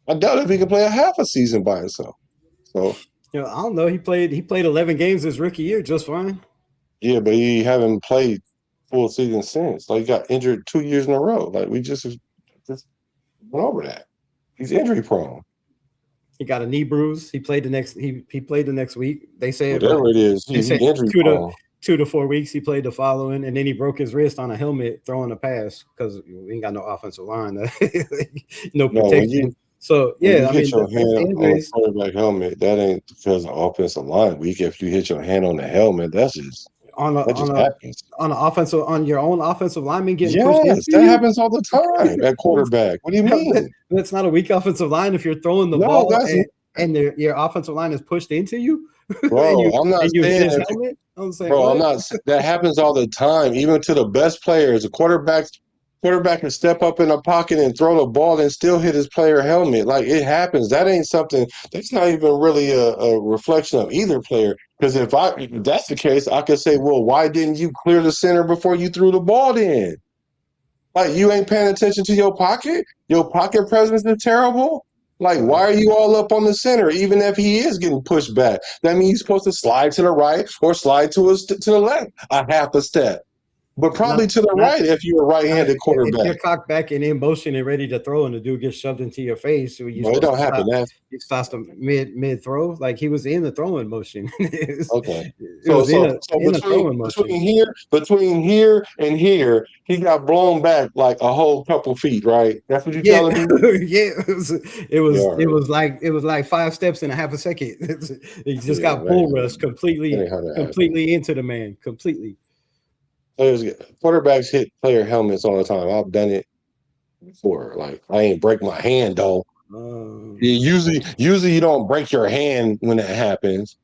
I doubt if he can play a half a season by himself. So I don't know. He played 11 games his rookie year just fine. yeah, but he haven't played full season since. Like he got injured 2 years in a row. Like we just went over that. He's injury prone. He got a knee bruise. He played the next. He played the next week. They say Whatever it is, they he said injury two to prone. 4 weeks. He played the following, and then he broke his wrist on a helmet throwing a pass because we ain't got no offensive line, no protection. So when you I hit mean, your hand on a injuries quarterback helmet, that ain't because of offensive line weak. If you hit your hand on the helmet, that just happens. on your own offensive lineman getting pushed Yes, into that you. happens all the time at quarterback. What do you mean? That's not a weak offensive line if you're throwing the No, ball that's and your offensive line is pushed into you. bro. I'm not and you hit saying his that, helmet. I'm saying bro. what? I'm not. That happens all the time, even to the best players. A quarterback can step up in the pocket and throw the ball and still hit his player helmet. Like it happens. That ain't something. That's not even really a reflection of either player. Because if that's the case, I could say, well, why didn't you clear the center before you threw the ball in? Like you ain't paying attention to your pocket. Your pocket presence is terrible. Like why are you all up on the center, even if he is getting pushed back? That means he's supposed to slide to the right or slide to the left, a half a step, but probably to the right if you're a right-handed If you're quarterback. cocked back and in motion and ready to throw, and the dude gets shoved into your face, so you're Well, it supposed don't to happen. stop. That's You stop the mid throw, like he was in the throwing motion. okay. It was So in a throwing motion. between here and here, he got blown back like a whole couple feet, right? That's what you're Yeah, telling me? yeah. Yeah, all right. It was like 5 steps in a half a second. He just Yeah, got bull rushed that ain't how that happens. completely into the man, completely. Quarterbacks hit player helmets all the time. I've done it before. Like I ain't break my hand though. Usually you don't break your hand when that happens.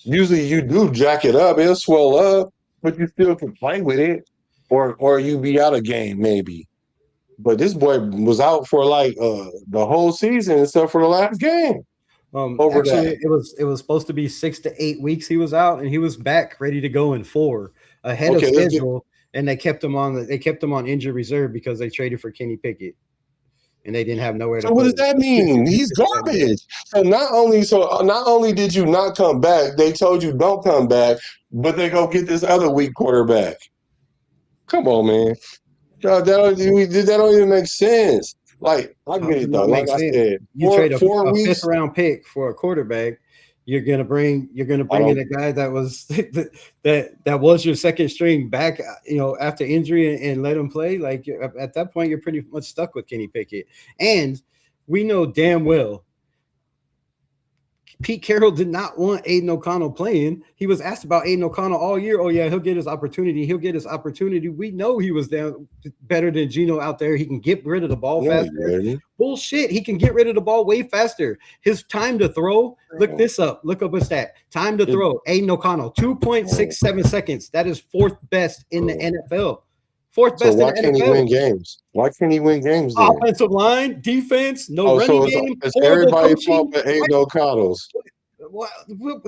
Usually you do jack it up, it'll swell up, but you still can play with it, or you be out of game maybe. But this boy was out for like the whole season except for the last game. Over Actually, that. it was supposed to be 6 to 8 weeks he was out, and he was back ready to go in 4 ahead of Okay, schedule, and they kept him on injured reserve because they traded for Kenny Pickett, and they didn't have nowhere to So what put does him. that mean? He's garbage. So not only did you not come back, they told you don't come back, but they go get this other weak quarterback. Come on, man. God, that don't even make sense. Like I How get does it it though. not make Like I sense? said, You trade four a fifth weeks. round pick for a quarterback. You're gonna bring I in don't. a guy that was that was your second string back, after injury and let him play. Like at that point, you're pretty much stuck with Kenny Pickett, and we know damn well Pete Carroll did not want Aiden O'Connell playing. He was asked about Aiden O'Connell all year. Oh yeah, he'll get his opportunity. He'll get his opportunity. We know he was down better than Geno out there. He can get rid of the ball No, faster. Bullshit. He can get rid of the ball way faster. His time to throw. Look this up. Look up a stat. Time to throw. Aiden O'Connell, 2.67 seconds. That is 4th best in the NFL. 4th best in the NFL. Why can't he win games? Why can't he win games then? Offensive line, defense, no running game, it's horrible everybody's fault coaching. but Aiden O'Connell's.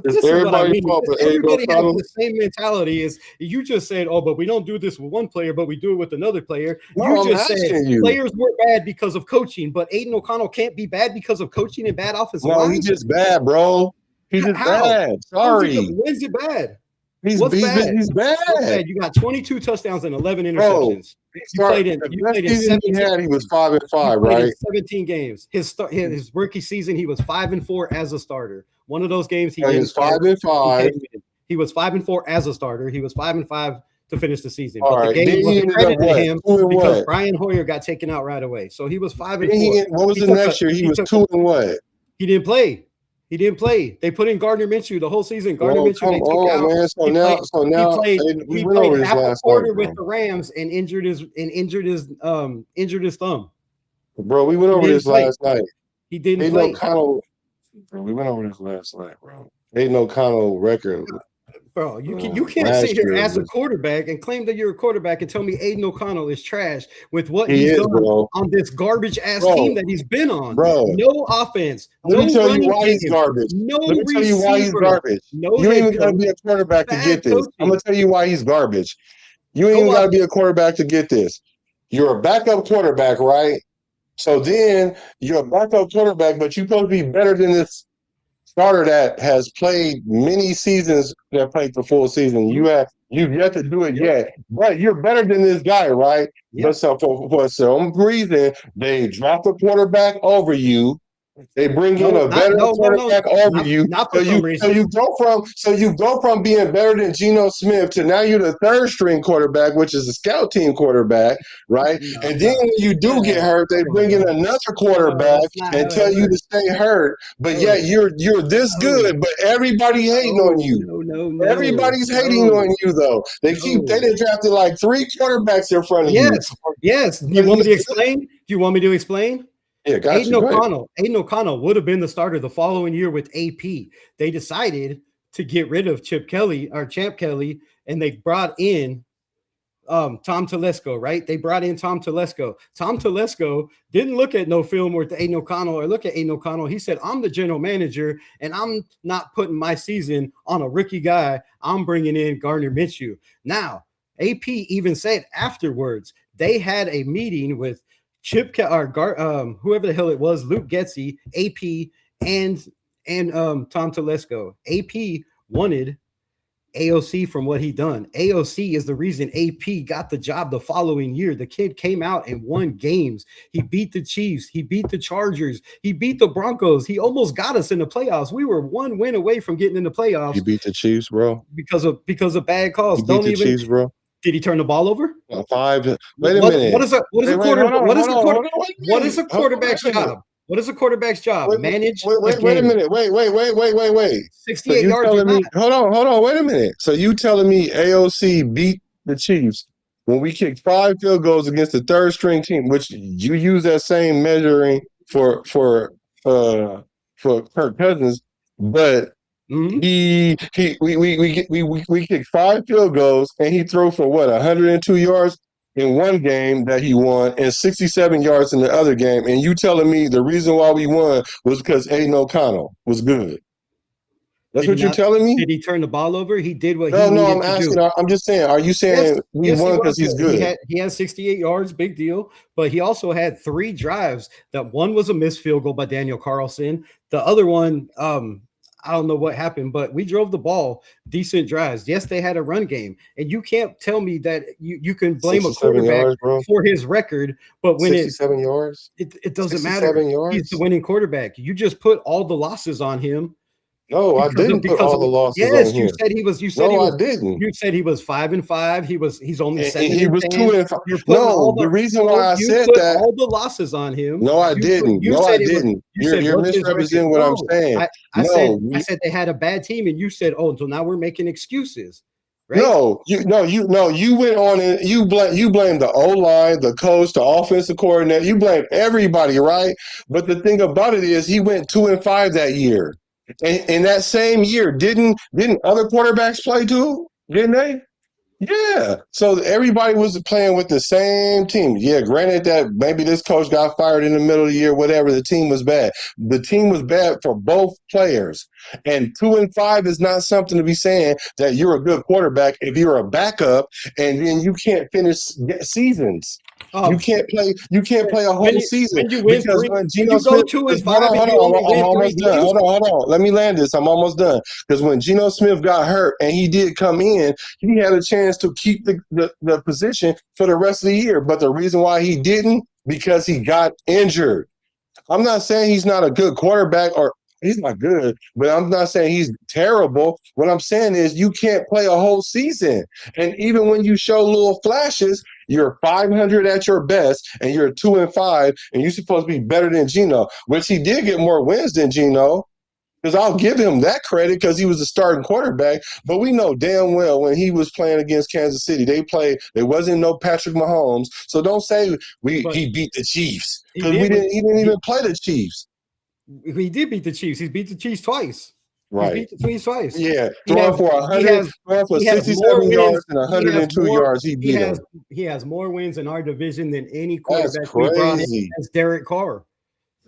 This is what I mean. Everybody has O'Connell. the same mentality. Is you just said, "Oh, but we don't do this with one player, but we do it with another player." No, You just said players were bad because of coaching, but Aiden O'Connell can't be bad because of coaching and bad offensive line. No, he's just bad, bro. He's just bad. Sorry. When's it bad? He's bad? He's bad. What's bad? You got 22 touchdowns and 11 interceptions. Bro, he was 5-5, right? 17 games. His rookie season, he was 5-4 as a starter. One of those games he was 5-5. He was 5-4 as a starter. He was 5-5 to finish the season. All but the right. game was credited to him because what? Brian Hoyer got taken out right away. So he was 5-4. What was the next year? He was 2-what? He didn't play. He didn't play. They put in Gardner Minshew the whole season. Gardner Minshew they took out. Man. He played half a quarter with the Rams and injured his thumb. Bro, we went over this last night. He didn't play. We went over this last night, bro. Aiden O'Connell record. Bro, you can't sit here as a quarterback and claim that you're a quarterback and tell me Aiden O'Connell is trash with what he's done on this garbage ass team that he's been on. Bro, no offense. Let me tell you why he's garbage. No Let me tell you why he's garbage. You ain't even gotta be a quarterback to get this. I'm gonna tell you why he's garbage. You ain't even gotta be a quarterback to get this. You're a backup quarterback, right? So then you're a backup quarterback, but you're supposed to be better than this starter that has played many seasons, that played the full season. You have You've yet to do it Yep. yet, but you're better than this guy, right? Yep. But so for some reason, they draft a quarterback over you. They bring in No, a not better no, quarterback over not you. not So for some you reason. go from being better than Geno Smith to now you're the third string quarterback, which is the scout team quarterback, right? No, And then no. when you do get hurt, they Come on, bring in bro. another No, quarterback that's not and how that tell you to works. stay hurt. But yet No, you're this no, good, but everybody hating on no, you. no, no, no, Everybody's hating no, on you though. They no. done drafted like three quarterbacks in front of you. Yes, yes. You But want me he's to good. explain? Do you want me to explain? Yeah, got you. Go ahead. Aiden O'Connell would have been the starter the following year with AP. They decided to get rid of Chip Kelly or Champ Kelly, and they brought in Tom Telesco, right? They brought in Tom Telesco. Tom Telesco didn't look at no film with Aiden O'Connell or look at Aiden O'Connell. He said, I'm the general manager, and I'm not putting my season on a rookie guy. I'm bringing in Gardner Minshew. Now, AP even said afterwards, they had a meeting with whoever the hell it was, Luke Getsy, AP, and Tom Telesco. AP wanted AOC from what he done. AOC is the reason AP got the job the following year. The kid came out and won games. He beat the Chiefs. He beat the Chargers. He beat the Broncos. He almost got us in the playoffs. We were one win away from getting in the playoffs You beat the Chiefs, bro. because of bad calls. You beat the Chiefs, bro. Did he turn the ball over? Five. Wait a minute. What is a quarterback? What is a quarterback's Wait a minute. job? What is a quarterback's job? Manage Wait a minute. Wait. So 68 you yards or telling me? not. Hold on. Wait a minute. So you telling me AOC beat the Chiefs when we kicked 5 field goals against the third string team, which you use that same measuring for Kirk Cousins, but Mhm. we kicked 5 field goals and he threw for what 102 yards in one game that he won and 67 yards in the other game. And you telling me the reason why we won was because Aiden O'Connell was good. That's Did he what you're not? telling me? Did he turn the ball over? He did what he No, needed I'm to asking. do. I'm just saying. Are you Yes, saying we yes, he won was because he's good. good? He had 68 yards, big deal. But he also had 3 drives. That one was a missed field goal by Daniel Carlson. The other one, I don't know what happened, but we drove the ball decent drives. Yes, they had a run game, and you can't tell me that you can blame a 67 quarterback yards, bro. for his record, but when 67 yards. it doesn't matter. 67 He's the yards. winning quarterback. You just put all the losses on him. No, I didn't put Because all of the losses on yes, you him. said he was. No, I didn't. You said he was 5-5. He's only And 7 he and was 10. 2-5. You're putting No, all the the reason why I you said put that. all the losses on him. No, I didn't. You No, I said it was. didn't. You said You're what's his record? misrepresenting what I'm No, saying. I said No, they had a bad team, and you said, oh, so now we're making excuses, right? you went on and you blame the O-line, the coach, the offensive coordinator. You blame everybody, right? But the thing about it is he went 2-5 that year. And in that same year, didn't other quarterbacks play too? Didn't they? Yeah. So everybody was playing with the same team. Yeah, granted that maybe this coach got fired in the middle of the year, whatever, the team was bad. The team was bad for both players. And 2-5 is not something to be saying that you're a good quarterback if you're a backup and then you can't finish seasons. Um, You can't play a whole season when you win because three, when when Geno you go Smith two is and five and you only I'm win three almost done. games. Hold on. Let me land this. I'm almost done. Because when Geno Smith got hurt and he did come in, he had a chance to keep the position for the rest of the year. But the reason why he didn't, because he got injured. I'm not saying he's not a good quarterback or he's not good, but I'm not saying he's terrible. What I'm saying is you can't play a whole season. And even when you show little flashes, you're 500 at your best and you're 2-5 and you're supposed to be better than Geno, which he did get more wins than Geno. Because I'll give him that credit because he was the starting quarterback. But we know damn well when he was playing against Kansas City, there wasn't no Patrick Mahomes. So don't say But he beat the Chiefs he because did. he didn't even play the Chiefs. He did beat the Chiefs. He's beat the Chiefs twice. He's Right. beat the Chiefs twice. Yeah. Throwing for 67 yards and 102 yards, he beat him. He has more wins in our division than any That's quarterback we brought in crazy. as Derek Carr.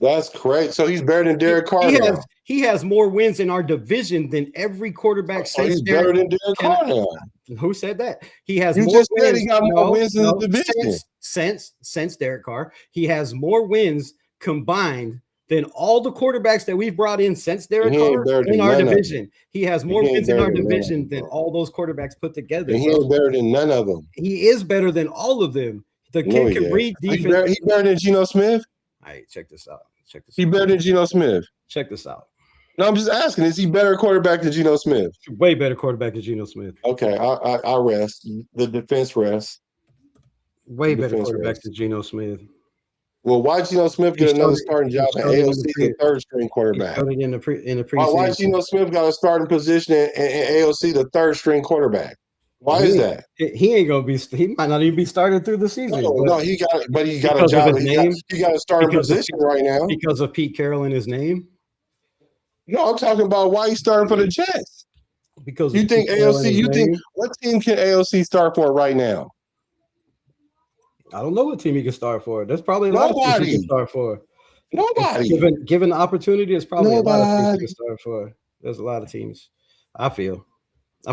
That's crazy. So he's better than Derek Carr now. He has more wins in our division than every quarterback So since he's better than Derek Carr now. Who said that? He has You more just wins. said he got more wins in the division. Since Derek Carr, he has more wins combined than all the quarterbacks that we've brought in since Derek he ain't Carr better in than our none of them. division. He has more He ain't wins in better our than none of division them, than bro. all those quarterbacks put together. And he Bro. ain't better than none of them. He is better than all of them. The No, kid he can ain't. read He defense. better than Geno Smith. All right, check this out. Check this He out. better than Geno Smith. Check this out. No, I'm just asking, is he better quarterback than Geno Smith? Way better quarterback than Geno Smith. Okay, I rest. The defense rests. Way better quarterback than Geno Smith. Well, why Geno Smith get another starting job at AOC, the third string quarterback? He started in the preseason. Why Geno Smith got a starting position in AOC, the third string quarterback? Why is that? He ain't gonna be. He might not even be starting through the season. No, he got a job. He got a starting position right now because of Pete Carroll in his name. No, I'm talking about why he's starting for the Jets. Because you think AOC? You think what team can AOC start for right now? I don't know what team he can start for. There's probably a lot of teams he can start for. Nobody. Given the opportunity, there's probably a lot of teams he can start for. There's a lot of teams. I feel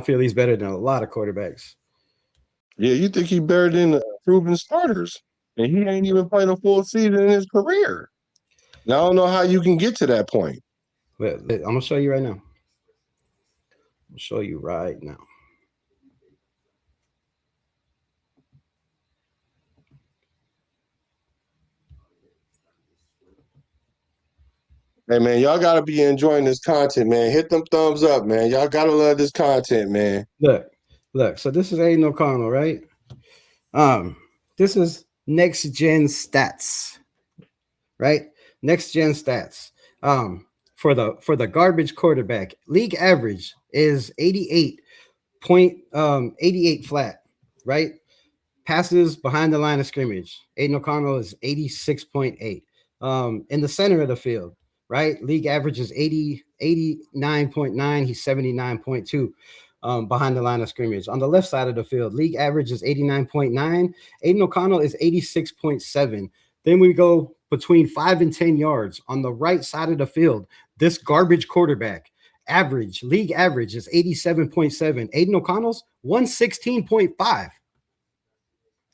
he's better than a lot of quarterbacks. Yeah, you think he's better than proven starters, and he ain't even playing a full season in his career. Now I don't know how you can get to that point. But I'm gonna show you right now. I'll show you right now. Hey, man, y'all got to be enjoying this content, man. Hit them thumbs up, man. Y'all got to love this content, man. Look. So this is Aiden O'Connell, right? This is next gen stats, right? Next gen stats. For the garbage quarterback, league average is 88 flat, right? Passes behind the line of scrimmage. Aiden O'Connell is 86.8. In the center of the field, right? League average is 89.9. He's 79.2 behind the line of scrimmage. On the left side of the field, league average is 89.9. Aiden O'Connell is 86.7. Then we go between 5 and 10 yards. On the right side of the field, this garbage quarterback, league average is 87.7. Aiden O'Connell's 116.5.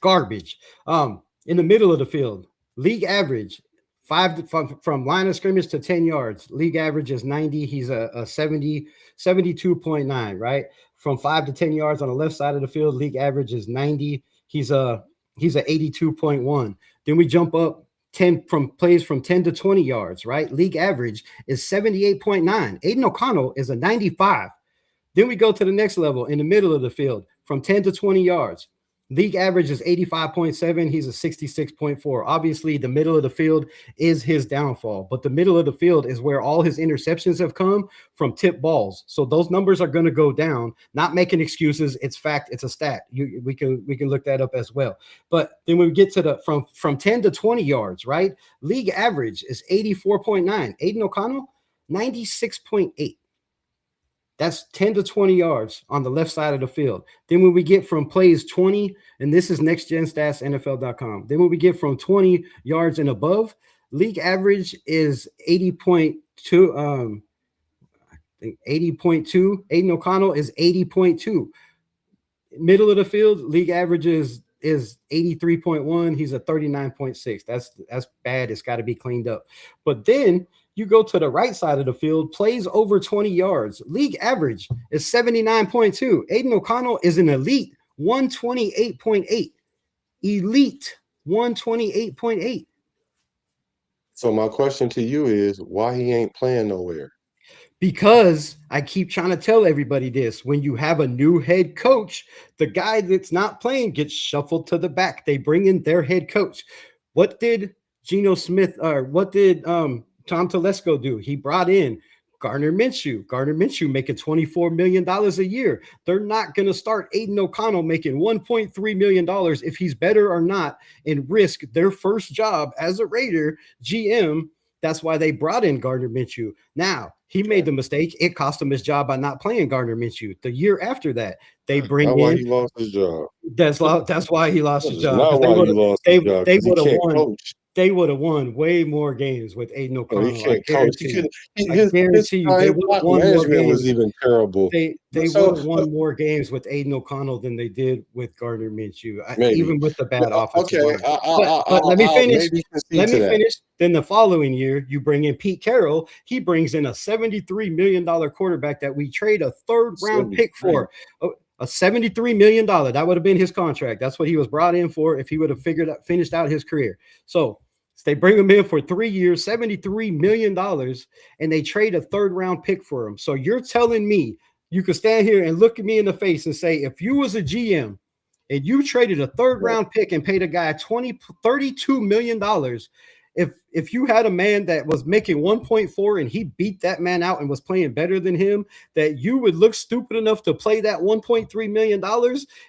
Garbage. In the middle of the field, league average, from line of scrimmage to 10 yards. League average is 90. He's a 72.9, right? From 5 to 10 yards on the left side of the field, league average is 90. He's a 82.1. Then we jump up 10 from plays from 10 to 20 yards, right? League average is 78.9. Aiden O'Connell is a 95. Then we go to the next level in the middle of the field from 10 to 20 yards. League average is 85.7. He's a 66.4. Obviously, the middle of the field is his downfall, but the middle of the field is where all his interceptions have come from tip balls. So those numbers are going to go down. Not making excuses. It's fact. It's a stat. We can look that up as well. But then when we get to the from 10 to 20 yards, right? League average is 84.9. Aiden O'Connell, 96.8. That's 10 to 20 yards on the left side of the field. Then when we get from plays 20, and this is next gen stats, NFL.com. Then when we get from 20 yards and above, league average is 80.2. I think 80.2. Aiden O'Connell is 80.2. Middle of the field, league average is 83.1. He's a 39.6. That's bad. It's got to be cleaned up. But then you go to the right side of the field, plays over 20 yards. League average is 79.2. Aiden O'Connell is an elite 128.8. Elite 128.8. So my question to you is, why he ain't playing nowhere? Because I keep trying to tell everybody this. When you have a new head coach, the guy that's not playing gets shuffled to the back. They bring in their head coach. What did Geno Smith or what did Tom Telesco do? He brought in Gardner Minshew. Gardner Minshew making $24 million a year. They're not going to start Aiden O'Connell making $1.3 million if he's better or not and risk their first job as a Raider GM. That's why they brought in Gardner Minshew. Now, he made the mistake. It cost him his job by not playing Gardner Minshew. The year after that, they bring in. Why he lost his job. That's why he lost his job. Not why he lost his job. They would have won. coach. they would have won way more games with Aiden Oh, he O'Connell. I can't coach. He guarantee you. couldn't. I guarantee you, they His would have clock won more management was games. even terrible. They would So have won more games with Aiden O'Connell than they did with Gardner Minshew, maybe. even with the bad offensive Okay, line. But let me I'll finish. maybe concede Let to me that. finish. Then the following year, you bring in Pete Carroll. He brings in a $73 million quarterback that we trade a third-round pick for. A $73 million. That would have been his contract. That's what he was brought in for if he would have finished out his career. So they bring him in for 3 years, $73 million, and they trade a third-round pick for him. So you're telling me you could stand here and look at me in the face and say, if you was a GM and you traded a third-round pick and paid a guy $32 million, if you had a man that was making 1.4 and he beat that man out and was playing better than him, that you would look stupid enough to play that $1.3 million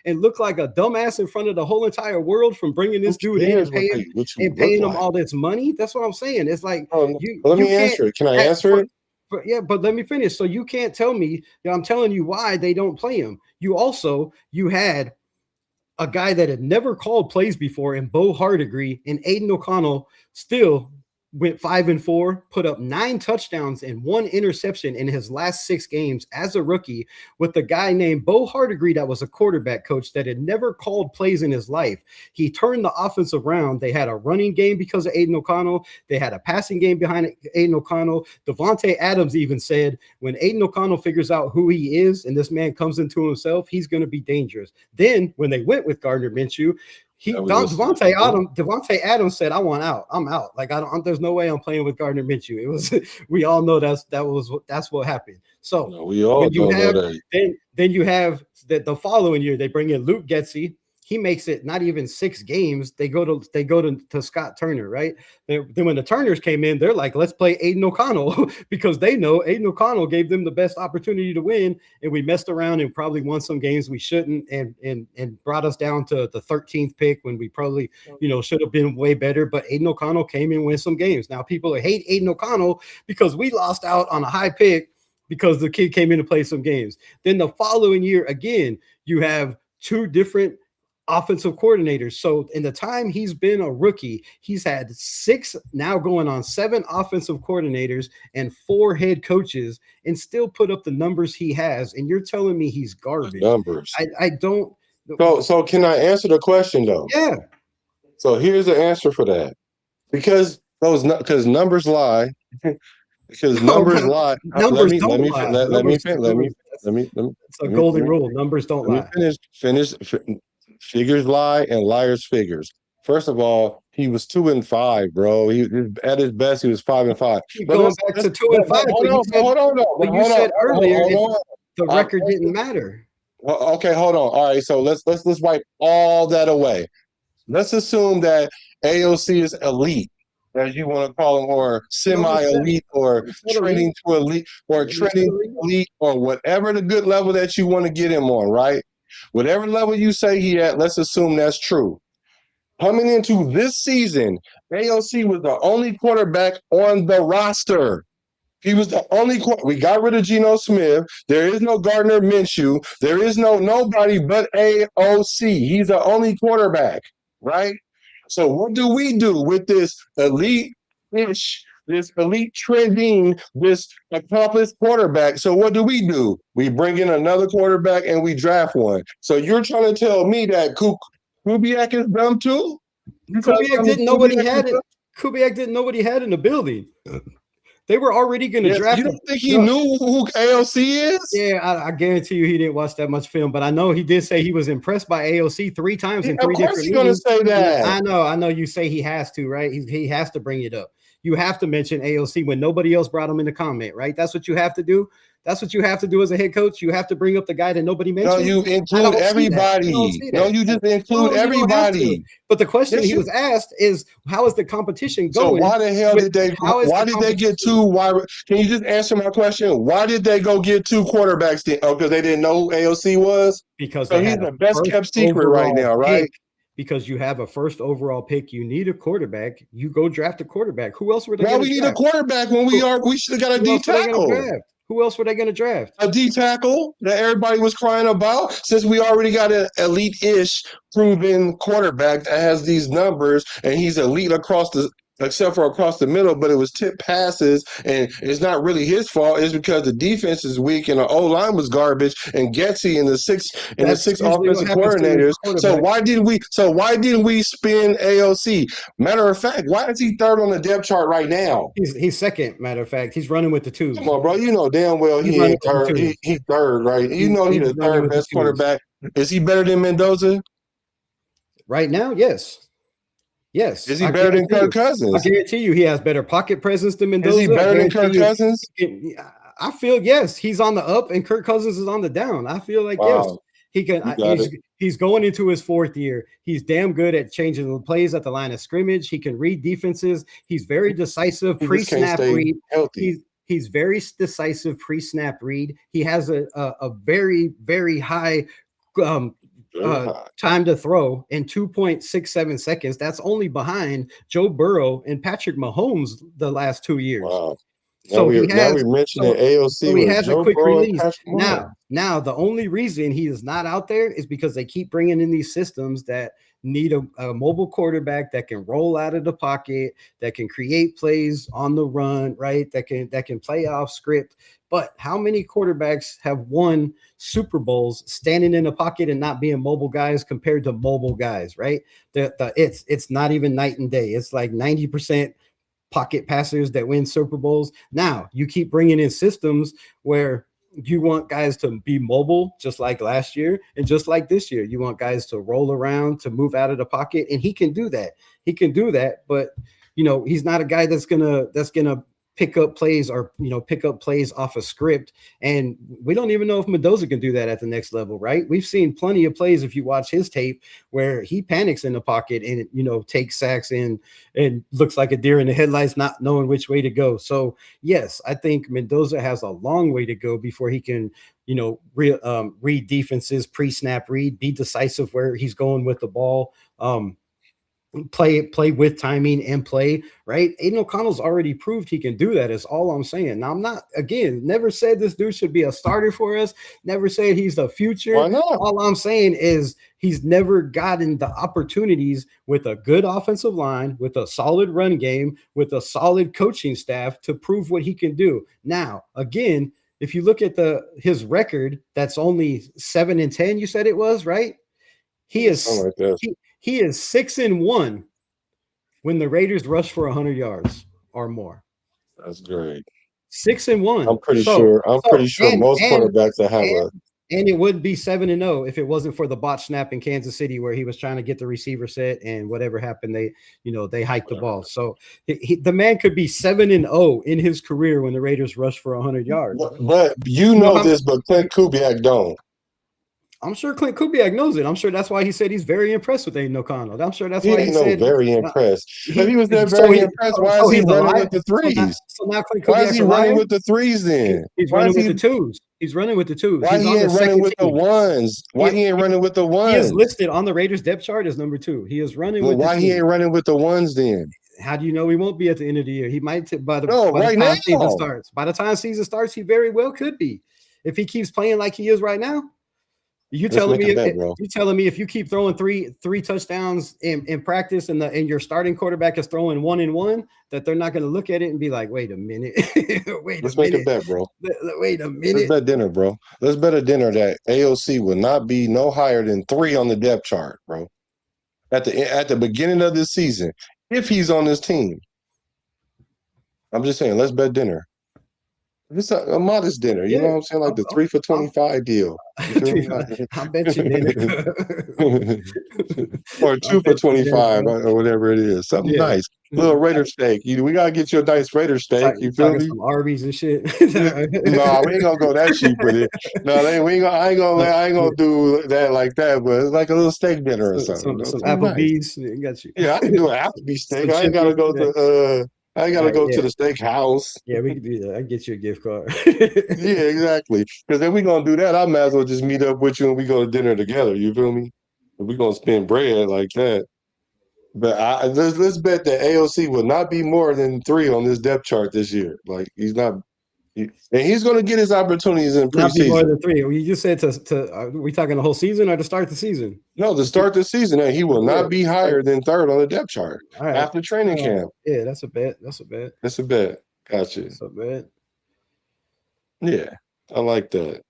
and look like a dumbass in front of the whole entire world from bringing this dude in and paying him all this money? That's what I'm saying. It's like, let me answer it. Can I answer it? Yeah, but let me finish. So you can't tell me, I'm telling you why they don't play him. You had a guy that had never called plays before in Bo Hardegree, and Aiden O'Connell still went 5-4, put up 9 touchdowns and 1 interception in his last 6 games as a rookie with a guy named Bo Hardegree that was a quarterback coach that had never called plays in his life. He turned the offense around. They had a running game because of Aiden O'Connell. They had a passing game behind Aiden O'Connell. Devontae Adams even said, when Aiden O'Connell figures out who he is and this man comes into himself, he's going to be dangerous. Then when they went with Gardner Minshew, Devontae Adams said, "I want out. I'm out. Like there's no way I'm playing with Gardner Minshew." It was. We all know that's what happened. So we all know that. Then you have the following year they bring in Luke Getsy. He makes it not even 6 games. They go to Scott Turner, right? Then when the Turners came in, they're like, let's play Aiden O'Connell because they know Aiden O'Connell gave them the best opportunity to win. And we messed around and probably won some games we shouldn't and brought us down to the 13th pick when we probably, should have been way better. But Aiden O'Connell came and win some games. Now people hate Aiden O'Connell because we lost out on a high pick because the kid came in to play some games. Then the following year, again, you have 2 different offensive coordinators. So in the time he's been a rookie, he's had 6, now going on 7 offensive coordinators and 4 head coaches and still put up the numbers he has. And you're telling me he's garbage. Numbers. I don't. So can I answer the question though? Yeah. So here's the answer for that. Because numbers lie. Because numbers lie. Numbers don't lie. Let me finish. It's a golden rule. Numbers don't lie. Finish. Figures lie and liars figures. First of all, he was 2-5, bro. At his best, he was 5-5. Going back to 2-5. Hold on. But you said earlier the record didn't matter. Okay, hold on. All right, so let's wipe all that away. Let's assume that AOC is elite, as you want to call him, or semi-elite, or trending to elite, or whatever the good level that you want to get him on, right? Whatever level you say he at, let's assume that's true. Coming into this season, AOC was the only quarterback on the roster. He was the only we got rid of Geno Smith. There is no Gardner Minshew. There is nobody but AOC. He's the only quarterback, right? So what do we do with this elite-ish, this elite trending, this accomplished quarterback? So what do? We bring in another quarterback and we draft one. So you're trying to tell me that Kubiak is dumb too? Kubiak didn't know what he had. Kubiak didn't know what he had in the building. They were already going to draft him. You don't think he knew who AOC is? Yeah, I guarantee you he didn't watch that much film, but I know he did say he was impressed by AOC 3 times in 3 different meetings. Of course he's going to say that. I know you say he has to, right? He has to bring it up. You have to mention AOC when nobody else brought him in the comment, right? That's what you have to do. That's what you have to do as a head coach. You have to bring up the guy that nobody mentioned. No, you include everybody. No, you just include everybody. But the question he was asked is, how is the competition going? So why the hell did they? Why did they get 2? Can you just answer my question? Why did they go get 2 quarterbacks? Because they didn't know who AOC was. Because he's the best kept secret right now, right? Because you have a first overall pick, you need a quarterback. You go draft a quarterback. Who else were they? Well, we need a quarterback when we should have got a D tackle. Who else were they going to draft? A D tackle that everybody was crying about, since we already got an elite-ish proven quarterback that has these numbers, and he's elite across the except for across the middle, but it was tip passes, and it's not really his fault. It's because the defense is weak and the O line was garbage, and Getsy and the That's six usually what offensive happens to coordinators. So quarterbacks. why didn't we spin AOC? Matter of fact, why is he third on the depth chart right now? He's second. Matter of fact, he's running with the Come twos. on, bro. You know damn well He's he running ain't with the third. twos. He third, right? You know he He's the running third with the best twos. quarterback. Is he better than Mendoza? Right now, yes. Yes, Is he better than Kirk I Cousins? guarantee you, he has better pocket presence than Is he Mendoza. I better than guarantee Kirk you. Cousins? I feel yes, he's on the up, and Kirk Cousins is on the down. I feel like yes, Wow, he can. you got it. He's going into his fourth year. He's damn good at changing the plays at the line of scrimmage. He can read defenses. He's very decisive He just can't pre-snap stay read. healthy. He's very decisive pre-snap read. He has a very very high time to throw in 2.67 seconds. That's only behind Joe Burrow and Patrick Mahomes the last 2 years. Wow. So now we're mentioning AOC so he with has a Joe quick Burrow and release. Patrick Mahomes. Now the only reason he is not out there is because they keep bringing in these systems that need a mobile quarterback that can roll out of the pocket, that can create plays on the run, right? That can play off script. But how many quarterbacks have won Super Bowls standing in a pocket and not being mobile guys compared to mobile guys, right? It's not even night and day. It's like 90% pocket passers that win Super Bowls. Now you keep bringing in systems where you want guys to be mobile, just like last year and just like this year. You want guys to roll around, to move out of the pocket, and he can do that. But he's not a guy that's gonna pick up plays off a script. And we don't even know if Mendoza can do that at the next level, right? We've seen plenty of plays, if you watch his tape, where he panics in the pocket and takes sacks and looks like a deer in the headlights, not knowing which way to go. So yes, I think Mendoza has a long way to go before he can read defenses, pre-snap read, be decisive where he's going with the ball, play with timing and play right. Aiden O'Connell's already proved he can do that, is all I'm saying. Now, I'm not, again, never said this dude should be a starter for us, never said he's the future. Why not? All I'm saying is he's never gotten the opportunities with a good offensive line, with a solid run game, with a solid coaching staff to prove what he can do. Now, again, if you look at his record, that's only 7-10, you said it was, right? He is he is 6-1 when the Raiders rush for 100 yards or more. That's great. 6-1. I'm pretty sure most quarterbacks that have and it would be 7-0 if it wasn't for the botch snap in Kansas City where he was trying to get the receiver set, and whatever happened, they hiked the ball. So the man could be 7-0 in his career when the Raiders rush for 100 yards. But but Clint Kubiak don't. I'm sure Clint Kubiak knows it. I'm sure that's why he said he's very impressed with Aiden O'Connell. I'm sure that's why he said very impressed. If he was that very impressed, why is he running with the threes? So now Clint Kubiak's why is he running with the threes then? He's running with the twos. He's running with the twos. Why he ain't running with the ones? Why he ain't running with the ones? He is listed on the Raiders depth chart as number 2. He is running with the twos. Why he ain't running with the ones then? How do you know he won't be at the end of the year? He might by the time season starts. By the time season starts, he very well could be. If he keeps playing like he is right now. You telling me if you keep throwing three touchdowns in practice and your starting quarterback is throwing 1-1, that they're not going to look at it and be like, wait a minute, Let's make a bet, bro. Wait a minute. Let's bet dinner, bro. Let's bet a dinner that AOC will not be no higher than 3 on the depth chart, bro. At the beginning of this season, if he's on this team. I'm just saying, let's bet dinner. It's a modest dinner, you know what I'm saying? Like the 3 for 25 deal. I bet you dinner. Or 2 for 25 or whatever it is. Something nice. Little Raider steak. We gotta get you a nice Raider steak. You feel me? Some Arby's and shit. No, we ain't gonna go that cheap with it. No, I ain't gonna do that like that, but it's like a little steak dinner or something. Some Applebee's. Nice. Got you. Yeah, I can do an Applebee's steak. I ain't gotta go to to the steakhouse. Yeah, we can do that. I can get you a gift card. Yeah, exactly. Because if we're gonna do that, I might as well just meet up with you and we go to dinner together. You feel me? If we're gonna spend bread like that. But let's bet that AOC will not be more than 3 on this depth chart this year. Like he's not. And he's going to get his opportunities in Not be more preseason. than 3. You just said are we talking the whole season or to start the season? No, to start the season, he will not be higher than 3rd on the depth chart after training camp. Yeah, that's a bet. That's a bet. That's a bet. Gotcha. That's a bet. Yeah, I like that.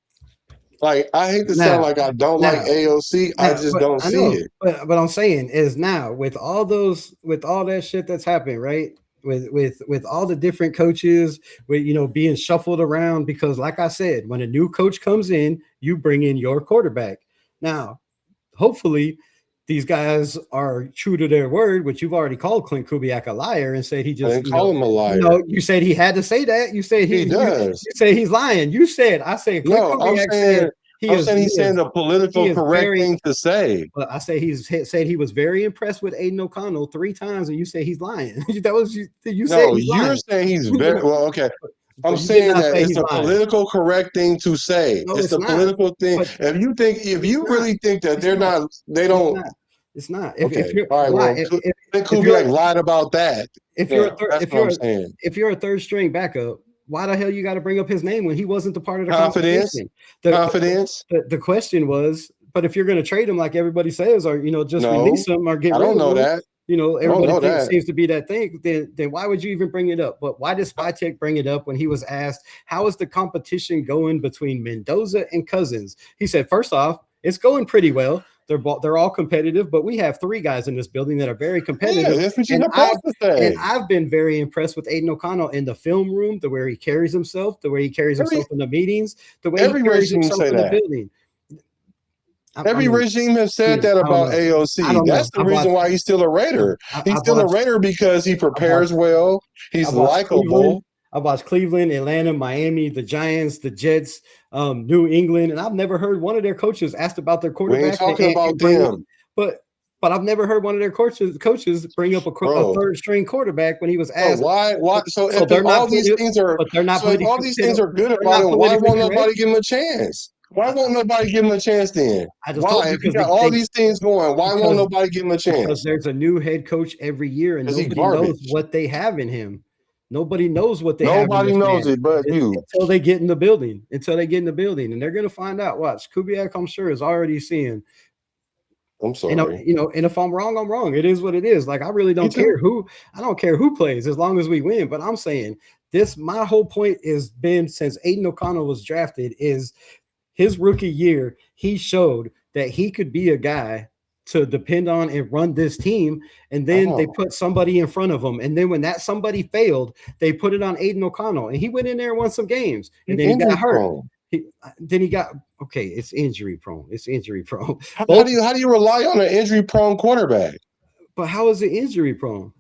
Like, I hate to sound like I don't like AOC. I just don't see it. But I'm saying is now with all that shit that's happened, right? With all the different coaches, with being shuffled around, because like I said, when a new coach comes in, you bring in your quarterback. Now, hopefully, these guys are true to their word, which you've already called Clint Kubiak a liar and said he just I didn't call him a liar. You said he had to say that. You said he does. You say he's lying. I said Clint Kubiak said he's saying the political correct thing to say. But I say said he was very impressed with Aiden O'Connell 3 times, and you say he's lying. That was you. No, you're saying he's very well. Okay. I'm saying that it's a political correct thing to say. No, it's a political thing. But if you really think that they don't. It's not. If you're, all right, well, Kubiak lied about that. If you're a 3rd string backup, why the hell you got to bring up his name when he wasn't the part of the conversation? Confidence. The question was, but if you're going to trade him like everybody says, or just release him or get rid of him. I don't know that. Everybody seems to be that thing. Then why would you even bring it up? But why did Spytek bring it up when he was asked, how is the competition going between Mendoza and Cousins? He said, first off, it's going pretty well. They're all competitive, but we have 3 guys in this building that are very competitive. Yeah, that's what you're supposed to say. And I've been very impressed with Aiden O'Connell in the film room, the way he carries himself, the way he carries himself in the meetings, the way he carries himself in the building. Every regime has said that about AOC. That's the reason why he's still a Raider. He's still a Raider because he prepares well. He's likable. I watched Cleveland, Atlanta, Miami, the Giants, the Jets, New England, and I've never heard one of their coaches asked about their quarterback. We ain't talking about them. But I've never heard one of their coaches bring up a 3rd string quarterback when he was asked. Why? So if all these things are good about him, why won't nobody give him a chance? Why won't nobody give him a chance then? Why? If you got all these things going, why won't nobody give him a chance? Because there's a new head coach every year, and nobody knows what they have in him. Nobody knows what they have. Nobody knows it but you. Until they get in the building. And they're going to find out. Watch. Kubiak, I'm sure, is already seeing. I'm sorry. And if I'm wrong, I'm wrong. It is what it is. Like, I really don't care who plays as long as we win. But I'm saying my whole point has been since Aiden O'Connell was drafted is his rookie year, he showed that he could be a guy to depend on and run this team. And then they put somebody in front of him. And then when that somebody failed, they put it on Aiden O'Connell. And he went in there and won some games. And then he got hurt. It's injury prone. How do you rely on an injury prone quarterback? But how is it injury prone?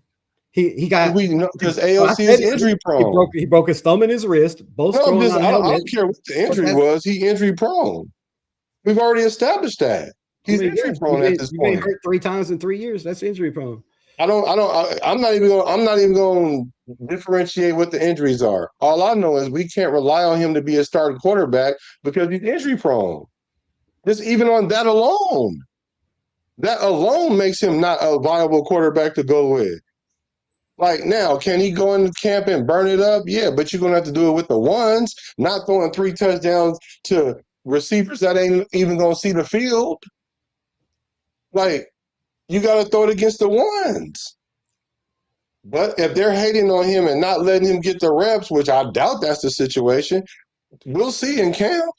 He got because AOC is injury prone. He broke his thumb and his wrist. Both. I don't care what the injury was. He injury prone. We've already established that. He's injury prone at this point. Been hurt 3 times in 3 years. That's injury prone. I'm not even going to differentiate what the injuries are. All I know is we can't rely on him to be a starting quarterback because he's injury prone. Just even on that alone makes him not a viable quarterback to go with. Like, now, can he go into camp and burn it up? Yeah, but you're going to have to do it with the ones, not throwing 3 touchdowns to receivers that ain't even going to see the field. Like, you got to throw it against the ones. But if they're hating on him and not letting him get the reps, which I doubt that's the situation, we'll see in camp.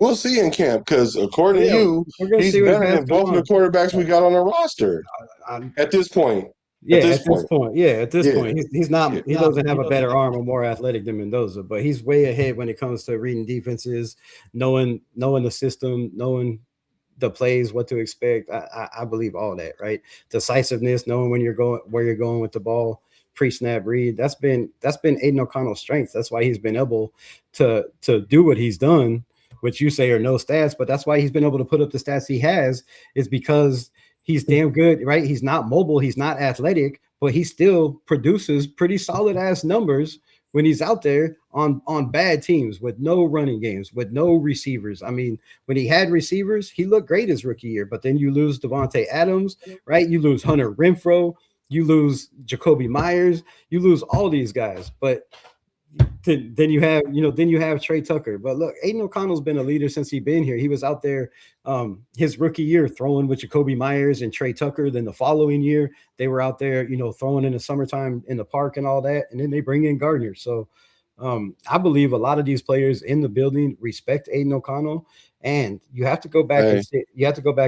We'll see in camp because, according to you, he's better than both of the quarterbacks we got on the roster at this point. At this point, he's not. He doesn't have a better arm or more athletic than Mendoza, but he's way ahead when it comes to reading defenses, knowing the system, knowing the plays, what to expect. I believe all that, right? Decisiveness, knowing where you're going with the ball, pre-snap read. That's been Aiden O'Connell's strength. That's why he's been able to do what he's done, which you say are no stats, but that's why he's been able to put up the stats he has, is because he's damn good, right? He's not mobile, he's not athletic, but he still produces pretty solid ass numbers when he's out there on bad teams with no running games, with no receivers. I mean, when he had receivers, he looked great his rookie year, but then you lose Devontae Adams, right? You lose Hunter Renfrow, you lose Jacoby Myers, you lose all these guys. But then you have Trey Tucker. But look, Aiden O'Connell's been a leader since he's been here. He was out there his rookie year throwing with Jacoby Myers and Trey Tucker. Then the following year they were out there, throwing in the summertime in the park and all that. And then they bring in Gardner. So I believe a lot of these players in the building respect Aiden O'Connell. And you have to go back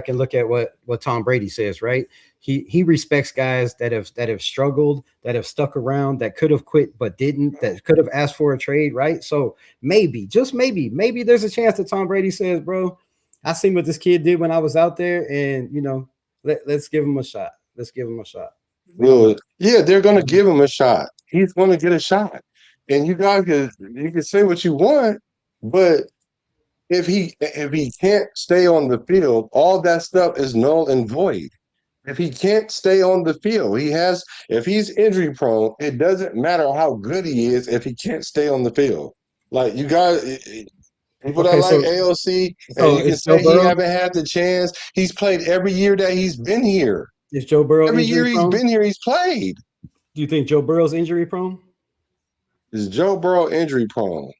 and look at what Tom Brady says, right? He respects guys that have struggled, that have stuck around, that could have quit but didn't, that could have asked for a trade, right? So maybe, just maybe there's a chance that Tom Brady says, bro, I seen what this kid did when I was out there, and let's give him a shot. Let's give him a shot. Well, yeah, they're gonna give him a shot. He's gonna get a shot. And you guys can say what you want, but if he can't stay on the field, all that stuff is null and void. If he can't stay on the field, if he's injury prone, it doesn't matter how good he is if he can't stay on the field. Like you guys, people that like AOC, and you can say he haven't had the chance. He's played every year that he's been here. Is Joe Burrow every year he's been here? He's played. Do you think Joe Burrow's injury prone? Is Joe Burrow injury prone?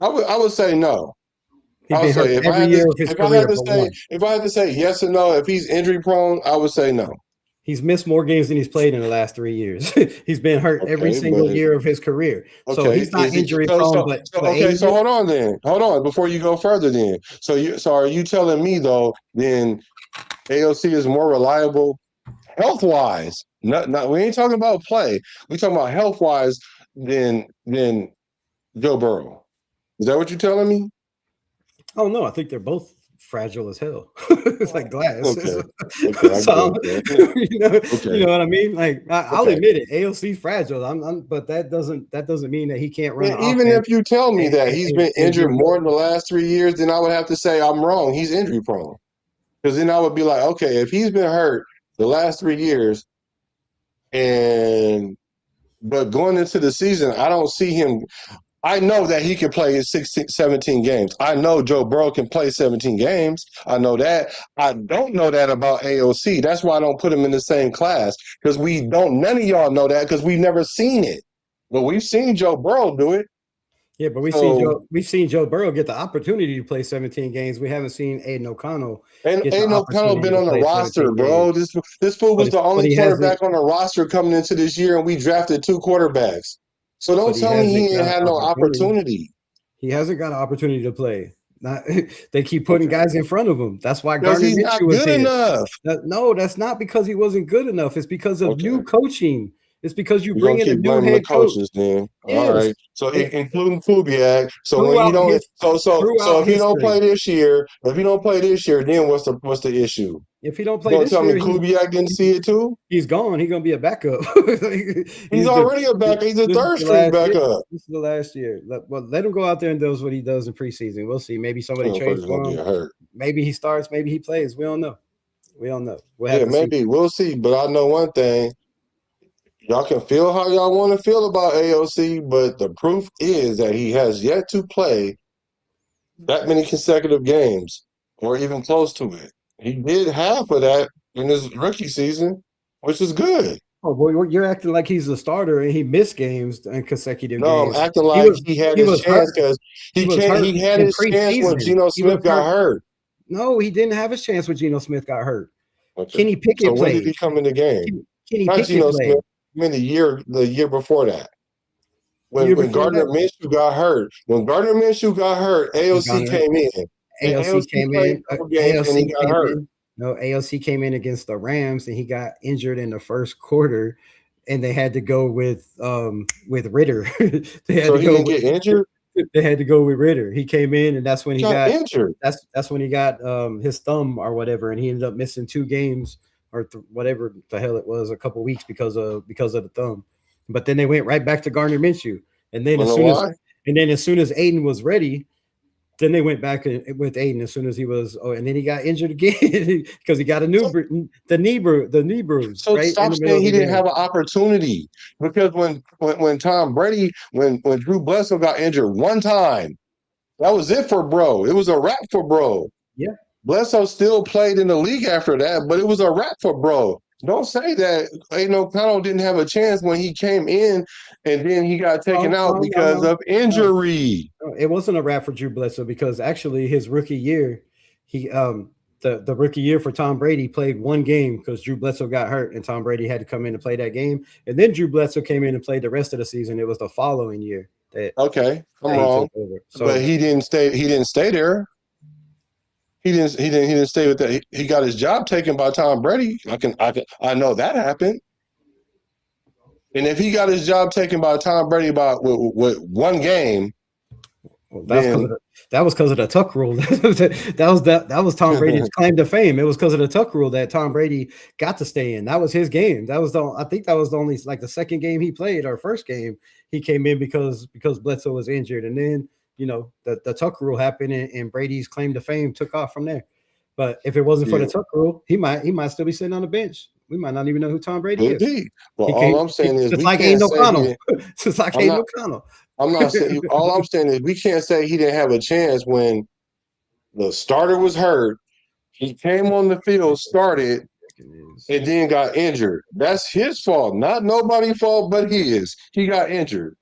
I would say no. I would say if I had to say yes or no, if he's injury prone, I would say no. He's missed more games than he's played in the last 3 years. He's been hurt every single year of his career. So he's not injury prone. So hold on before you go further. Then so are you telling me though? Then AOC is more reliable health wise? Not we ain't talking about play. We talking about health wise than Joe Burrow. Is that what you're telling me? Oh no, I think they're both fragile as hell. It's like glass. Okay. So, you know what I mean? Like I'll admit it. AOC's fragile. But that doesn't mean that he can't run. Even if you tell me that he's been injured more in the last 3 years, then I would have to say I'm wrong. He's injury prone. Because then I would be like, okay, if he's been hurt the last 3 years, but going into the season, I don't see him. I know that he can play 17 games. I know Joe Burrow can play 17 games. I know that. I don't know that about AOC. That's why I don't put him in the same class, because none of y'all know that because we've never seen it. But we've seen Joe Burrow do it. Yeah, but we've seen Joe Burrow get the opportunity to play 17 games. We haven't seen Aiden O'Connell. And Aiden O'Connell been on the roster, bro. This fool was the only quarterback on the roster coming into this year, and we drafted 2 quarterbacks. So don't tell me he ain't had no opportunity. He hasn't got an opportunity to play. They keep putting guys in front of him. That's why Gardner he's not good enough. No, that's not because he wasn't good enough. It's because of new coaching. It's because you bring in a new head coach. Then. Yes. All right. So including Kubiak. So when you don't, so if he don't play this year, then what's the issue? If he don't play this year, tell me Kubiak didn't see it too? He's gone. He's gonna be a backup. he's already a backup. He's a third string backup. This is the last year. Let him go out there and does what he does in preseason. We'll see. Maybe somebody trades for him. Maybe he starts. Maybe he plays. We don't know. Maybe we'll see. But I know one thing. Y'all can feel how y'all want to feel about AOC, but the proof is that he has yet to play that many consecutive games or even close to it. He did half of that in his rookie season, which is good. Oh, boy, you're acting like he's a starter and he missed games in consecutive games. No, I'm acting like he had his chance because he had his chance when Geno Smith got hurt. No, he didn't have his chance when Geno Smith got hurt. Okay. Kenny Pickett played. When did he come in the game? Kenny Pickett played. The year before that. When Gardner Minshew got hurt. When Gardner Minshew got hurt, AOC came in. AOC came in. AOC got hurt. No, AOC came in against the Rams and he got injured in the first quarter, and they had to go with Ritter. They had get injured. They had to go with Ritter. He came in, and that's when he got injured. That's when he got his thumb or whatever, and he ended up missing 2 games or whatever the hell it was, a couple weeks because of the thumb. But then they went right back to Gardner Minshew, and then as soon as Aiden was ready, then they went back with Aiden as soon as he was. Oh, and then he got injured again because he got the knee bruise. So right stop saying he didn't have an opportunity, because when Tom Brady, when Drew Bledsoe got injured one time, that was it for bro. It was a wrap for bro. Yeah. Bledsoe still played in the league after that, but it was a wrap for bro. Don't say that. Cano didn't have a chance when he came in, and then he got taken out because of No. injury. It wasn't a wrap for Drew Bledsoe because actually his rookie year, he the rookie year for Tom Brady played one game because Drew Bledsoe got hurt and Tom Brady had to come in and play that game. And then Drew Bledsoe came in and played the rest of the season. It was the following year Okay, I'm that he took wrong, over. but So he didn't stay. He didn't stay there. He didn't. He didn't. He didn't stay with that. He got his job taken by Tom Brady. I know that happened. And if he got his job taken by Tom Brady with one game, well, then that was because of the Tuck rule. that was Tom Brady's claim to fame. It was because of the Tuck rule that Tom Brady got to stay in. That was his game. I think that was the only like the second game he played or first game he came in because Bledsoe was injured, and then the Tuck rule happened and Brady's claim to fame took off from there. But if it wasn't for the Tuck rule, he might still be sitting on the bench. We might not even know who Tom Brady could is. be. But He all can't. I'm saying is Just we like can't Aiden say O'Connell. Just like Aiden O'Connell. I'm not saying. All I'm saying is we can't say he didn't have a chance when the starter was hurt. He came on the field, started, and then got injured. That's his fault, not nobody's fault, but his. He got injured.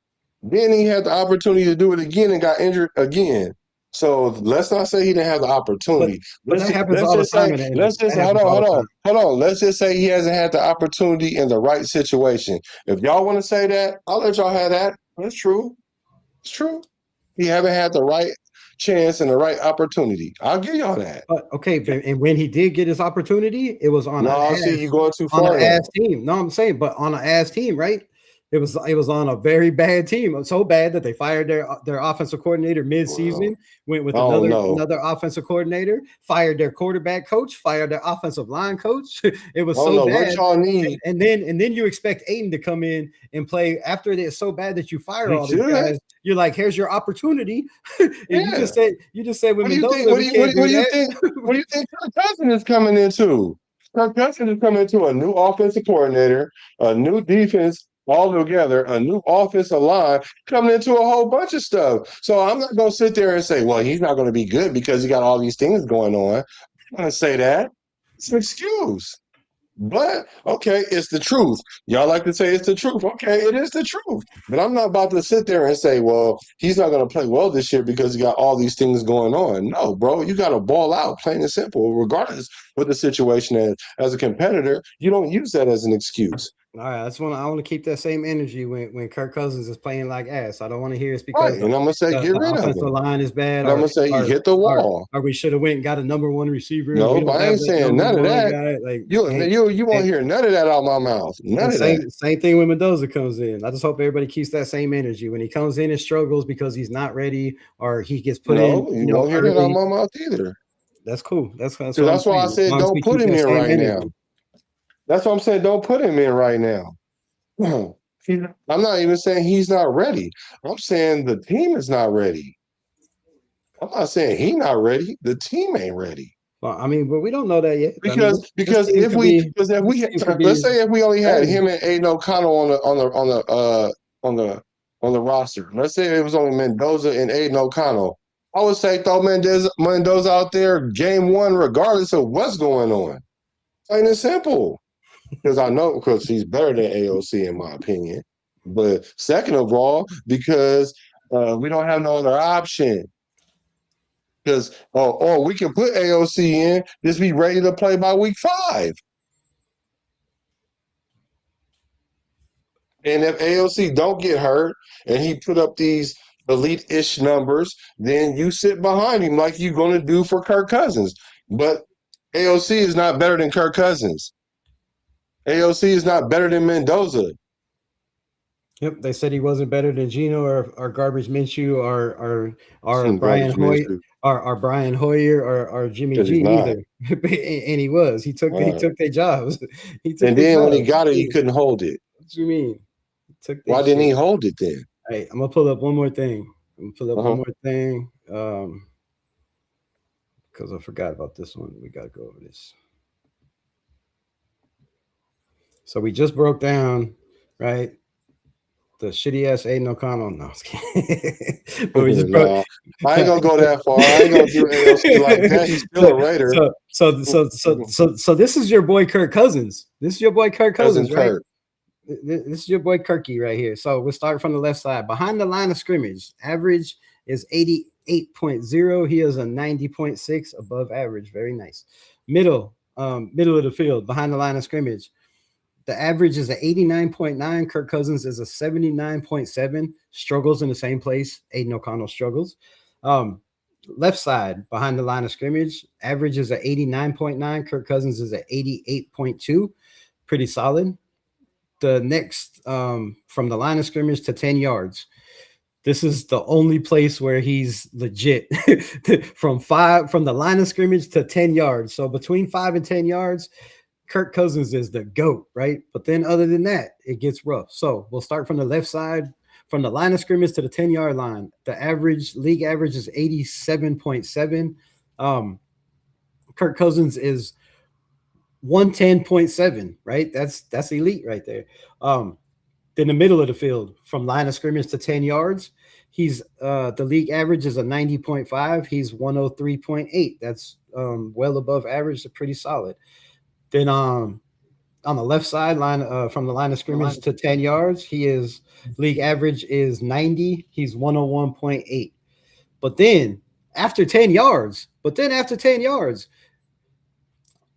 Then he had the opportunity to do it again and got injured again. So let's not say he didn't have the opportunity. But that happens all the time. Let's just hold on. Let's just say he hasn't had the opportunity in the right situation. If y'all want to say that, I'll let y'all have that. That's true. It's true. He haven't had the right chance and the right opportunity. I'll give y'all that. But okay, and when he did get his opportunity, it was on I see you going too on far. an ass team. No, I'm saying, but on an ass team, right? It was on a very bad team, so bad that they fired their offensive coordinator mid-season, went with another offensive coordinator, fired their quarterback coach, fired their offensive line coach. It was so bad. What y'all need. And then you expect Aiden to come in and play after it's so bad that you fire all these guys. You're like, here's your opportunity. And you just said with Mendoza, what do you think Kirk Cousins is coming into? Kirk Cousins is coming into a new offensive coordinator, a new defense all together, a new offensive line, coming into a whole bunch of stuff. So I'm not going to sit there and say, well, he's not going to be good because he got all these things going on. I'm not going to say that. It's an excuse. But, okay, it's the truth. Y'all like to say it's the truth. Okay, it is the truth. But I'm not about to sit there and say, well, he's not going to play well this year because he got all these things going on. No, bro, you got to ball out, plain and simple, regardless what the situation is. As a competitor, you don't use that as an excuse. All right, I want to keep that same energy when Kirk Cousins is playing like ass. I don't want to hear it's because and I'm gonna say get rid of offensive line is bad. I'm gonna say he hit the wall. Or we should have went and got a number one receiver. No, but I ain't saying none of that. Guy. Like you won't hear none of that out of my mouth. None of that. Same thing when Mendoza comes in. I just hope everybody keeps that same energy when he comes in and struggles because he's not ready or he gets put in. You won't hear that out of my mouth either. That's cool. That's why I said don't put him in right now. That's what I'm saying. Don't put him in right now. I'm not even saying he's not ready. I'm saying the team is not ready. I'm not saying he's not ready. The team ain't ready. Well, I mean, but we don't know that yet. Because if we let's say if we only had him and Aiden O'Connell on the roster. Let's say it was only Mendoza and Aiden O'Connell. I would say throw Mendoza out there game one, regardless of what's going on. Plain and simple. Because he's better than AOC in my opinion. But second of all, because we don't have no other option. Because we can put AOC in, just be ready to play by week 5. And if AOC don't get hurt and he put up these elite-ish numbers, then you sit behind him like you're going to do for Kirk Cousins. But AOC is not better than Kirk Cousins. AOC is not better than Mendoza. Yep, they said he wasn't better than Gino or Garbage Minshew or Brian Hoyer or Brian Hoyer or Jimmy G either. And he was. He took their jobs. When he got it, he couldn't hold it. What you mean? Why didn't he hold it then? Hey, I'm gonna pull up one more thing. Because I forgot about this one. We gotta go over this. So we just broke down, right? the shitty ass Aiden O'Connell. No, I was kidding. But we just broke. No, I ain't gonna go that far. I ain't gonna do AOC like that. He's still a so, Raider. so this is your boy Kirk Cousins. This is your boy Kirk Cousin Cousins, right? Kurt. This is your boy Kirky right here. So we'll start from the left side. Behind the line of scrimmage, average is 88.0. He is a 90.6, above average. Very nice. Middle of the field, behind the line of scrimmage. The average is a 89.9. Kirk Cousins is a 79.7. Struggles in the same place. Aiden O'Connell struggles. Left side, behind the line of scrimmage, average is a 89.9. Kirk Cousins is a 88.2. Pretty solid. The next, from the line of scrimmage to 10 yards. This is the only place where he's legit. From the line of scrimmage to 10 yards. So between 5 and 10 yards, Kirk Cousins is the GOAT, right? But then other than that, it gets rough. So we'll start from the left side, from the line of scrimmage to the 10-yard line. The league average is 87.7. Kirk Cousins is 110.7, right? That's elite right there. In the middle of the field, from line of scrimmage to 10 yards, he's the league average is a 90.5. He's 103.8. That's well above average. Pretty solid. Then on the left side line, from the line of scrimmage to 10 yards, he is league average is 90. He's 101.8. But then after 10 yards,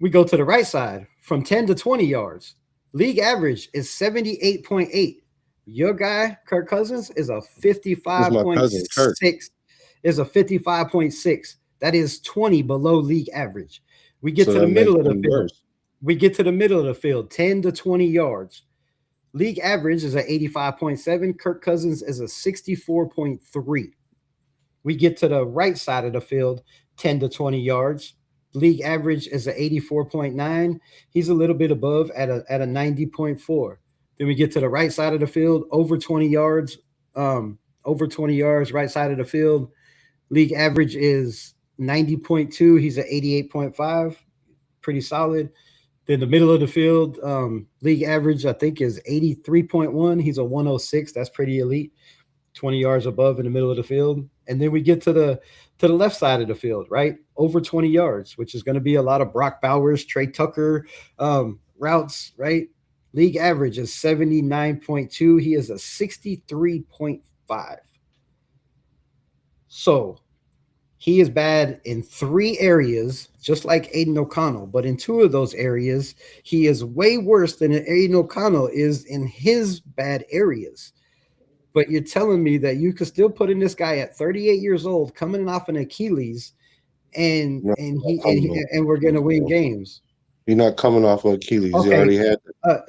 we go to the right side from 10 to 20 yards. League average is 78.8. Your guy, Kirk Cousins, is a 55.6. Is a 55.6. That is 20 below league average. We get to the middle of the field. We get to the middle of the field, 10 to 20 yards. League average is a 85.7. Kirk Cousins is a 64.3. We get to the right side of the field, 10 to 20 yards. League average is a 84.9. He's a little bit above at a 90.4. Then we get to the right side of the field, over 20 yards, right side of the field. League average is 90.2. He's at 88.5. Pretty solid. Then the middle of the field, league average, I think, is 83.1. He's a 106. That's pretty elite. 20 yards above in the middle of the field. And then we get to the left side of the field, right? Over 20 yards, which is going to be a lot of Brock Bowers, Trey Tucker routes, right? League average is 79.2. He is a 63.5. So he is bad in 3 areas, just like Aiden O'Connell. But in 2 of those areas, he is way worse than Aiden O'Connell is in his bad areas. But you're telling me that you could still put in this guy at 38 years old, coming off an Achilles, and we're going to win games. He's not coming off of Achilles. Okay. He already had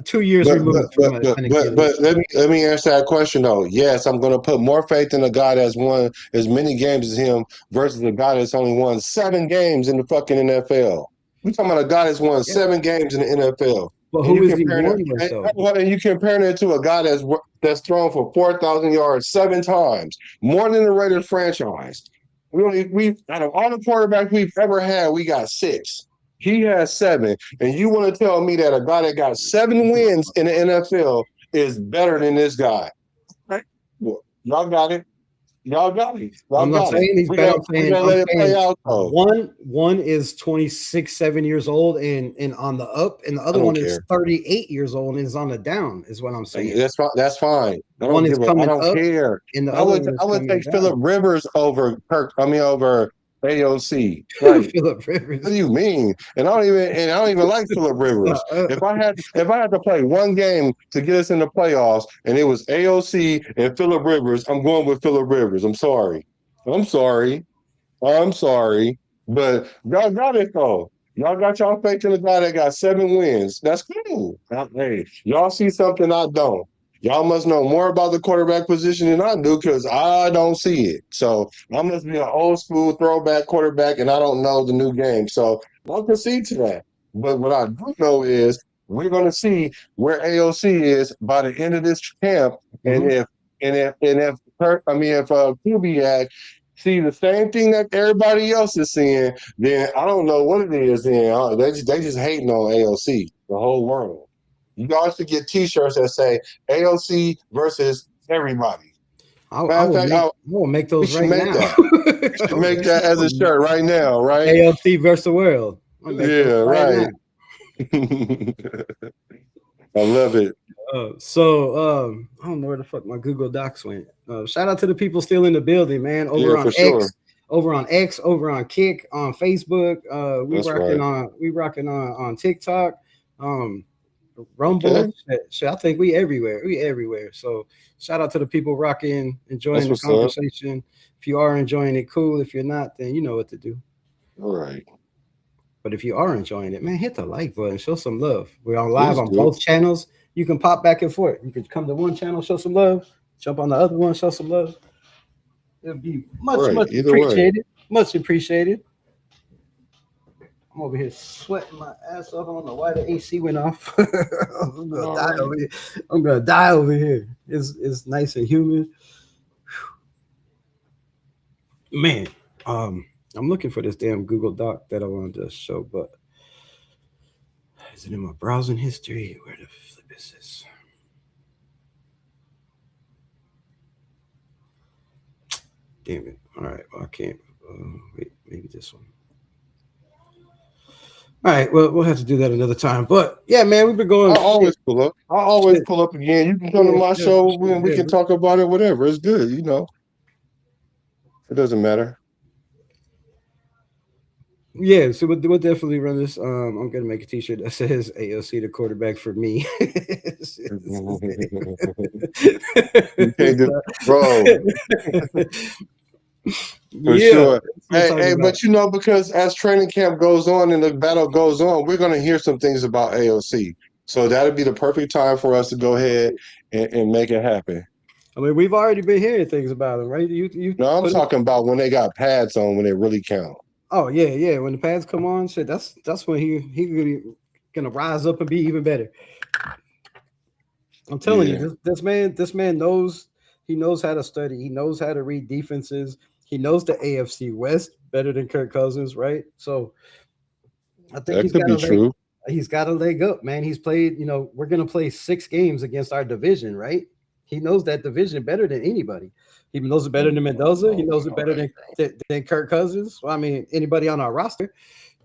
2 years removed from an Achilles. But let me answer that question though. Yes, I'm going to put more faith in a guy that's won as many games as him versus a guy that's only won 7 games in the fucking NFL. We're talking about a guy that's won 7 games in the NFL. But who is he won with, though? And you comparing it to a guy that's thrown for 4,000 yards 7 times, more than the Raiders franchise. We out of all the quarterbacks we've ever had, we got 6. He has 7, and you want to tell me that a guy that got 7 wins in the NFL is better than this guy? Right? Well, y'all got it. I'm not saying he's better. I'm saying one is 26, 7 years old and on the up, and the other one is 38 years old and is on the down. Is what I'm saying. That's fine. That's fine. I one is coming up. I don't care. And the I would take Phillip Rivers over over AOC. Right. Phillip Rivers. What do you mean? And I don't even like Phillip Rivers. If I had to play one game to get us in the playoffs and it was AOC and Phillip Rivers, I'm going with Phillip Rivers. I'm sorry. But y'all got it though. Y'all got y'all faith in the guy that got 7 wins. That's cool. Hey, y'all see something I don't. Y'all must know more about the quarterback position than I do because I don't see it. So I must be an old school throwback quarterback and I don't know the new game. So I'll concede to that. But what I do know is we're going to see where AOC is by the end of this camp. Mm-hmm. And if Kubiak see the same thing that everybody else is seeing, then I don't know what it is. Then they just hating on AOC, the whole world. You guys should get T-shirts that say AOC versus Everybody. I Matter of fact, will make we those should right make now. that. We should make that as a shirt right now, right? AOC versus the world. I'll make those Yeah, right right. now. I love it. I don't know where the fuck my Google Docs went. Shout out to the people still in the building, man. Yeah, for sure. Over on Kick, on Facebook. That's right. We rocking on TikTok, um, Rumble. Okay. Shit, I think we everywhere. We everywhere. So shout out to the people rocking, enjoying That's the what's up. conversation. If you are enjoying it, cool. If you're not, then you know what to do. All right. But if you are enjoying it, man, hit the like button, show some love. We're on live Please on do. both channels. You can pop back and forth. You can come to one channel, show some love, jump on the other one, show some love. It'll be much, Right. much Either way. appreciated. Much appreciated. I'm over here sweating my ass off. I don't know why the AC went off. I'm gonna die right. over here. I'm gonna die over here. It's nice and humid. Man, I'm looking for this damn Google Doc that I wanted to show, but is it in my browsing history? Where the flip is this? Damn it. All right. Well, I can't. Wait, maybe this one. All right. Well, we'll have to do that another time. But yeah, man, we've been going. I'll always pull up. I'll always pull up again. You can come to my show and we can talk about it, whatever. It's good, you know. It doesn't matter. Yeah, so we'll definitely run this. I'm gonna make a T-shirt that says AOC the quarterback for me. You can't do, bro. For Yeah, sure. that's what I'm Hey, talking about. but you know, because as training camp goes on and the battle goes on, we're gonna hear some things about AOC. So that'll be the perfect time for us to go ahead and make it happen. I mean, we've already been hearing things about him, right? No, I'm put it. talking about when they got pads on, when they really count. Oh yeah. When the pads come on, shit, that's when he really gonna rise up and be even better. I'm telling Yeah. you, this man knows how to study. He knows how to read defenses. He knows the AFC West better than Kirk Cousins, right? So I think That could be true. he's got a leg up, man. He's played, we're gonna play 6 games against our division, right? He knows that division better than anybody. He knows it better than Mendoza. He knows it better than Kirk Cousins. Well, I mean, anybody on our roster,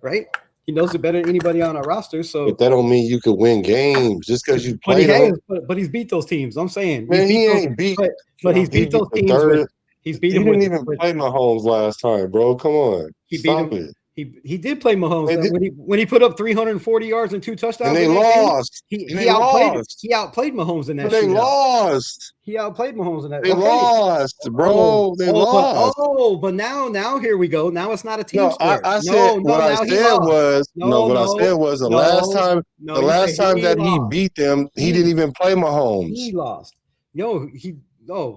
right? He knows it better than anybody on our roster. So, But that don't mean you could win games just because you but he played them. has, but he's beat those teams. I'm saying Man, he those, ain't beat. but he's He beat those beat the teams third. he's He beat them didn't even play Mahomes last time, bro. Come on, he beat stop him. it. He did play Mahomes when he put up 340 yards and 2 touchdowns. And they in that lost. Game, and they lost. He outplayed Mahomes in that. But they lost. He outplayed Mahomes in that. They lost, bro. They lost. But now here we go. Now it's not a team No, sport. I said what I said was the last time that he beat them, he didn't even play Mahomes. He lost.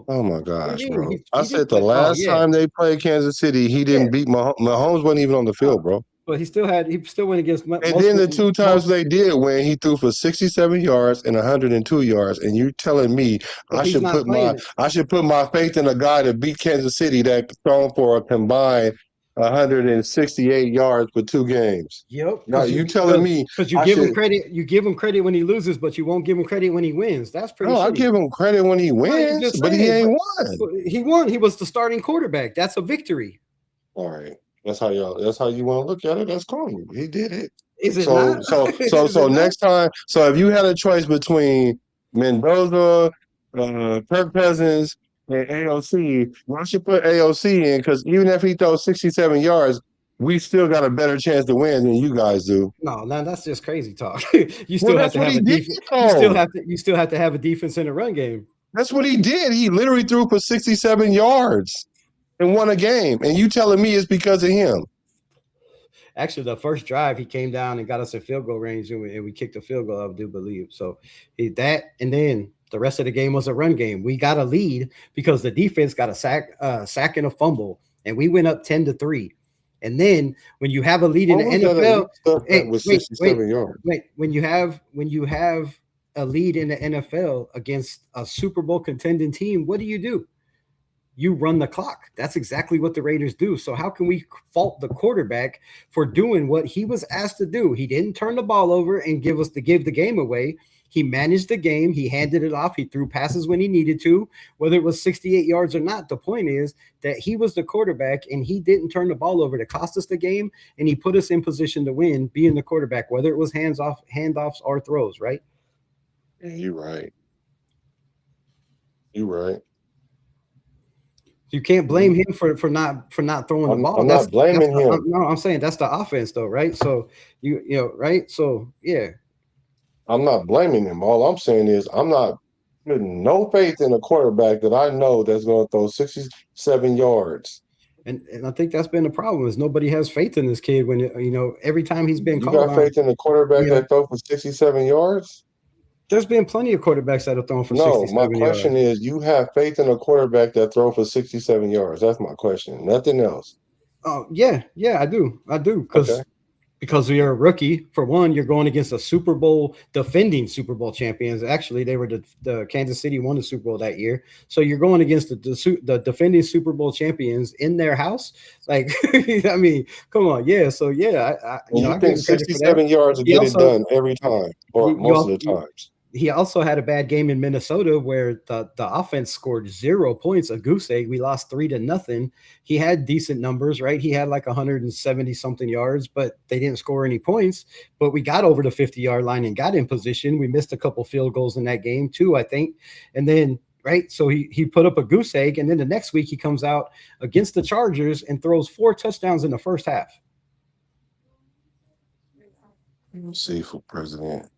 Oh my gosh, bro! I He said the last time they played Kansas City, he didn't beat Mahomes. Mahomes wasn't even on the field, bro. But he still went against. And then the 2 times they did win, he threw for 67 yards and 102 yards. And you telling me I should put my faith in a guy that beat Kansas City that thrown for a combined 168 yards for 2 games. Yep. Now you telling me because you give him credit. You give him credit when he loses, but you won't give him credit when he wins. That's pretty. No, I give him credit when he wins, but he ain't won. He won. He was the starting quarterback. That's a victory. All right. That's how you want to look at it. That's cool. He did it. Is it not? So next time, so if you had a choice between Mendoza, Kirk Cousins, and AOC, why should put AOC in? Because even if he throws 67 yards, we still got a better chance to win than you guys do. No, that's just crazy talk. You still have to have a defense. You still have to have a defense in a run game. That's what he did. He literally threw for 67 yards and won a game. And you telling me it's because of him? Actually, the first drive, he came down and got us in field goal range, and we kicked a field goal, I do believe. So and then the rest of the game was a run game. We got a lead because the defense got a sack and a fumble, and we went up 10-3. And then when you have a lead in the NFL, when you have a lead in the NFL against a Super Bowl contending team, what do? You run the clock. That's exactly what the Raiders do. So how can we fault the quarterback for doing what he was asked to do? He didn't turn the ball over and give the game away. He managed the game. He handed it off. He threw passes when he needed to, whether it was 68 yards or not. The point is that he was the quarterback and he didn't turn the ball over to cost us the game. And he put us in position to win, being the quarterback, whether it was handoffs or throws, right? Yeah, you're right. You're right. You can't blame him for not throwing the ball. I'm That's not that's blaming the, him. no, I'm saying that's the offense though, right? So right? So yeah, I'm not blaming him. All I'm saying is I'm not putting no faith in a quarterback that I know that's going to throw 67 yards. and I think that's been the problem is nobody has faith in this kid when every time he's been You called got on. faith in a quarterback that throw for 67 yards? There's been plenty of quarterbacks that have thrown for No, my 67 question yards. is you have faith in a quarterback that throw for 67 yards. That's my question. Nothing else. Oh yeah, I do, Okay. because you're a rookie. For one, you're going against a Super Bowl defending Super Bowl champions. Actually, they were the Kansas City won the Super Bowl that year. So you're going against the defending Super Bowl champions in their house. Like, I mean, come on, yeah. So yeah, And you I give think him credit for that. 67 yards will He get it also done every time or you, you, most of al- the times? he also had a bad game in Minnesota where the offense scored 0 points, a goose egg. We lost 3-0. He had decent numbers, right? He had like 170 something yards, but they didn't score any points. But we got over the 50-yard line and got in position. We missed a couple field goals in that game too, I think. And then right, so he put up a goose egg, and then the next week he comes out against the Chargers and throws 4 touchdowns in the first half. We'll see for president.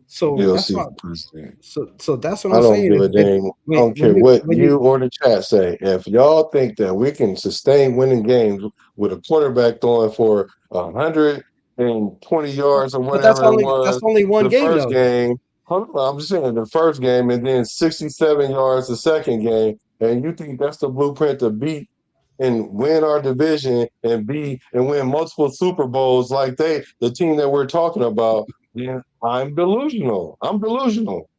So You'll that's see what for president. so that's what I I'm don't saying give is a damn. I don't care what you or the chat say. If y'all think that we can sustain winning games with a quarterback throwing for 120 yards or but that's whatever it only that's was only one the game first though. game, I'm just saying the first game and then 67 yards the second game, and you think that's the blueprint to beat and win our division and win multiple Super Bowls like the team that we're talking about, then I'm delusional. I'm delusional.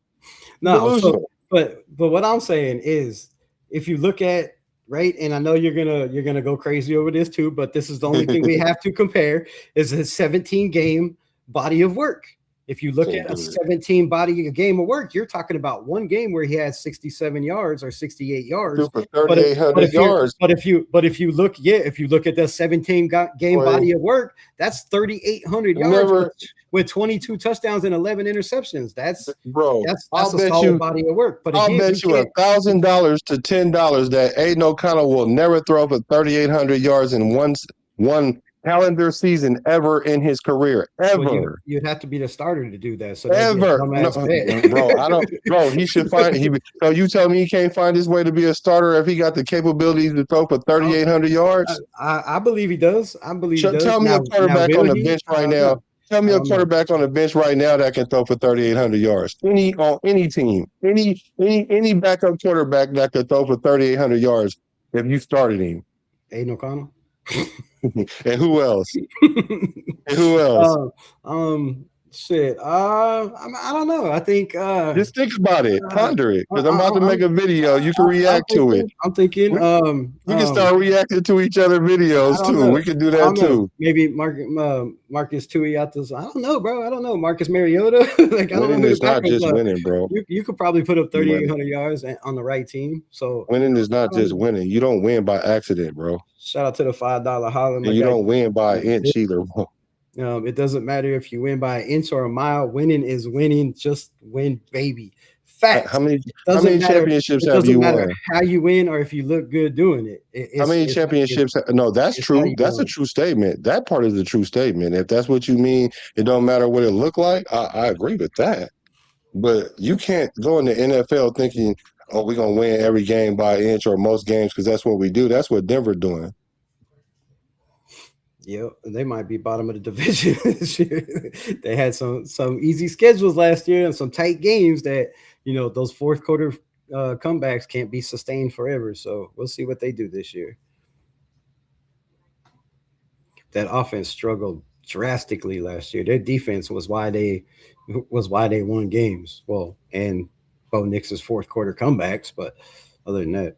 No, so Delusional. but what I'm saying is if you look at right, and I know you're gonna go crazy over this too, but this is the only thing we have to compare is a 17 game body of work. If you look Can't at a do it. 17 body a game of work, you're talking about one game where he had 67 yards or 68 yards. For But if, but 3,800 if you're yards. if you look, yeah, if you look at the 17 game Boy, body of work, that's 3,800 yards never, with 22 touchdowns and 11 interceptions. bro. That's a solid body of work. But I'll again, we bet you can't. $1,000 to $10 that Aiden O'Connell will never throw for 3,800 yards in one calendar season ever in his career, Well, ever. you'd have to be the starter to do that. So that'd be a Ever. No, dumbass bet. bro, I don't, bro, he should so you tell me he can't find his way to be a starter if he got the capability to throw for 3,800 yards? I believe he does. I believe he does. Tell me a Now quarterback on will the he? bench I right don't now. know. Tell me I a don't know. quarterback on the bench right now that can throw for 3,800 yards. On any team, any backup quarterback that could throw for 3,800 yards if you started him. Aiden O'Connell. And who else? And who else? uh, shit. I don't know. I think. Just think about it, ponder it, because I'm about to make a video. You can I'm react to it. thinking. I'm thinking. We can start reacting to each other I videos don't too. know. We can do I that don't know. too. Maybe Marcus Tui out this. I don't know, bro. I don't know. Marcus Mariota. Like I don't know Winning who the is not backups just are. winning, bro. You could probably put up Winning 3,800 yards on the right team. So is not just winning. You don't win by accident, bro. shout out to the $5 holler, my And you guy. don't win by an inch either, bro. It doesn't matter if you win by an inch or a mile. Winning is winning. Just win, baby. Facts. How many Doesn't matter. championships It have doesn't you matter won? how you win or if you look good doing it. How many championships? No, that's it's how true. you That's a win. true statement. That part is a true statement. If that's what you mean, it don't matter what it look like. I agree with that. But you can't go in the NFL thinking, "Oh, we're gonna win every game by an inch or most games," because that's what we do. That's what Denver doing. Yep, they might be bottom of the division this year. They had some easy schedules last year and some tight games that those fourth quarter comebacks can't be sustained forever. So we'll see what they do this year. That offense struggled drastically last year. Their defense was why they won games. Well, and Bo Nix's fourth quarter comebacks, but other than that.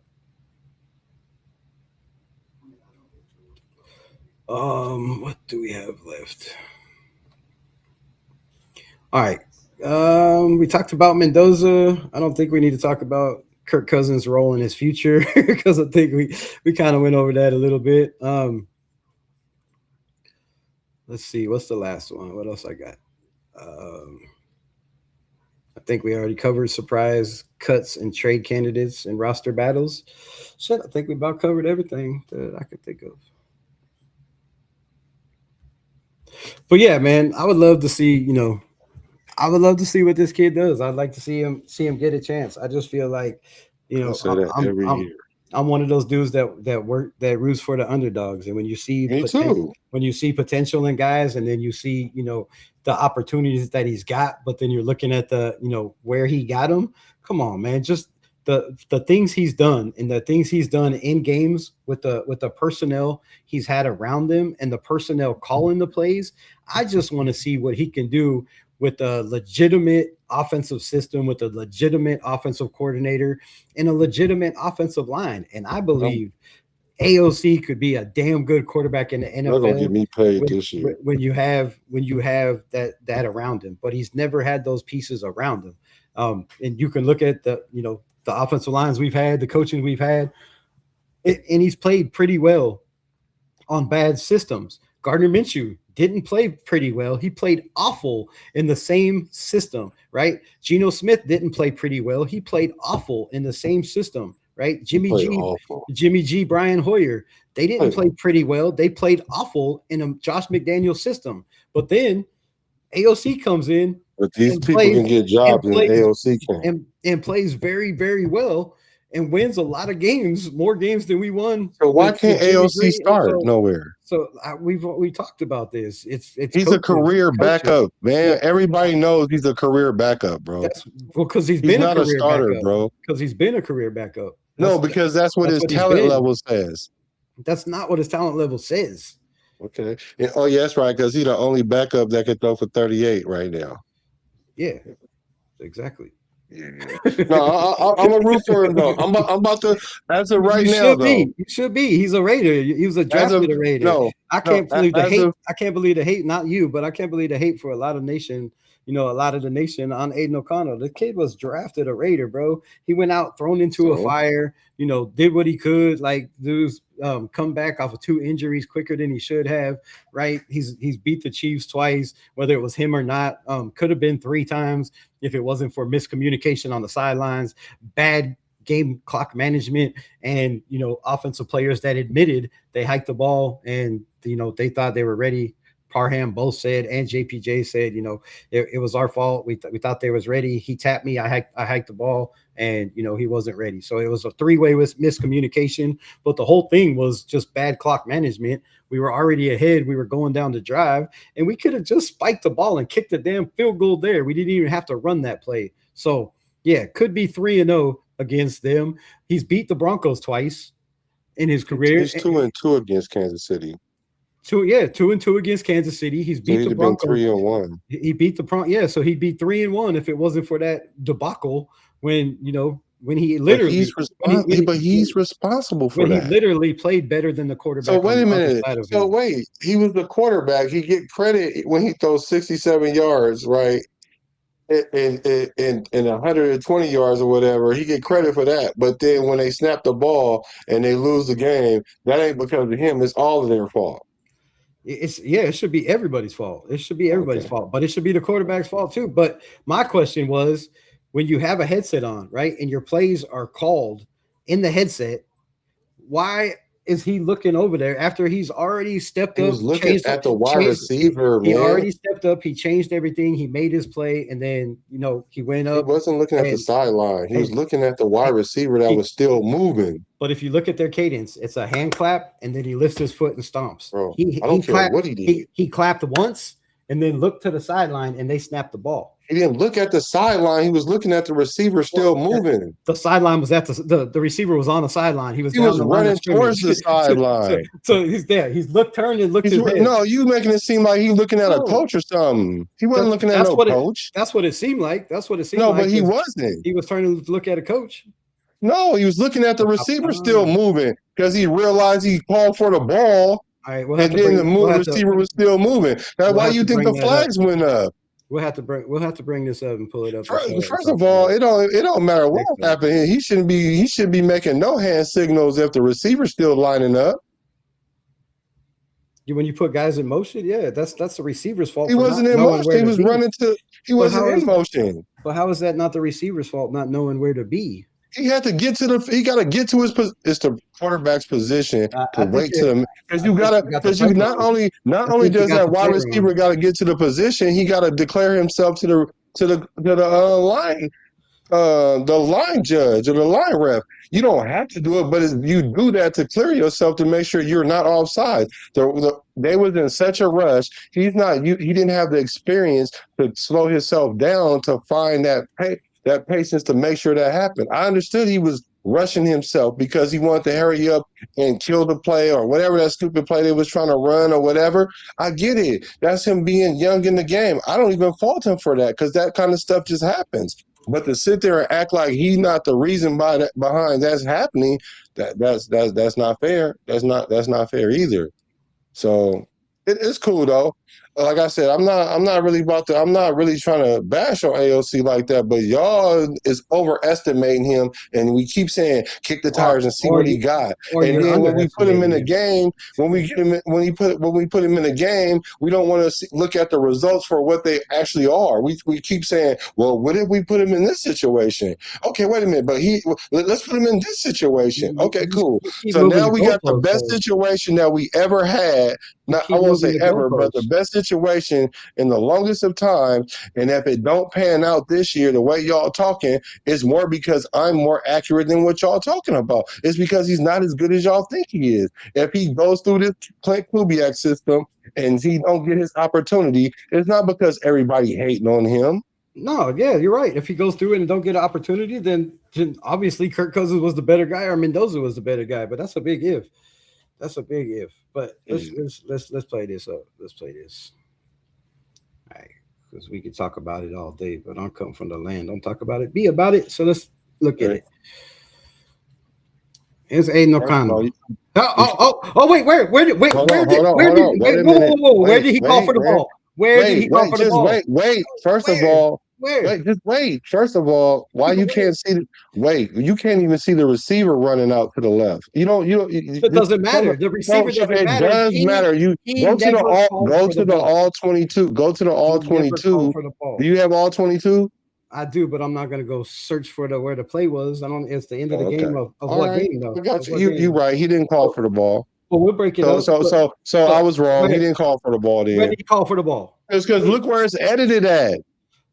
What do we have left? All right. We talked about Mendoza. I don't think we need to talk about Kirk Cousins' role in his future because I think we kind of went over that a little bit. Let's see, what's the last one? What else I got? Um, I think we already covered surprise cuts and trade candidates and roster battles. Shit, I think we about covered everything that I could think of. But yeah, man, I would love to see, I would love to see what this kid does. I'd like to see him get a chance. I just feel like, I say that I'm every I'm year. I'm one of those dudes that roots for the underdogs. And Me too. when you see potential in guys, and then you see the opportunities that he's got, but then you're looking at the where he got them. Come on, man, just the things he's done and the things he's done in games with the personnel he's had around them and the personnel calling the plays. I just want to see what he can do with a legitimate offensive system, with a legitimate offensive coordinator, and a legitimate offensive line. And I I'm, believe AOC could be a damn good quarterback in the they're gonna get NFL me paid this year. when you have that around him. But he's never had those pieces around him. And you can look at the offensive lines we've had, the coaching we've had, and he's played pretty well on bad systems. Gardner Minshew didn't play pretty well. He played awful in the same system, right? Geno Smith didn't play pretty well. He played awful in the same system, right? He played awful. Jimmy G, Brian Hoyer, they didn't play pretty well. They played awful in a Josh McDaniel system. But then AOC comes in, but these people can get jobs in AOC can. And plays very, very well and wins a lot of games, more games than we won. So why can't AOC start nowhere? So we talked about this. It's he's a career backup, man. Yeah. Everybody knows he's a career backup, bro. Because he's been not a starter, bro. Because he's been a career backup. Because that's what his talent level says. That's not what his talent level says. Okay. Oh, yeah, that's right. Because he's the only backup that can throw for 38 right now. Yeah, exactly. Yeah. No, I'm a root for him though. I'm about to as of right now though. You should be. He's a Raider. He was a drafted Raider. No, I can't believe the hate. I can't believe the hate. Not you, but I can't believe the hate for a lot of the nation on Aiden O'Connell. The kid was drafted a Raider, bro. He went out thrown into a fire. Did what he could. Like dudes come back off of 2 injuries quicker than he should have. Right? He's beat the Chiefs twice, whether it was him or not. Could have been 3 times if it wasn't for miscommunication on the sidelines, bad game clock management, and offensive players that admitted they hiked the ball and they thought they were ready. Parham both said, and JPJ said, it was our fault. We thought they was ready. He tapped me. I hiked the ball, and he wasn't ready. So it was a 3-way miscommunication. But the whole thing was just bad clock management. We were already ahead. We were going down the drive, and we could have just spiked the ball and kicked the damn field goal there. We didn't even have to run that play. So yeah, could be 3-0 against them. He's beat the Broncos twice in his career. He's 2-2 against Kansas City. 2-2 against Kansas City. He's beat the Broncos. 3-1. He beat the Broncos. Yeah, so he'd be 3-1 if it wasn't for that debacle when he literally. But he's responsible for that. He literally played better than the quarterback. So wait a minute. So wait, he was the quarterback. He get credit when he throws 67 yards, right? In 120 yards or whatever, he get credit for that. But then when they snap the ball and they lose the game, that ain't because of him. It's all of their fault. It should be everybody's fault. It should be everybody's fault, but it should be the quarterback's fault too. But my question was, when you have a headset on, right, and your plays are called in the headset, why is he looking over there after he's already stepped up? He was looking at the wide receiver, man. He already stepped up. He changed everything. He made his play, and then he went up. He wasn't looking at the sideline. He was looking at the wide receiver that was still moving. But if you look at their cadence, it's a hand clap, and then he lifts his foot and stomps. Bro, I don't care what he did. He clapped once, and then looked to the sideline, and they snapped the ball. He didn't look at the sideline. He was looking at the receiver still moving. The sideline was at the receiver was on the sideline. He was running towards the sideline. So he's there. He's turned and looked his head. No, you making it seem like he's looking at a coach or something. He wasn't looking at no coach. That's what it seemed like. That's what it seemed like. No, but he wasn't. He was turning to look at a coach. No, he was looking at the receiver still moving because he realized he called for the ball. All right, and then the receiver was still moving. That's why you think the flags went up. We'll have to bring this up and pull it up and show it and First talk of about all, it. it don't matter what Next time. happened here. He should be making no hand signals if the receiver's still lining up. When you put guys in motion, yeah, that's the receiver's fault He for not wasn't in knowing motion. where He to was be. running to. He But wasn't how in is motion. that not the receiver's fault not knowing where to be? He had to get to the. He got to get to his. It's the quarterback's position to I think wait to the because I think you got the because play you wrong. not I only think you does got that the wide play receiver wrong. got to get to the position, he got to declare himself to the line judge or the line ref. You don't have to do it, but you do that to clear yourself to make sure you're not offside. They was in such a rush. He didn't have the experience to slow himself down to find that patience to make sure that happened. I understood he was rushing himself because he wanted to hurry up and kill the play or whatever that stupid play they was trying to run or whatever. I get it. That's him being young in the game. I don't even fault him for that because that kind of stuff just happens. But to sit there and act like he's not the reason behind that's happening, that's not fair. That's not fair either. So it's cool though. Like I said, I'm not really I'm not really trying to bash on AOC like that, but y'all is overestimating him, and we keep saying kick the tires and see Or what he you got. or And you're then when we put him in underestimating a him. game, when we put him in a game, we don't want to look at the results for what they actually are. We keep saying, well, what if we put him in this situation? Okay, wait a minute, but let's put him in this situation. Okay, cool. You keep So moving now the we got the goalposts. best situation that we ever had. You Not, I keep won't moving say the ever, but the goalposts. best situation in the longest of time. And if it don't pan out this year, the way y'all talking, it's more because I'm more accurate than what y'all talking about. It's because he's not as good as y'all think he is. If he goes through this Clint Kubiak system and he don't get his opportunity, it's not because everybody hating on him. No, yeah, you're right. If he goes through it and don't get an opportunity, then obviously Kirk Cousins was the better guy or Mendoza was the better guy. But that's a big if. That's a big if. But let's play this up. Let's play this. All right, because we could talk about it all day, but I'm coming from the land. Don't talk about it. Be about it. So let's look at it. It's Aiden O'Connell. Wait, Hold on, where hold did on. Wait a whoa, minute. whoa, whoa, where did he call for the Man. ball? Where did he call for the Just ball? wait. First of Where? all, Where? just wait. First of all, why you can't see? You can't even see the receiver running out to the left. It doesn't matter. The receiver doesn't It matter. does matter. You He never called for the ball. all 22. Go to the all He never 22. called for the Do ball. you have all 22? I do, but I'm not gonna go search for where the play was. I don't. It's the end of the Oh, okay. game of All what right. game though? I got Of you. what game? You right. He didn't call for the ball. Well, we'll break it up. So I was wrong. He Where, didn't call for the ball where then. did he call for the ball? It's because look where it's edited at.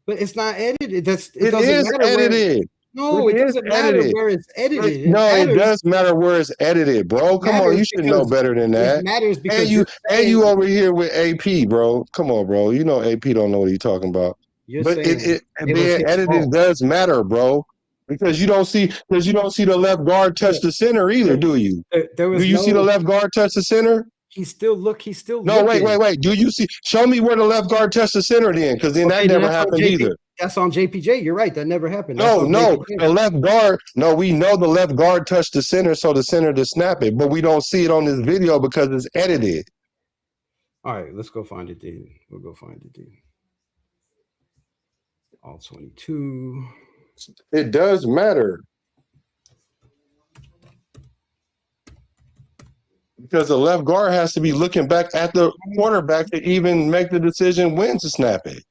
But it's not edited. It It doesn't is matter where. edited. No, It it is doesn't matter edited. where it's edited. It No, it matters. does matter where it's edited, bro. It Come on, matters you should know because better than it that. matters because And you over here with AP, bro. Come on, bro. You know AP don't know what he's talking about. you're But saying it it was being his edited fault. does matter, bro. Because you don't see the left guard touch the center either, do you? There Do was you see the no. left guard touch the center? He's still No, looking. wait. Do you see? Show me where the left guard touched the center then, because then that Okay, then never that's on happened JP. either. That's on JPJ. You're right. That never happened. That's No, on no, JPJ. the left guard. No, we know the left guard touched the center, so the center to snap it, but we don't see it on this video because it's edited. All right, let's go find it then. We'll go find it then. All 22. It does matter because the left guard has to be looking back at the quarterback to even make the decision when to snap it.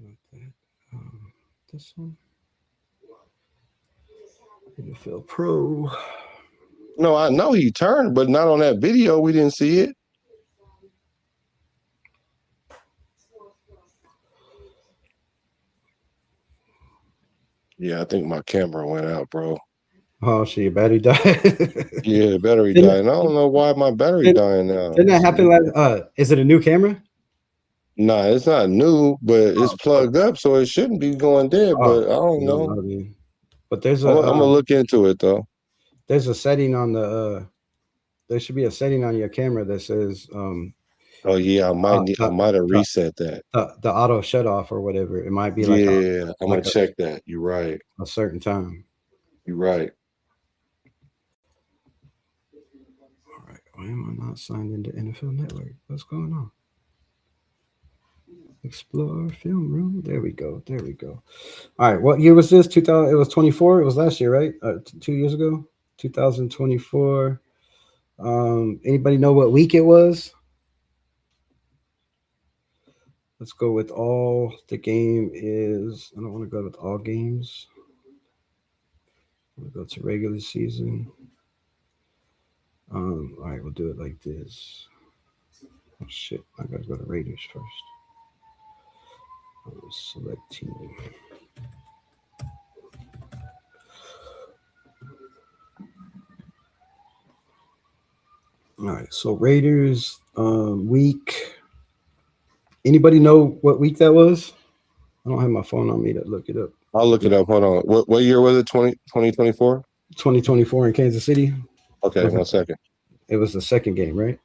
Not that. This one. NFL Pro. No, I know he turned, but not on that video. We didn't see it. Yeah, I think my camera went out, bro. Oh, shit, your battery died. Yeah, the battery died. I don't know why my battery dying now. Didn't that happen is it a new camera? Nah, it's not new, but it's plugged up, so it shouldn't be going dead. But I don't know. But there's I'm gonna look into it though. There's a setting on the there should be a setting on your camera that says oh yeah, I might have reset that. The auto shut off or whatever. It might be I'm gonna check that. You're right. A certain time. You're right. Why am I not signed into NFL Network? What's going on? Explore film room. There we go. There we go. All right. What year was this? 2000. It was 24. It was last year, right? 2 years ago. 2024. Anybody know what week it was? Let's go with all. The game is. I don't want to go with all games. We'll go to regular season. All right, we'll do it like this. Oh shit! I gotta go to Raiders first. Select team. All right, so Raiders week. Anybody know what week that was? I don't have my phone on me to look it up. I'll look it up. Hold on. What year was it? 2024? 2024 in Kansas City. Okay, 1 second. It was the second game, right?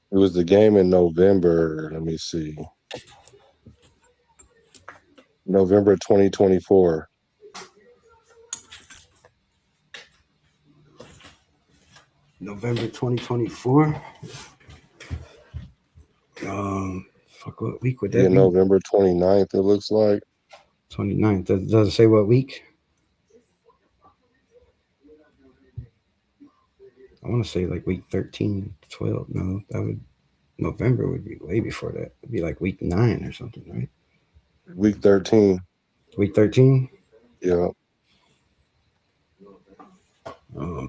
It was the game in November. Let me see. November 2024. November 2024. Fuck, what week would that Yeah, be? November 29th, it looks like. 29th. Does it say what week? I want to say like week 13, 12. No, that would November would be way before that. It'd be like week 9 or something, right? Week 13. Week 13. Yeah.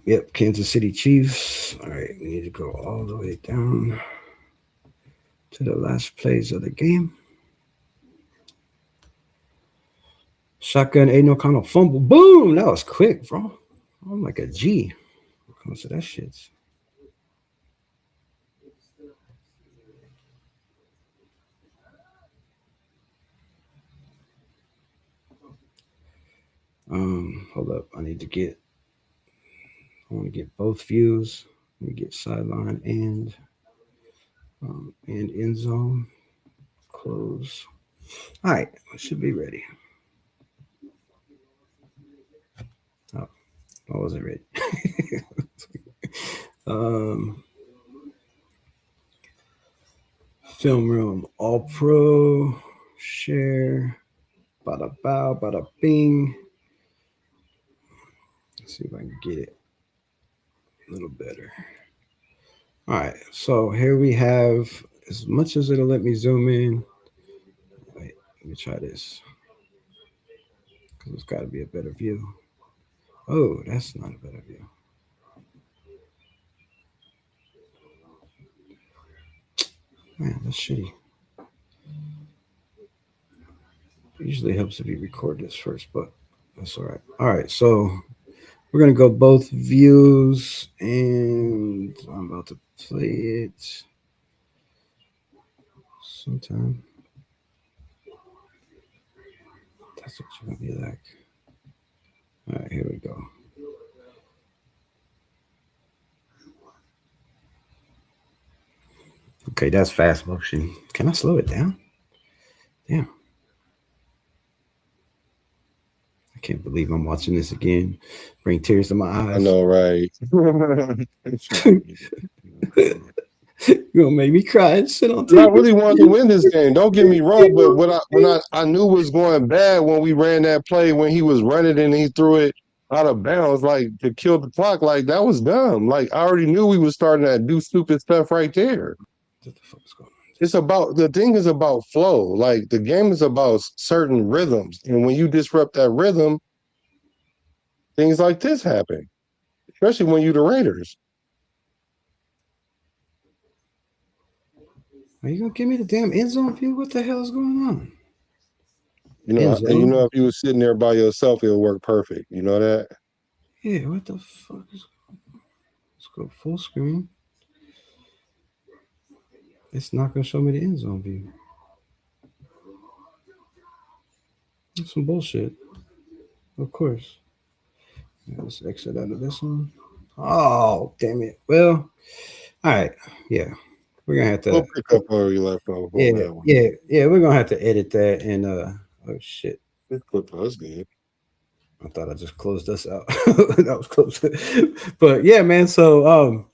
Yep, Kansas City Chiefs. All right, we need to go all the way down to the last plays of the game. Shotgun Aiden O'Connell fumble. Boom! That was quick, bro. I'm like a G. When it comes to that shit. Hold up. I want to get both views. Let me get sideline and end zone. Close. All right, I should be ready. Oh, I wasn't ready. Film room, all pro, share, bada bow, bada bing. Let's see if I can get it a little better. All right, so here we have, as much as it'll let me zoom in. Wait, let me try this. Because it's got to be a better view. Oh, that's not a better view. Man, that's shitty. It usually helps if you record this first, but that's all right. All right, so we're gonna go both views, and I'm about to play it sometime. That's what you're gonna be like. All right, here we go. Okay, that's fast motion. Can I slow it down? Damn. I can't believe I'm watching this again. Bring tears to my eyes. I know, right? You're gonna make me cry and sit on I TV. really wanted to win this game. Don't get me wrong, but when I knew it was going bad when we ran that play when he was running and he threw it out of bounds, like to kill the clock, like that was dumb. Like I already knew we was starting to do stupid stuff right there. What the fuck is going on? It's about the thing is about flow. Like the game is about certain rhythms, and when you disrupt that rhythm, things like this happen. Especially when you the Raiders. Are you gonna give me the damn end zone view? What the hell is going on? You know, and you know if you was sitting there by yourself, it'll work perfect. You know that? Yeah, what the fuck is? Let's go full screen. It's not gonna show me the end zone view. That's some bullshit. Of course. Let's exit out of this one. Oh, damn it. Well, all right. Yeah. We're gonna have We'll to pick up where you left off on yeah, that one. yeah, we're gonna have to edit that and oh shit. This clip was good. I thought I just closed us out. That was close. But yeah, man. So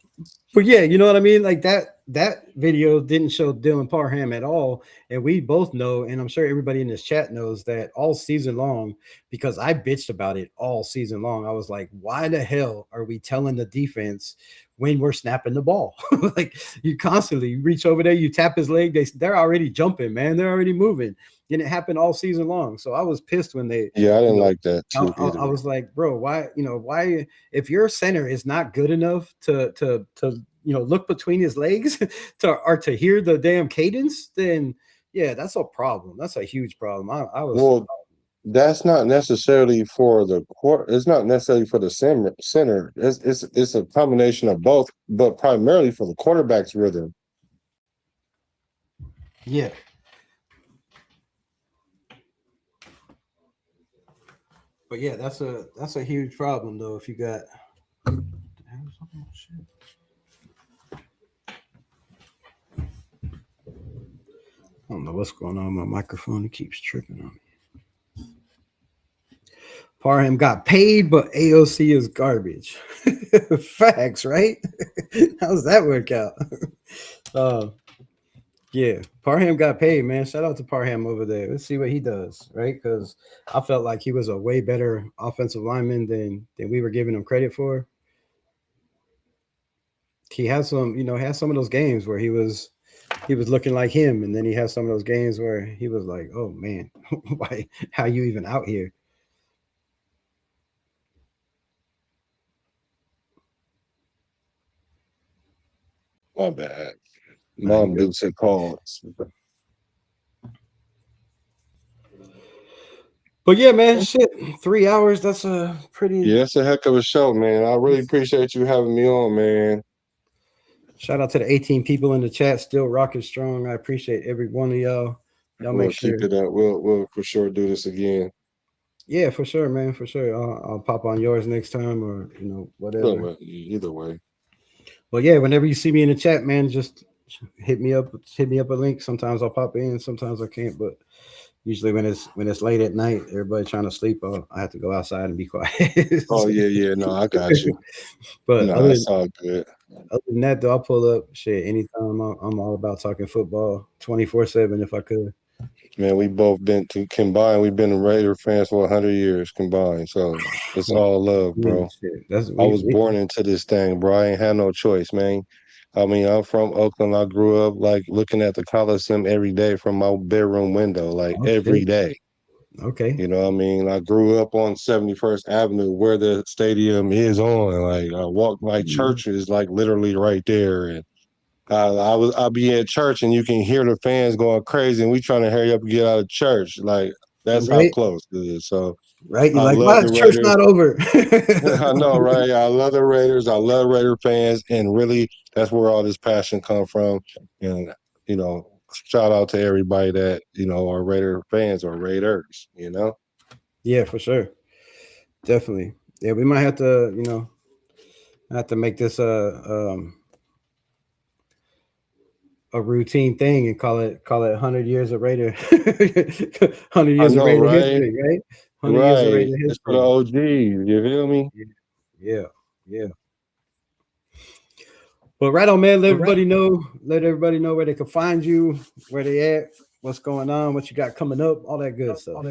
but yeah, you know what I mean? Like that video didn't show Dylan Parham at all. And we both know, and I'm sure everybody in this chat knows that all season long, because I bitched about it all season long. I was like, why the hell are we telling the defense when we're snapping the ball? Like you constantly you reach over there, you tap his leg, they're already jumping, man. They're already moving. And it happened all season long. So I was pissed when they, Yeah, I you didn't know, like that too I either. was like, bro, why, why if your center is not good enough to look between his legs to hear the damn cadence, then yeah, that's a problem. That's a huge problem. I was Well, that's not necessarily for the court. It's not necessarily for the center. It's a combination of both, but primarily for the quarterback's rhythm. yeah. But yeah, that's a huge problem though. If you got I don't know what's going on. My microphone it keeps tripping on me. Parham got paid, but AOC is garbage. Facts, right? How's that work out? Uh, yeah, Parham got paid, man. Shout out to Parham over there. Let's see what he does, right? Because I felt like he was a way better offensive lineman than we were giving him credit for. He has some, has some of those games where he was looking like him, and then he has some of those games where he was like, "Oh man, why? How you even out here?" My bad. Nah, you Mom good. didn't say calls. But yeah, man, shit, 3 hours. That's a pretty. Yeah, that's a heck of a show, man. I really appreciate you having me on, man. Shout out to the 18 people in the chat, still rocking strong. I appreciate every one of y'all. Y'all make We'll sure. keep it up. We'll for sure do this again. Yeah, for sure, man, for sure. I'll pop on yours next time, or whatever. Either way. But yeah, whenever you see me in the chat, man, just hit me up. Hit me up a link. Sometimes I'll pop in, sometimes I can't. But usually when it's late at night, everybody trying to sleep, I have to go outside and be quiet. Oh yeah. No, I got you. But No, it's all good. other than that, though, I'll pull up shit anytime. I'm all about talking football 24/7 if I could. Man, we both been to combined. We've been Raider fans for 100 years combined. So it's all love, Yeah, bro. shit. That's I we, was we born into this thing, bro. I ain't had no choice, man. I mean, I'm from Oakland. I grew up like looking at the Coliseum every day from my bedroom window, like oh every shit. day. Okay. You know what I mean? I grew up on 71st Avenue where the stadium is on. Like I walk my Mhm. church is like literally right there. And I'll be at church and you can hear the fans going crazy and we trying to hurry up and get out of church. Like that's how Right. close it is. So Right. You're I like, love why is the church Raiders. not over? I know, right? I love the Raiders. I love Raider fans, and really, that's where all this passion come from. And you know, shout out to everybody that are Raider fans or Raiders. Yeah, for sure. Definitely. Yeah, we might have to, make this a routine thing and call it 100 years of Raider 100 I years of know, Raider right? history, right? 100 years of Right. Raider It's for the history. OGs. You feel me? Yeah. Yeah. But right on, man. Let everybody know where they can find you, where they at, what's going on, what you got coming up, all that good stuff.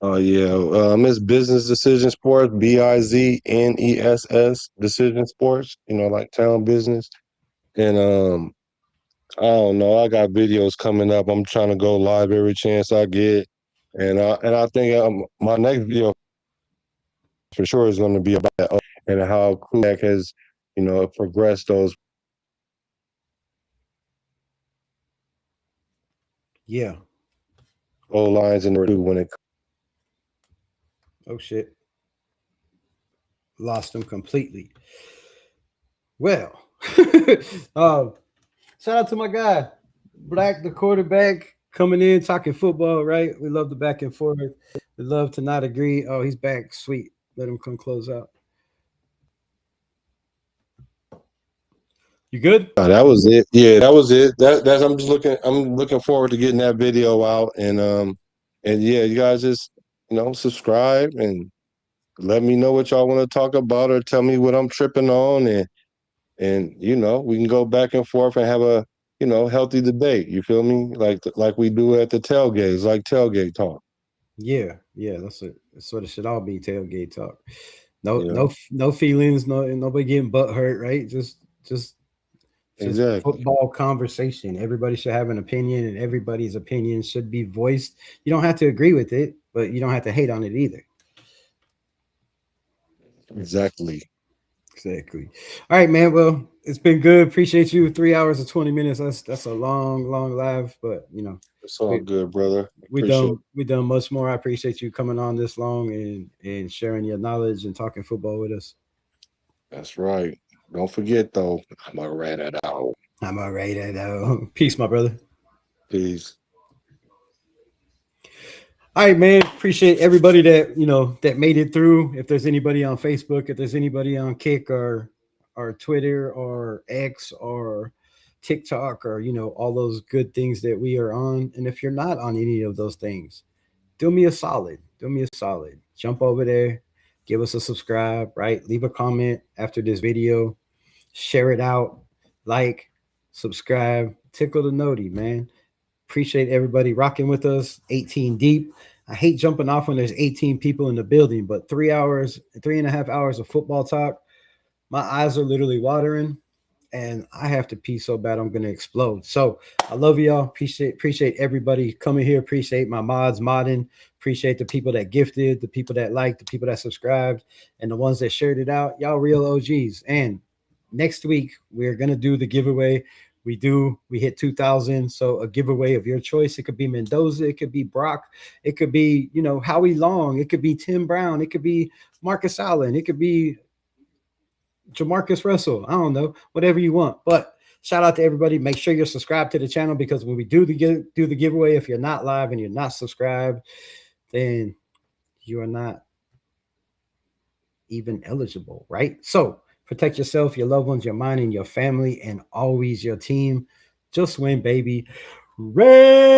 Oh yeah. It's Business Decision Sports, BIZNESS Decision Sports. Like town business. And I don't know. I got videos coming up. I'm trying to go live every chance I get, and I think my next video for sure is going to be about that and how Kulak has, progressed those Yeah. O lines and when it. Oh shit. Lost them completely. Well, um, Shout out to my guy, Black, the quarterback, coming in talking football. Right, we love the back and forth. We love to not agree. Oh, he's back. Sweet. Let him come close out. You good? That was it. Yeah, that was it. That's I'm looking forward to getting that video out and yeah, you guys just subscribe and let me know what y'all want to talk about or tell me what I'm tripping on and we can go back and forth and have a healthy debate. You feel me? Like we do at the tailgates, like tailgate talk. Yeah, yeah. That's it. That's what it should all be. Tailgate talk. No, Yeah, no, no feelings. No, nobody getting butt hurt. Right? Just exactly. football conversation. Everybody should have an opinion, and everybody's opinion should be voiced. You don't have to agree with it, but you don't have to hate on it either. Exactly. Exactly. All right, man. Well, it's been good. Appreciate you. 3 hours and 20 minutes. That's a long, long live, but It's all we good, brother. we Appreciate done we done much more. I appreciate you coming on this long and sharing your knowledge and talking football with us. it. That's right. Don't forget though, I'm gonna write it out. I'm all right. Peace, my brother. Peace. All right, man. Appreciate everybody that made it through. If there's anybody on Facebook, if there's anybody on Kick or Twitter or X or TikTok or all those good things that we are on. And if you're not on any of those things, do me a solid. Do me a solid. Jump over there, give us a subscribe, right? Leave a comment after this video, share it out, like, subscribe, tickle the noti, man. Appreciate everybody rocking with us. 18 deep. I hate jumping off when there's 18 people in the building, but 3 hours, 3.5 hours of football talk, my eyes are literally watering and I have to pee so bad I'm gonna explode. So I love y'all. Appreciate everybody coming here. Appreciate my mods modding. Appreciate the people that gifted, the people that liked, the people that subscribed, and the ones that shared it out. Y'all real OGs. And next week we're gonna do the giveaway. We hit 2,000. So a giveaway of your choice. It could be Mendoza, it could be Brock, it could be Howie Long, it could be Tim Brown, it could be Marcus Allen, it could be Jamarcus Russell. I don't know, whatever you want. But shout out to everybody. Make sure you're subscribed to the channel because when we do the giveaway, if you're not live and you're not subscribed, then you are not even eligible, right? So protect yourself, your loved ones, your mind, and your family, and always your team. Just win, baby. Red.